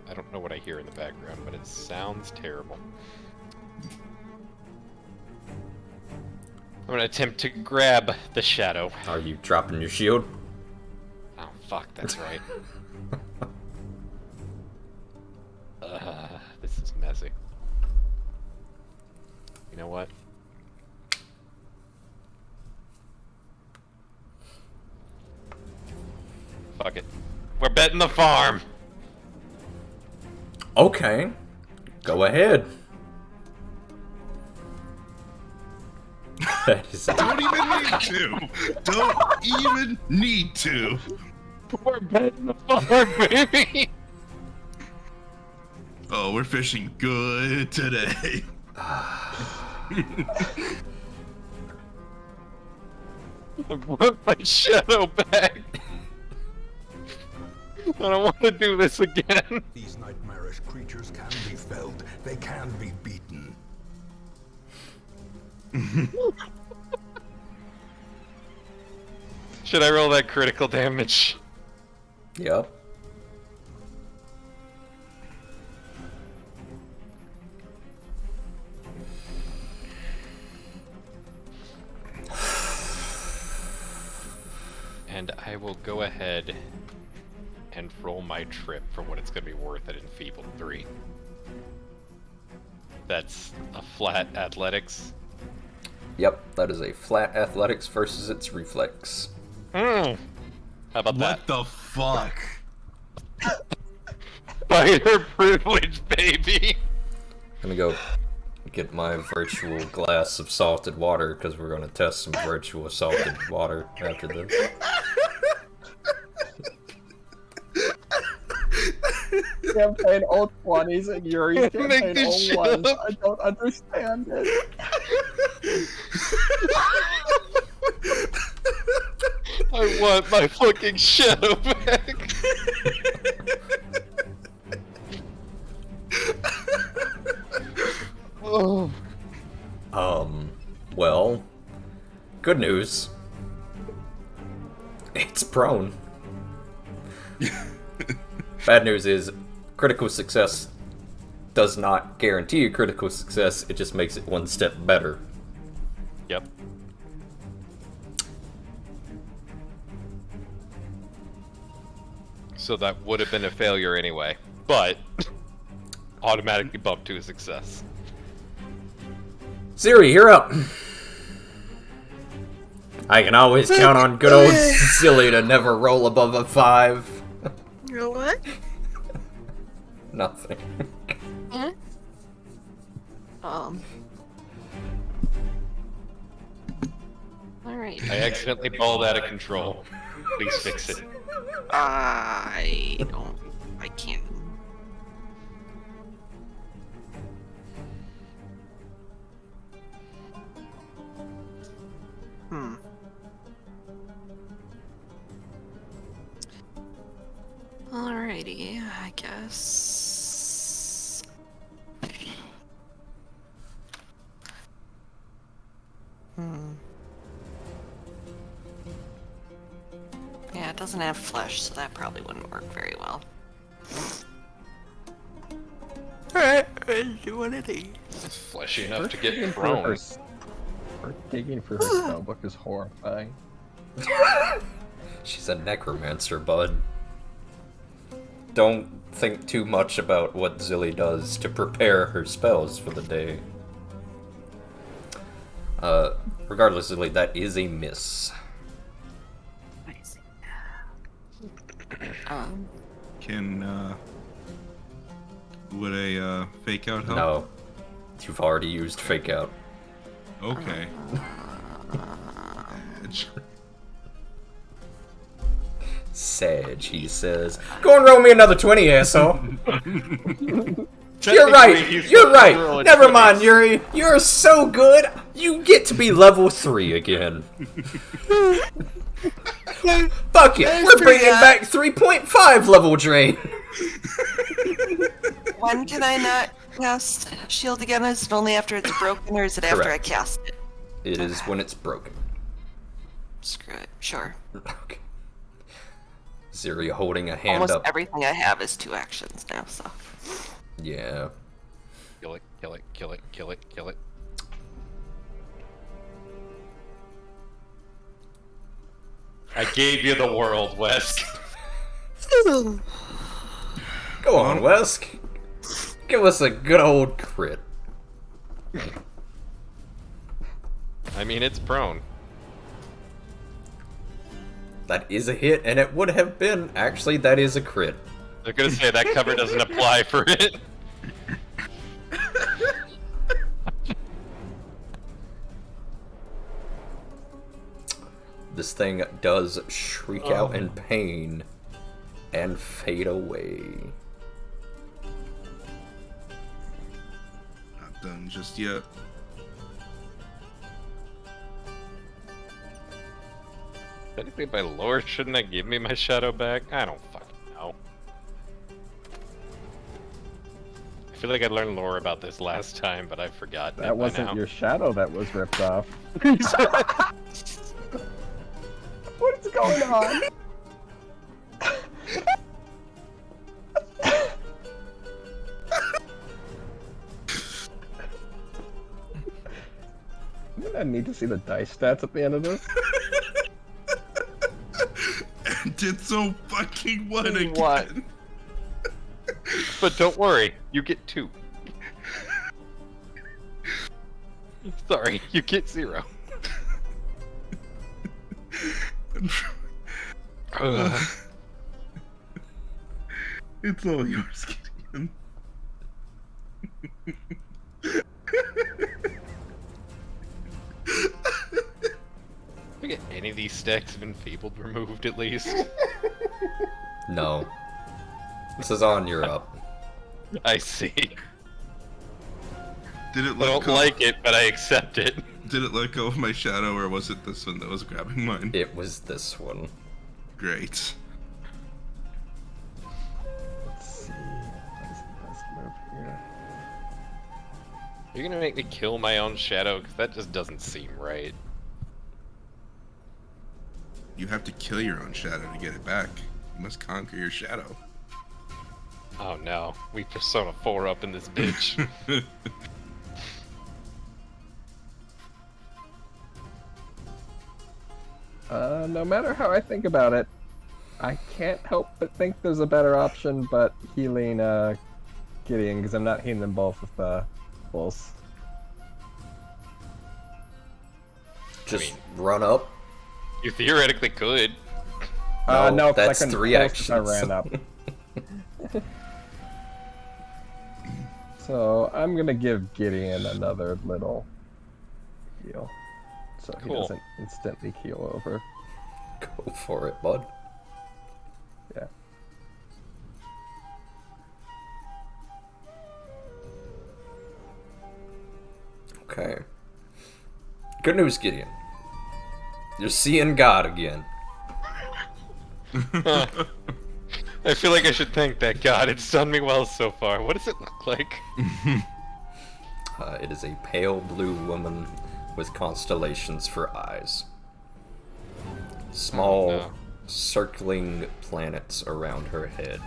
I don't know what I hear in the background, but it sounds terrible. I'm gonna attempt to grab the shadow. Are you dropping your shield? Oh, fuck, that's right. This is messy. You know what? Fuck it. We're betting the farm! Okay. Go ahead. That is Don't even need to. Don't even need to. We're betting the farm, baby! Oh, we're fishing good today. I want my shadow back! I don't want to do this again. These nightmarish creatures can be felled. They can be beaten. Should I roll that critical damage? Yep. And I will go ahead and roll my trip for what it's going to be worth at Enfeebled 3. That's a flat athletics. Yep, that is a flat athletics versus its reflex. How about What the fuck? that? Fighter privilege, baby! I'm gonna go get my virtual glass of salted water because we're gonna test some virtual salted water after this. Campaign old 20s and Yuri's Make campaign this old shit ones. up. I don't understand it. I want my fucking shadow back! Oh. Well, good news. It's prone. Bad news is critical success does not guarantee a critical success, it just makes it one step better. Yep. So that would have been a failure anyway, but automatically bumped to a success. Siri, you're up. I can always count on good old Silly to never roll above a 5. You know what? Nothing. Huh? Alright. I accidentally balled out of control. Please fix it. I can't. Alrighty, I guess. Yeah, it doesn't have flesh, so that probably wouldn't work very well. Alright. try to do one of these. It's fleshy enough to Digging get for prone. her digging for her spellbook is horrifying. She's a necromancer, bud. Don't think too much about what Zilly does to prepare her spells for the day. Regardless, Zilly, that is a miss. Nice. Can would a fake out help? No. You've already used fake out. Okay. Sag, he says. Go and roll me another 20, asshole. You're right. You're right. Never mind, Yuri. You're so good. You get to be level 3 again. Fuck it. We're bringing back 3.5 level drain. When can I not cast shield again? Is it only after it's broken, or is it after I Correct. cast it? It is when it's broken. Screw it. Sure. Okay. Ziri holding a hand Almost up. everything I have is 2 actions now, so. Yeah. Kill it, kill it, kill it, kill it, kill it. I gave you the world, Wesk. Go on, Wesk. Give us a good old crit. I mean, it's prone. That is a hit, and it would have been. Actually, that is a crit. They're gonna say that cover doesn't apply for it. This thing does shriek out in pain and fade away. Not done just yet. Technically, by lore, shouldn't that give me my shadow back? I don't fucking know. I feel like I learned lore about this last time, but I've forgotten it That by wasn't now. your shadow that was ripped off. What's going on? I need to see the dice stats at the end of this. And it's so fucking what again? What? But don't worry, you get 2. Sorry, you get 0. It's all yours, Gideon. Get any of these stacks of enfeebled removed at least? No. This is on your up. I see. Did it I let don't go? like it, but I accept it. Did it let go of my shadow, or was it this one that was grabbing mine? It was this one. Great. Let's see. What is the best move here? You're gonna make me kill my own shadow? Because that just doesn't seem right. You have to kill your own shadow to get it back. You must conquer your shadow. Oh no, we Persona 4 up in this bitch. No matter how I think about it, I can't help but think there's a better option, but healing Gideon, because I'm not healing them both with pulse. Just run up. You theoretically could. No, No, 'cause that's I couldn't 3 pulse if I actions. ran up. So I'm gonna give Gideon another little heal, so he Cool. doesn't instantly heal over. Go for it, bud. Yeah. Okay. Good news, Gideon. You're seeing God again. I feel like I should thank that god. It's done me well so far. What does it look like? It is a pale blue woman with constellations for eyes. Small, Oh, no. circling planets around her head.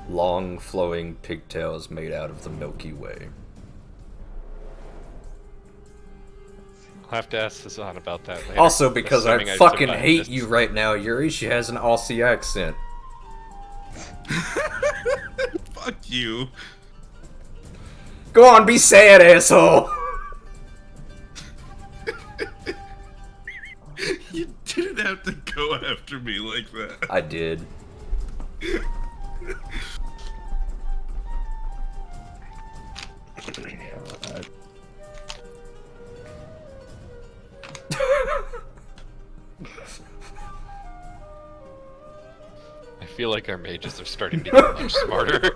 long flowing pigtails made out of the Milky Way. I'll have to ask Sazan about that later. Also, because I assuming fucking survived hate this. you right now, Yuri, she has an Aussie accent. Fuck you. Go on, be sad, asshole! You didn't have to go after me like that. I did. I feel like our mages are starting to get much smarter.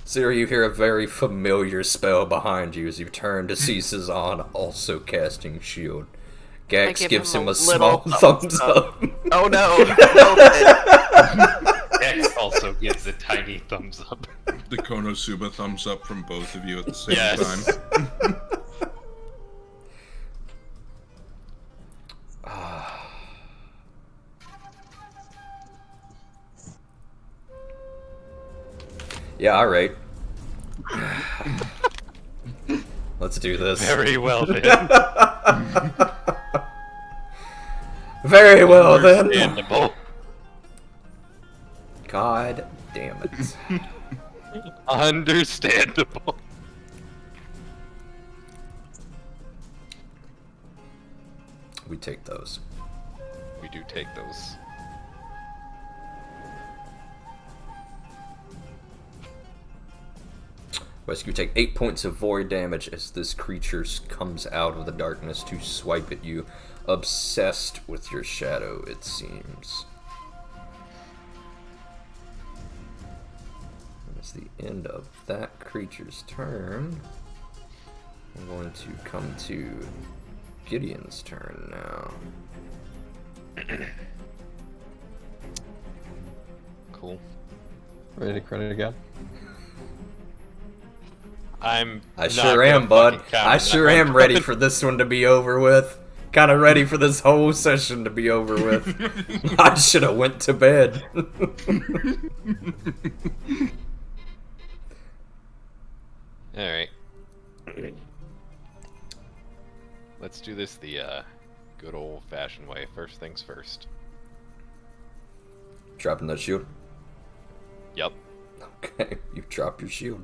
Siri, you hear a very familiar spell behind you as you turn to see Sazan also casting shield. Gax give gives him him a a small little thumbs up. Oh no! X also gives a tiny thumbs up. The Konosuba thumbs up from both of you at the same Yes. time. Yeah, alright. Let's do this. Very well then. Very well then. Understandable. God damn it. Understandable. We take those. We do take those. Rescue, take 8 points of void damage as this creature comes out of the darkness to swipe at you, obsessed with your shadow, it seems. That's the end of that creature's turn. I'm going to come to Gideon's turn now. Cool. Ready to crit it again? I not sure gonna am, bud. fucking count I on that sure one. am ready for this one to be over with. Kind of ready for this whole session to be over with. I should have went to bed. Alright. Let's do this the good old-fashioned way. First things first. Dropping that shield. Yep. Okay, you drop your shield.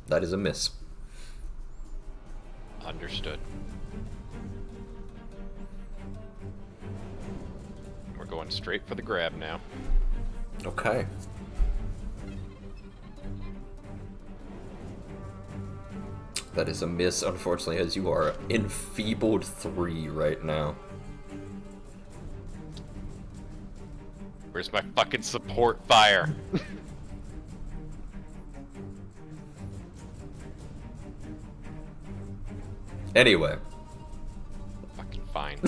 That is a miss. Understood. We're going straight for the grab now. Okay. That is a miss, unfortunately, as you are enfeebled 3 right now. Where's my fucking support fire? Anyway. Fucking fine.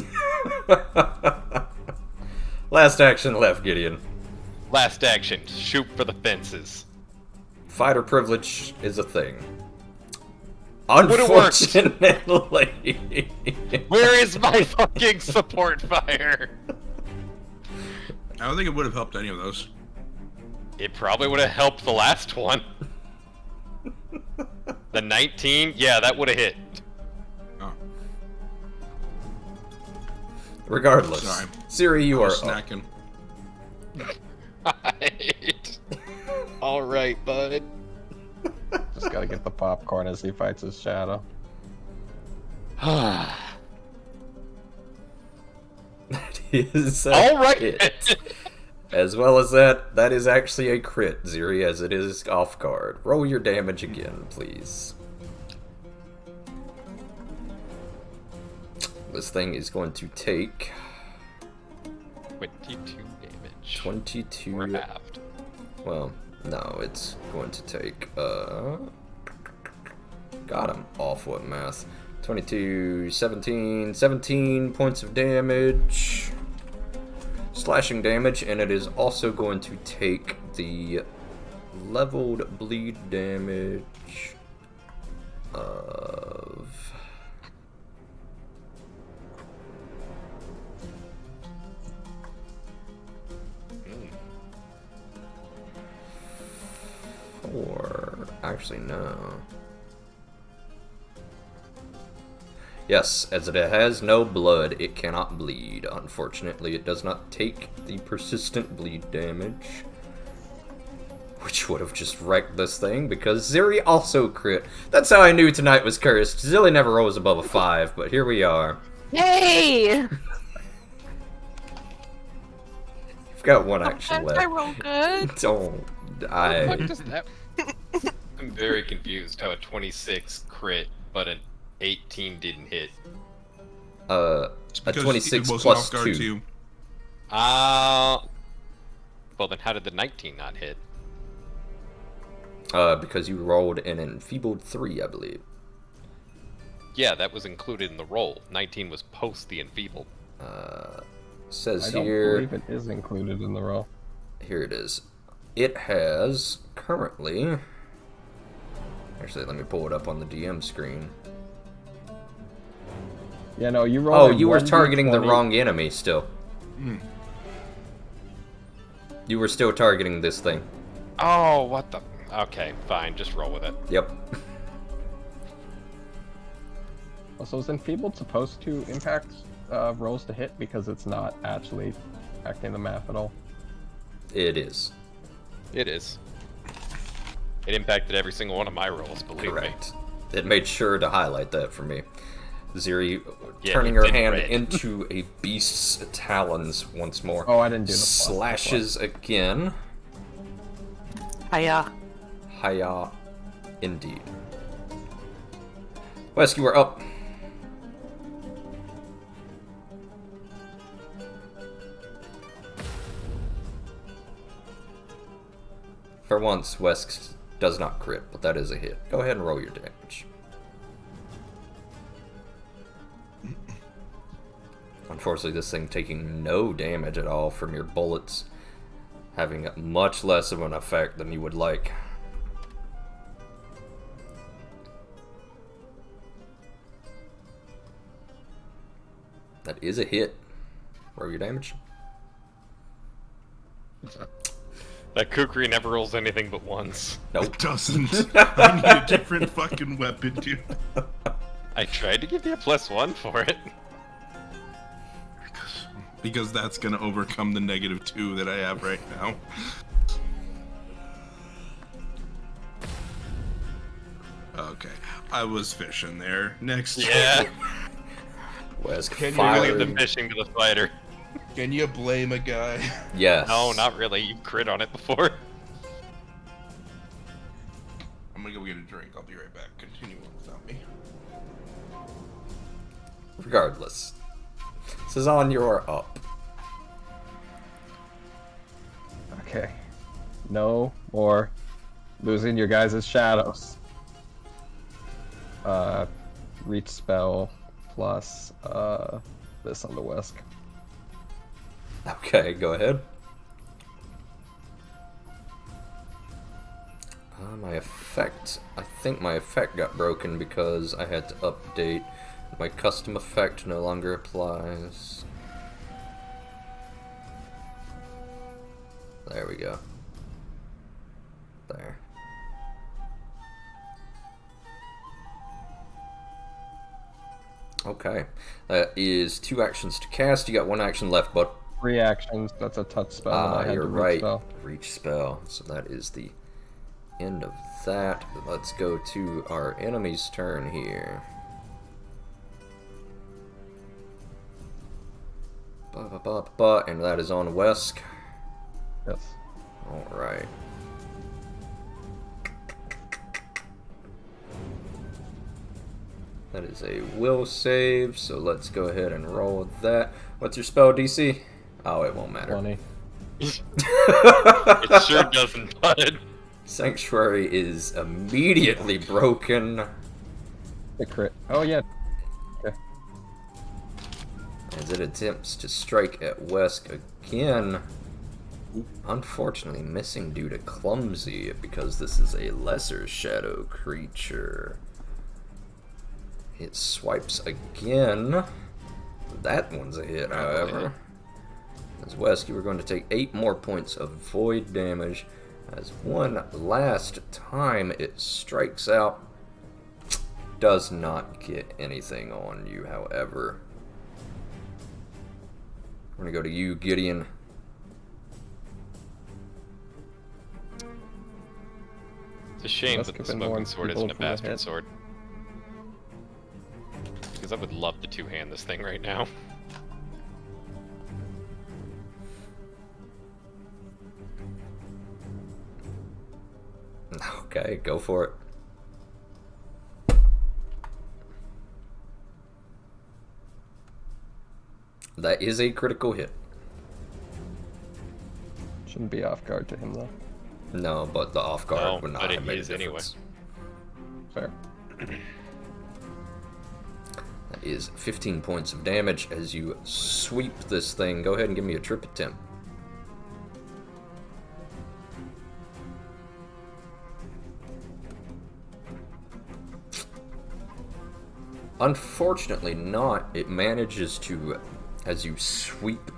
Last action left, Gideon. Last action, shoot for the fences. Fighter privilege is a thing. Would've worked. Unfortunately. Where is my fucking support fire? I don't think it would have helped any of those. It probably would have helped the last one. The 19? Yeah, that would have hit. Oh, Regardless. Sorry. Siri, you I are was up. snacking. Alright, bud. Just gotta get the popcorn as he fights his shadow. That is a Alright! hit. As well as that, that is actually a crit, Ziri, as it is off guard. Roll your damage again, please. This thing is going to take 22 damage. 22. Or halved. Well, no, it's going to take, God, I'm awful at math. 22, 17 points of damage. Slashing damage, and it is also going to take the leveled bleed damage. of... Or actually no. Yes, as it has no blood, it cannot bleed. Unfortunately, it does not take the persistent bleed damage, which would have just wrecked this thing because Ziri also crit. That's how I knew tonight was cursed. Zilly never rolls above a 5, but here we are. Yay! You've got one action Sometimes I left. roll good. Don't. What does that? I'm very confused how a 26 crit, but an 18 didn't hit. A Because 26 it was plus off guard 2. too. Well then how did the 19 not hit? Because you rolled an enfeebled 3, I believe. Yeah, that was included in the roll. 19 was post the enfeebled. Says I don't here. believe it is included in the roll. Here it is. It has currently. Actually, let me pull it up on the DM screen. Yeah, no, you roll. Oh, you were targeting the wrong enemy still. You were still targeting this thing. Oh, what the? Okay, fine, just roll with it. Yep. So is enfeebled supposed to impact rolls to hit because it's not actually affecting the math at all? It is. It is. It impacted every single one of my rolls, believe me. Correct. It made sure to highlight that for me. Ziri Yeah, turning it her did hand red. into a beast's talons once more. Oh, I didn't do the plus. Slashes again. Hiya. Hiya, indeed. Wesk, you are up. For once, Wesk does not crit, but that is a hit. Go ahead and roll your damage. Unfortunately, this thing taking no damage at all from your bullets, having much less of an effect than you would like. That is a hit. Roll your damage. That kukri never rolls anything but once. Nope. It doesn't. I need a different fucking weapon, dude. I tried to give you a +1 for it. Because that's gonna overcome the -2 that I have right now. Okay, I was fishing there. Next. Yeah. Wesk Can you Really fired. the fishing to the fighter. Can you blame a guy? Yes. No, not really. You crit on it before. I'm gonna go get a drink. I'll be right back. Continue on without me. Regardless. Cezanne, you're up. Okay. No more losing your guys' shadows. Reach spell plus this on the Wesk. Okay, go ahead. My effect. I think my effect got broken because I had to update. My custom effect no longer applies. There we go. There. Okay. That is 2 actions to cast. You got 1 action left, bud. 3 actions. That's a touch spell. and I had You're to reach right. Spell. Reach spell. So that is the end of that. Let's go to our enemy's turn here. And that is on Wesk. Yes. Alright. That is a will save, so let's go ahead and roll that. What's your spell DC? Oh, it won't matter. 20. It sure doesn't, bud. Sanctuary is immediately broken The crit. Oh, yeah. Okay. as it attempts to strike at Wesk again. Unfortunately, missing due to clumsy because this is a lesser shadow creature. It swipes again. That one's a hit, however. As Wes, you are going to take 8 more points of void damage. As one last time it strikes out. Does not get anything on you, however. We're going to go to you, Gideon. It's a shame Must that the have been smoking more sword people isn't a from the bastard hit. sword. Because I would love to two-hand this thing right now. Okay, go for it. That is a critical hit. Shouldn't be off guard to him though. No, but the off guard No, would not but have it made a is anyway. difference. Fair. That is 15 points of damage as you sweep this thing. Go ahead and give me a trip attempt. Unfortunately not. It manages to, as you sweep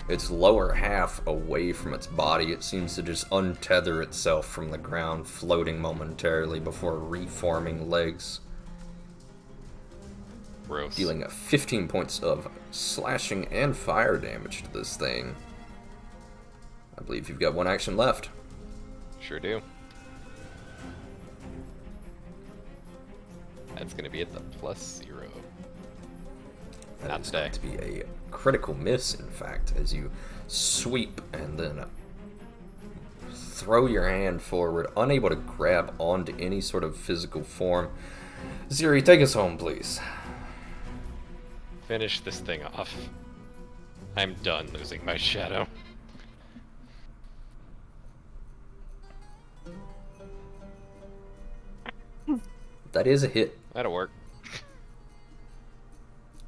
its lower half away from its body, it seems to just untether itself from the ground, floating momentarily before reforming legs, Gross. dealing 15 points of slashing and fire damage to this thing. I believe you've got one action left. Sure do. That's gonna be at the +0. That Not is today. going to be a critical miss, in fact, as you sweep and then throw your hand forward, unable to grab onto any sort of physical form. Ziri, take us home, please. Finish this thing off. I'm done losing my shadow. That is a hit. That'll work.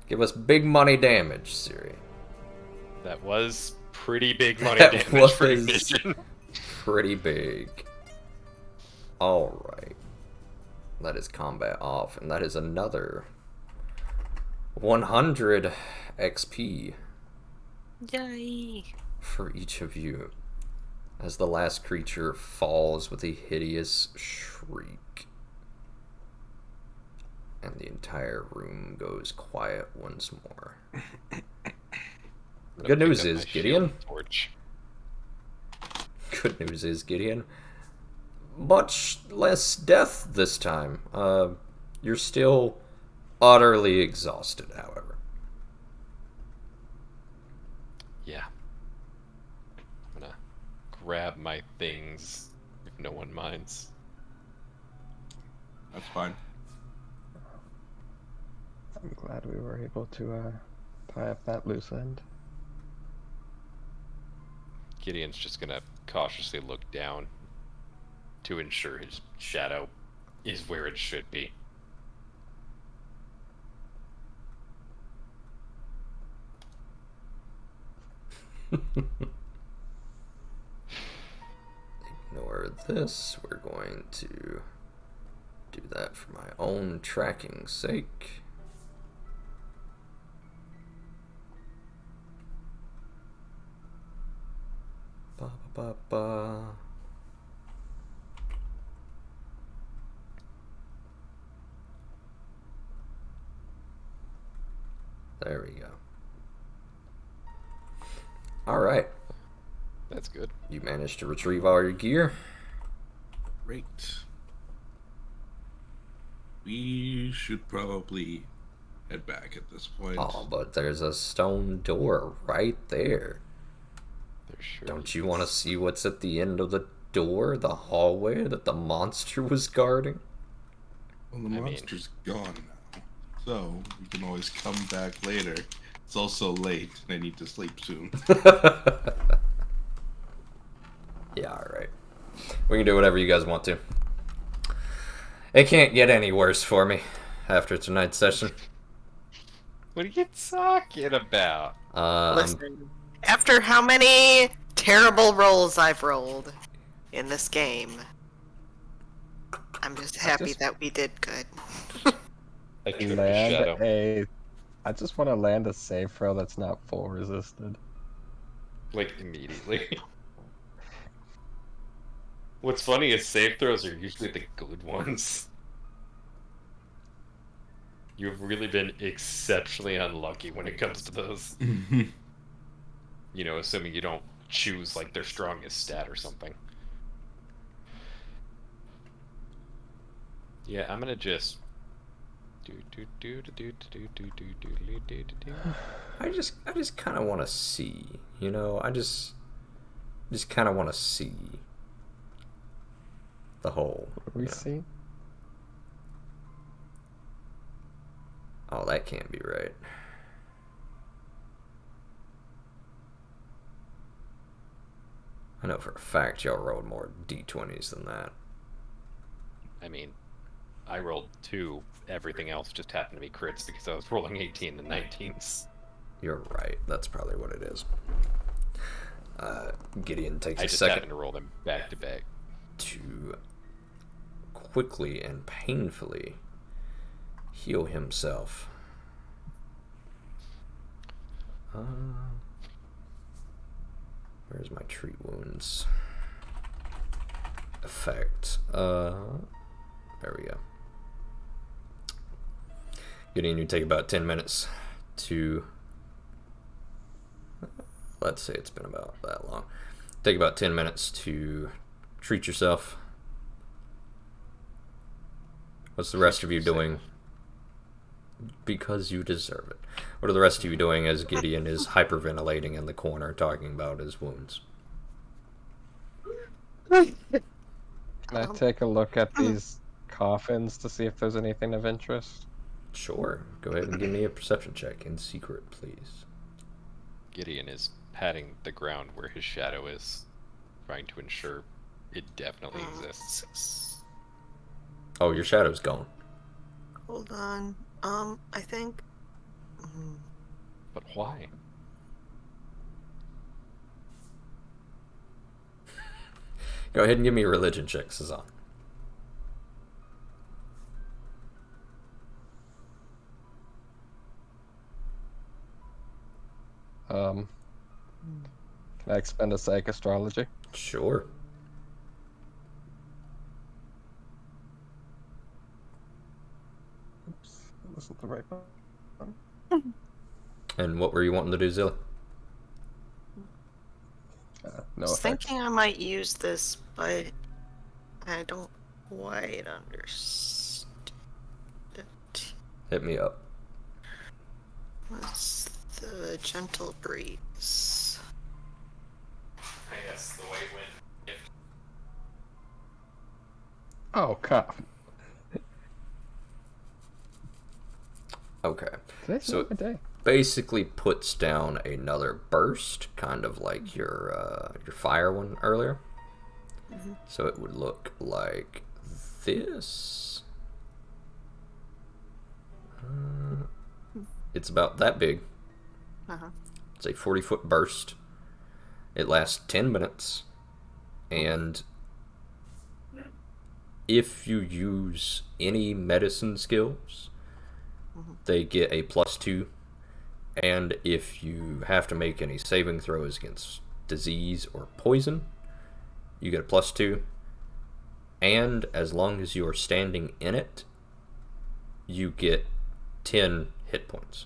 Give us big money damage, Ziri. That was pretty big money That damage for was- ignition. Pretty big. Alright. That is combat off, and that is another 100 XP Yay! for each of you as the last creature falls with a hideous shriek. And the entire room goes quiet once more. I'm Good gonna news pick up is, my Gideon. shield torch. Good news is, Gideon, much less death this time. You're still utterly exhausted, however. Yeah. I'm gonna grab my things if no one minds. That's fine. I'm glad we were able to tie up that loose end. Gideon's just gonna cautiously look down to ensure his shadow is where it should be. Ignore this. We're going to do that for my own tracking sake. Ba ba ba ba. There we go. Alright. That's good. You managed to retrieve all your gear. Great. We should probably head back at this point. Oh, but there's a stone door right there. There sure Don't you want to see what's at the end of the door, the hallway that the monster was guarding? Well, the mean- monster's gone now, so we can always come back later. It's also late, and I need to sleep soon. Yeah, alright. We can do whatever you guys want to. It can't get any worse for me after tonight's session. What are you talking about? Listen, after how many terrible rolls I've rolled in this game, I'm just happy that we did good. I trip his land shadow. a. I just want to land a save throw that's not full resisted. Like, immediately. What's funny is save throws are usually the good ones. You've really been exceptionally unlucky when it comes to those. You know, assuming you don't choose, like, their strongest stat or something. Yeah, I'm gonna just... I just kind of want to see, you know. I just kind of want to see the whole. What do we you know. see? Oh, that can't be right. I know for a fact y'all rolled more d20s than that. I mean, I rolled 2. Everything else just happened to be crits because I was rolling 18 and 19s. You're right. That's probably what it is. Gideon takes I a just second happened to roll them back to back. to quickly and painfully heal himself. Where's my treat wounds effect? There we go. Gideon, you take about 10 minutes to... Let's say it's been about that long. Take about 10 minutes to treat yourself. What's the rest of you doing? Because you deserve it. What are the rest of you doing as Gideon is hyperventilating in the corner talking about his wounds? Can I take a look at these coffins to see if there's anything of interest? Sure. Go ahead and give me a perception check in secret, please. Gideon is patting the ground where his shadow is, trying to ensure it definitely exists. Oh, your shadow's gone. Hold on. I think. But why? Go ahead and give me a religion check, Cezanne. Can I expend a psych astrology? Sure. Oops, that wasn't the right one. And what were you wanting to do, Zilla? No I was effect. thinking I might use this, but I don't quite understand it. Hit me up. What's the gentle breeze? I guess the white wind. Oh, God. Okay. Today's So- not my day. Basically puts down another burst, kind of like your fire one earlier. Mhm. So it would look like this. It's about that big. Uh-huh. It's a 40-foot burst. It lasts 10 minutes. And if you use any medicine skills, they get a +2. And if you have to make any saving throws against disease or poison, you get a +2. And as long as you are standing in it, you get 10 hit points.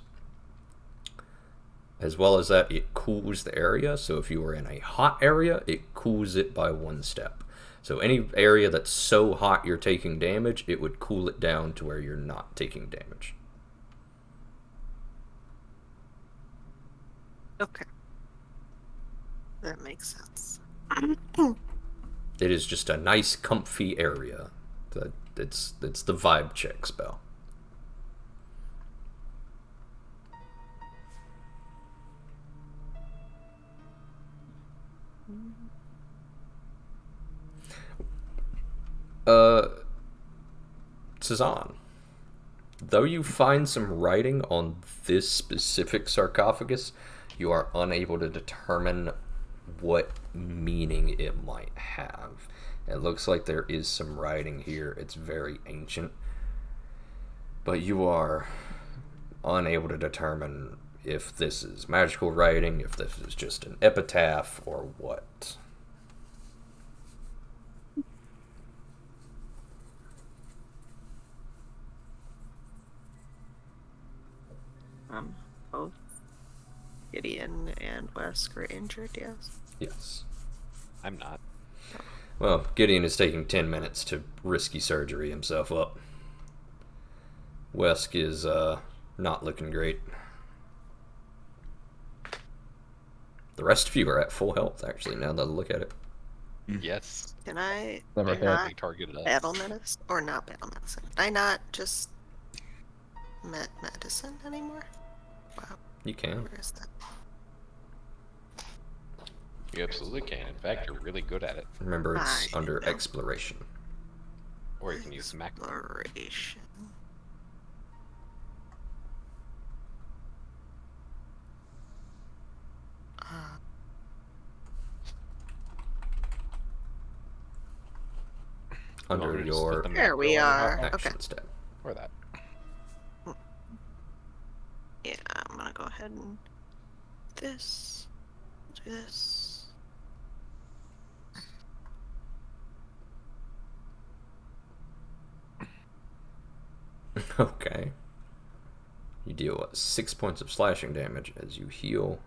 As well as that, it cools the area. So if you were in a hot area, it cools it by 1 step. So any area that's so hot you're taking damage, it would cool it down to where you're not taking damage. Okay. That makes sense. It is just a nice, comfy area. It's the vibe check spell. Cezanne, though you find some writing on this specific sarcophagus, you are unable to determine what meaning it might have. It looks like there is some writing here. It's very ancient. But you are unable to determine if this is magical writing, if this is just an epitaph, or what. Both Gideon and Wesk were injured, yes. Yes. I'm not. Well, Gideon is taking 10 minutes to risky surgery himself up. Wesk is not looking great. The rest of you are at full health, actually, now that I look at it. Yes. Can I Never hit. not They targeted us. battle medicine? Or not battle medicine. Can I not just medicine anymore? Wow, You can. where is that? You absolutely can. In fact, you're really good at it. Remember, it's I under know. exploration. Or you can use the macro. Exploration. Uh, want Under me to just put your them There back we on are. top? actions tab. Or that. yeah, I'm gonna go ahead and this. Do this. Okay. You deal 6 points of slashing damage as you heal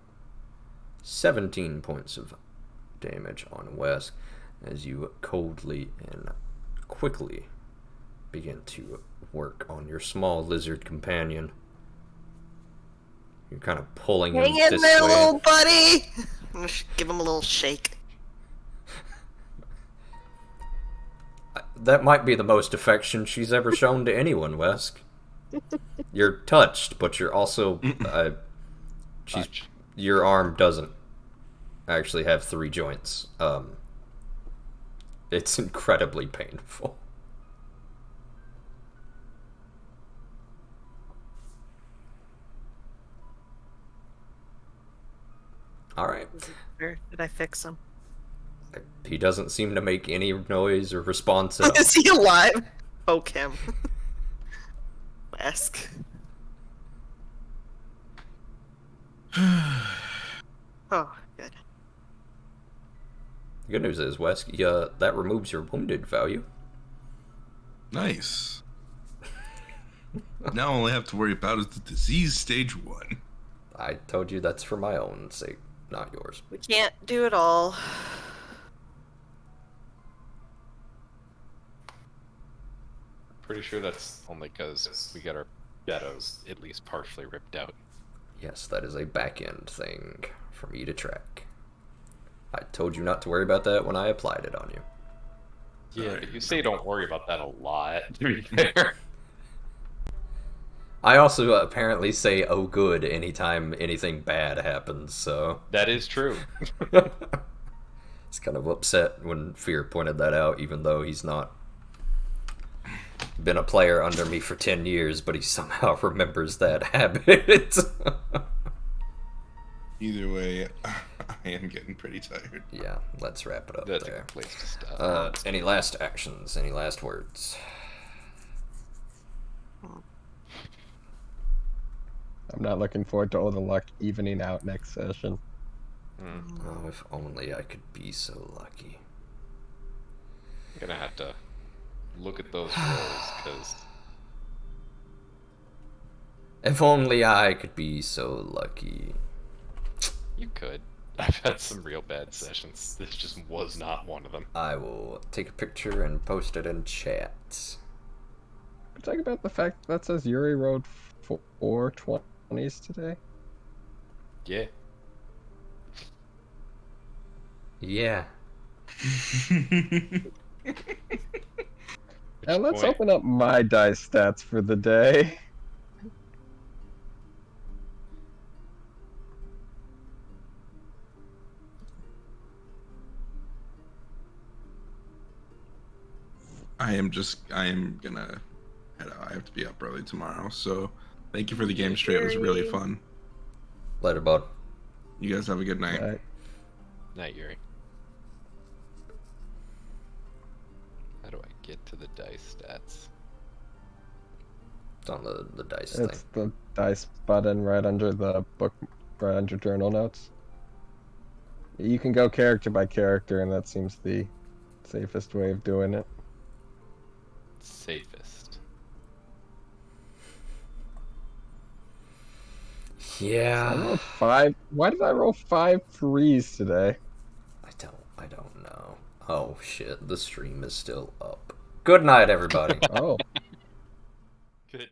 17 points of damage on Wesk as you coldly and quickly begin to work on your small lizard companion. You're kind of pulling him Hang in this there, way. little buddy! I'm gonna give him a little shake. That might be the most affection she's ever shown to anyone, Wesk. You're touched, but you're also Touch. your arm doesn't actually have 3 joints. It's incredibly painful. All right. Or did I fix him? He doesn't seem to make any noise or response at all. Is he alive? Poke him. Wesk. Oh, good. The good news is, Wesk, that removes your wounded value. Nice. Now all I have to worry about is the disease stage 1. I told you that's for my own sake, not yours. We can't do it all. Pretty sure that's only because we got our shadows at least partially ripped out. Yes, that is a back-end thing for me to track. I told you not to worry about that when I applied it on you. Yeah, but you say don't worry about that a lot, to be fair. I also apparently say, oh good, anytime anything bad happens, so... That is true. It's kind of upset when Fear pointed that out, even though he's not been a player under me for 10 years, but he somehow remembers that habit. Either way, I am getting pretty tired. Yeah, let's wrap it up That's a there. good place to stop. Any last actions? Any last words? I'm not looking forward to all the luck evening out next session. Oh, if only I could be so lucky. I'm gonna have to look at those rolls, because If only I could be so lucky. you could. I've had some real bad sessions. This just was not one of them. I will take a picture and post it in chat. Talk about the fact that says Yuri rolled 4 20s today. Yeah. Yeah. Now let's point? open up my dice stats for the day. I am gonna head out. I have to be up early tomorrow, so thank you for the game straight. It was really fun. Later, bud. You guys have a good night. Right. Night, Yuri. How do I get to the dice stats? It's on the dice It's thing. the dice button right under the book, right under journal notes. You can go character by character, and that seems the safest way of doing it. Safest. I Yeah. rolled 5. Why did I roll 5 threes today? I don't know. Oh shit, the stream is still up. Good night, everybody. Oh. Good.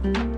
Bye.